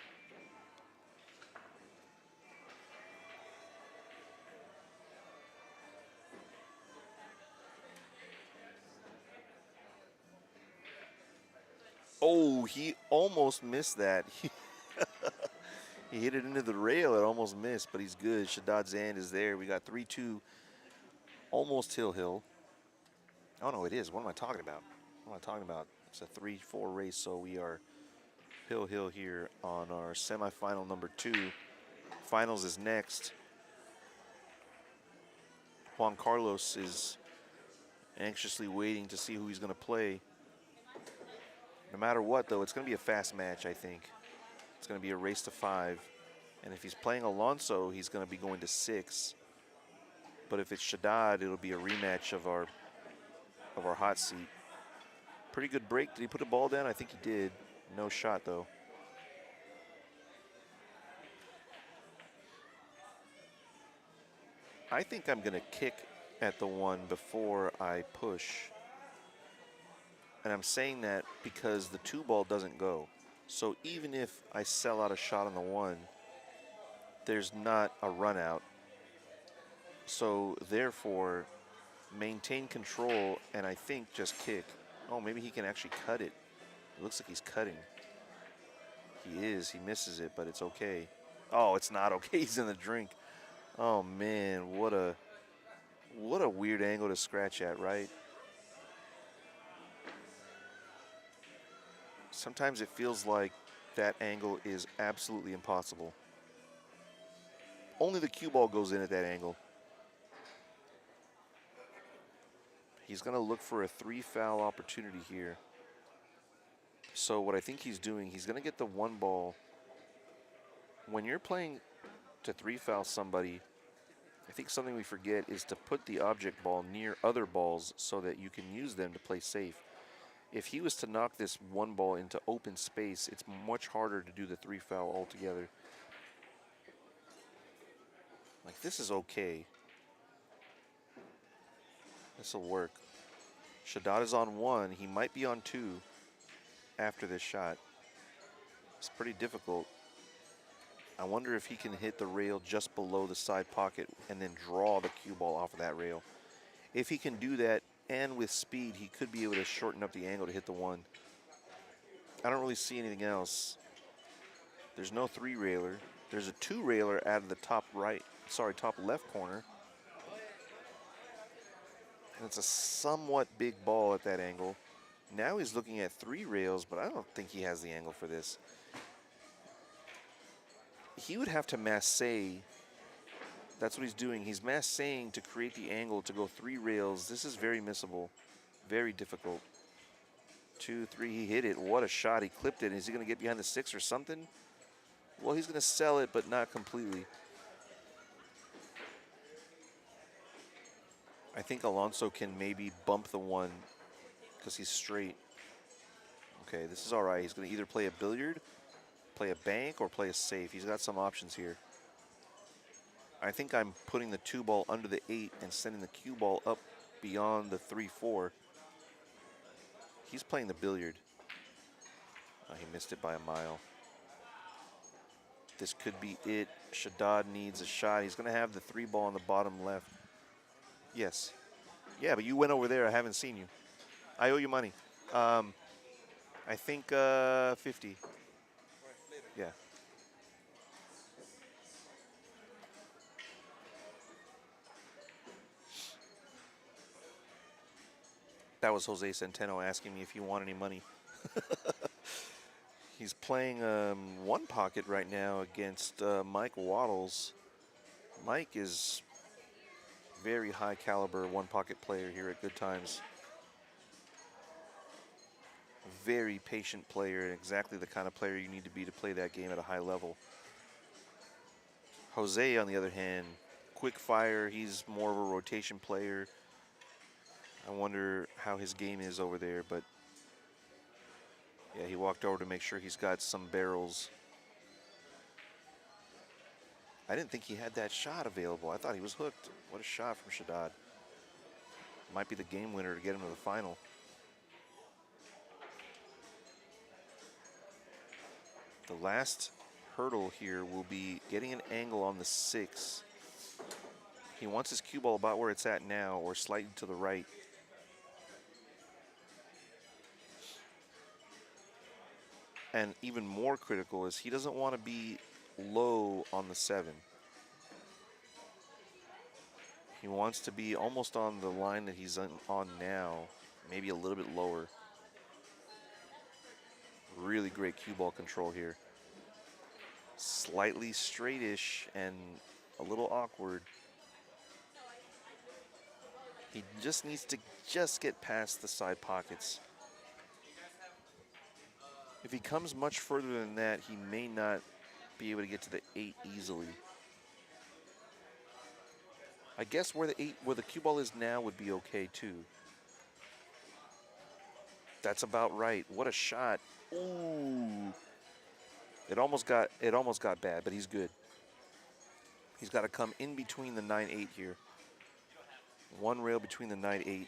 Oh, he almost missed that. He hit it into the rail. It almost missed, but he's good. Shaddad's end is there. We got 3-2, almost hill. Oh, no, it is. What am I talking about? What am I talking about? It's a 3-4 race, so we are hill here on our semifinal number 2. Finals is next. Juan Carlos is anxiously waiting to see who he's going to play. No matter what, though, it's going to be a fast match, I think. It's going to be a race to 5. And if he's playing Alonso, he's going to be going to 6. But if it's Shaddad, it'll be a rematch of our hot seat. Pretty good break. Did he put a ball down? I think he did. No shot, though. I think I'm going to kick at the 1 before I push. And I'm saying that because the 2 ball doesn't go. So even if I sell out a shot on the 1, there's not a run out. So therefore, maintain control and I think just kick. Oh, maybe he can actually cut it. It looks like he's cutting. He is. He misses it, but it's okay. Oh, it's not okay. He's in the drink. Oh man, what a weird angle to scratch at, right? Sometimes it feels like that angle is absolutely impossible. Only the cue ball goes in at that angle. He's going to look for a 3-foul opportunity here. So what I think he's doing, he's going to get the 1 ball. When you're playing to 3-foul somebody, I think something we forget is to put the object ball near other balls so that you can use them to play safe. If he was to knock this 1 ball into open space, it's much harder to do the 3-foul altogether. Like, this is okay. This will work. Shaddad is on 1. He might be on 2 after this shot. It's pretty difficult. I wonder if he can hit the rail just below the side pocket and then draw the cue ball off of that rail. If he can do that and with speed, he could be able to shorten up the angle to hit the 1. I don't really see anything else. There's no 3-railer. There's a 2-railer out of the top left corner. And it's a somewhat big ball at that angle. Now he's looking at 3 rails, but I don't think he has the angle for this. He would have to massé. That's what he's doing. He's masséing to create the angle to go 3 rails. This is very missable. Very difficult. 2, 3, he hit it. What a shot. He clipped it. Is he going to get behind the 6 or something? Well, he's going to sell it, but not completely. I think Alonso can maybe bump the 1 because he's straight. Okay, this is all right. He's going to either play a billiard, play a bank, or play a safe. He's got some options here. I think I'm putting the 2 ball under the 8 and sending the cue ball up beyond the 3-4. He's playing the billiard. Oh, he missed it by a mile. This could be it. Shaddad needs a shot. He's going to have the 3 ball on the bottom left. Yes. Yeah, but you went over there. I haven't seen you. I owe you money. I think 50. Yeah. That was Jose Centeno asking me if you want any money. He's playing 1 pocket right now against Mike Waddles. Mike is very high caliber 1 pocket player here at Good Times. Very patient player and exactly the kind of player you need to be to play that game at a high level. Jose, on the other hand, quick fire. He's more of a rotation player. I wonder how his game is over there, but yeah, he walked over to make sure he's got some barrels. I didn't think he had that shot available. I thought he was hooked. What a shot from Shaddad. Might be the game winner to get him to the final. The last hurdle here will be getting an angle on the 6. He wants his cue ball about where it's at now or slightly to the right. And even more critical is he doesn't want to be low on the 7. He wants to be almost on the line that he's on now, maybe a little bit lower. Really great cue ball control here. Slightly straightish and a little awkward. He just needs to get past the side pockets. If he comes much further than that, he may not be able to get to the 8 easily. I guess where the cue ball is now would be okay too. That's about right. What a shot. Ooh. It almost got bad, but he's good. He's got to come in between the 9-8 here. One rail between the 9-8.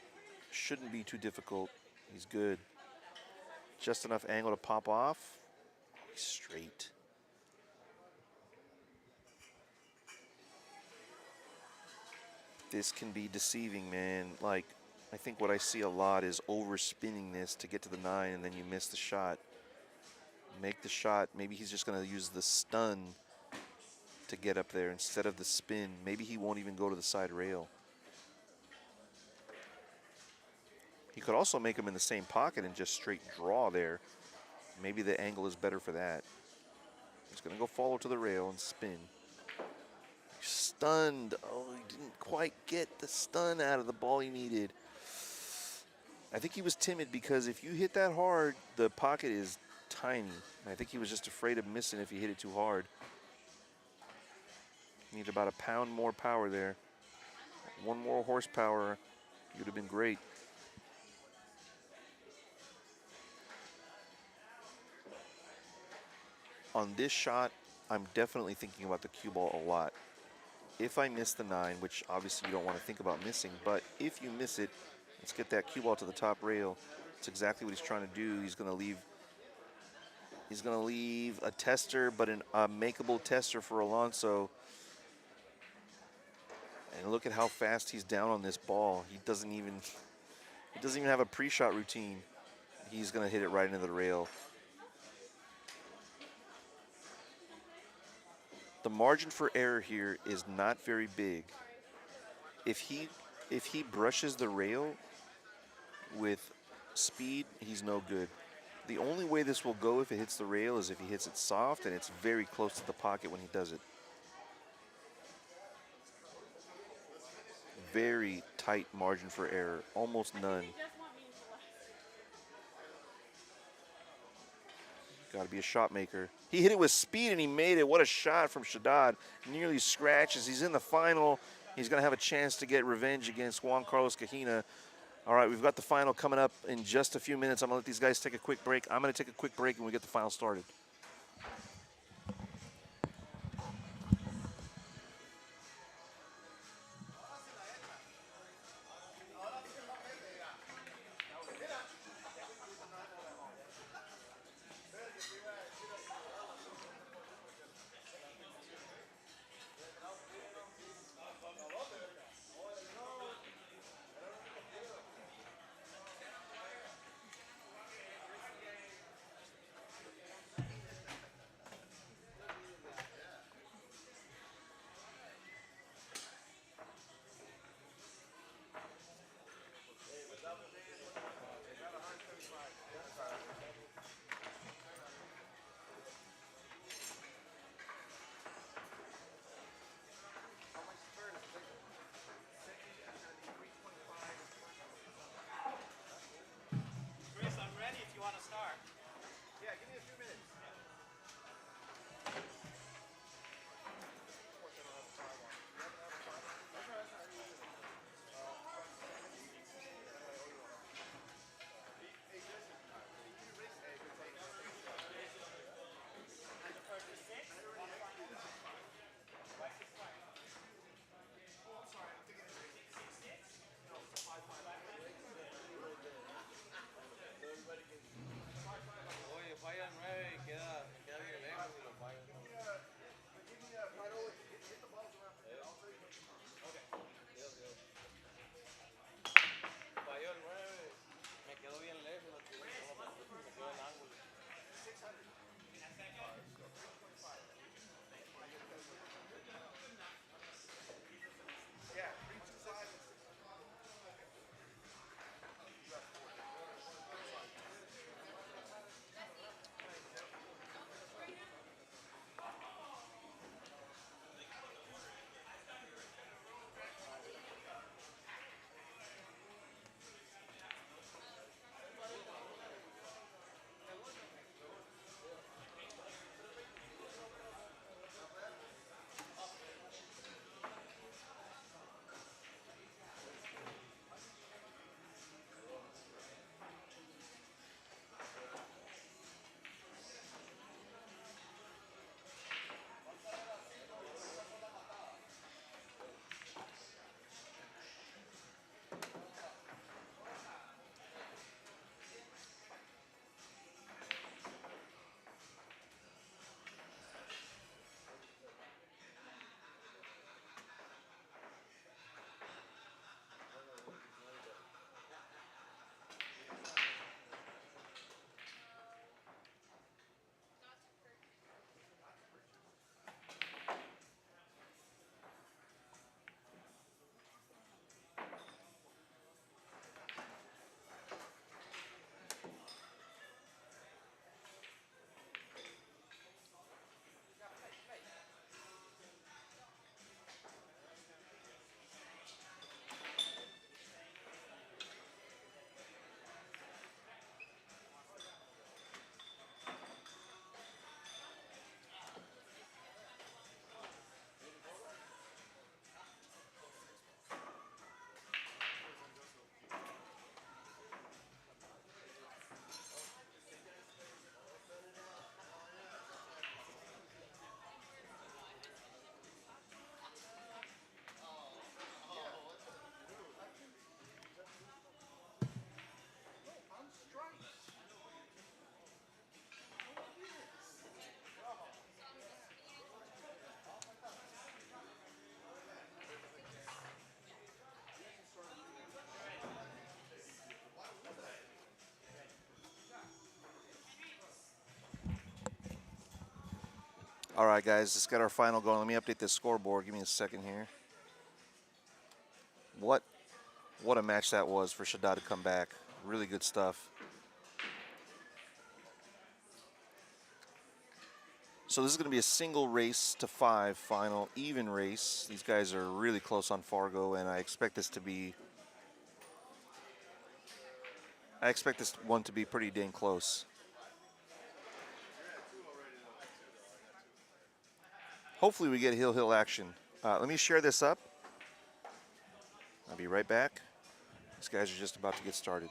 Shouldn't be too difficult. He's good. Just enough angle to pop off. He's straight. This can be deceiving, man. Like, I think what I see a lot is overspinning this to get to the 9 and then you miss the shot. Make the shot. Maybe he's just going to use the stun to get up there instead of the spin. Maybe he won't even go to the side rail. He could also make him in the same pocket and just straight draw there. Maybe the angle is better for that. He's going to go follow to the rail and spin. Stunned. Oh, he didn't quite get the stun out of the ball he needed. I think he was timid because if you hit that hard, the pocket is tiny. I think he was just afraid of missing if he hit it too hard. Need about a pound more power there. One more horsepower. He would have been great. On this shot, I'm definitely thinking about the cue ball a lot. If I miss the 9, which obviously you don't want to think about missing, but if you miss it, let's get that cue ball to the top rail. That's exactly what he's trying to do. He's going to leave a tester, but a makeable tester for Alonso. And look at how fast he's down on this ball. He doesn't even have a pre-shot routine. He's going to hit it right into the rail. The margin for error here is not very big. If he brushes the rail with speed, he's no good. The only way this will go if it hits the rail is if he hits it soft and it's very close to the pocket when he does it. Very tight margin for error, almost none. Got to be a shot maker. He hit it with speed and he made it. What a shot from Shadad. Nearly scratches. He's in the final. He's going to have a chance to get revenge against Juan Carlos Cajina. All right, we've got the final coming up in just a few minutes. I'm going to let these guys take a quick break. I'm going to take a quick break and we get the final started. All right, guys, let's get our final going. Let me update this scoreboard. Give me a second here. What a match that was for Shadad to come back. Really good stuff. So this is going to be a single race to 5 final, even race. These guys are really close on Fargo, and I expect this one to be pretty dang close. Hopefully we get hill action. Let me share this up. I'll be right back. These guys are just about to get started.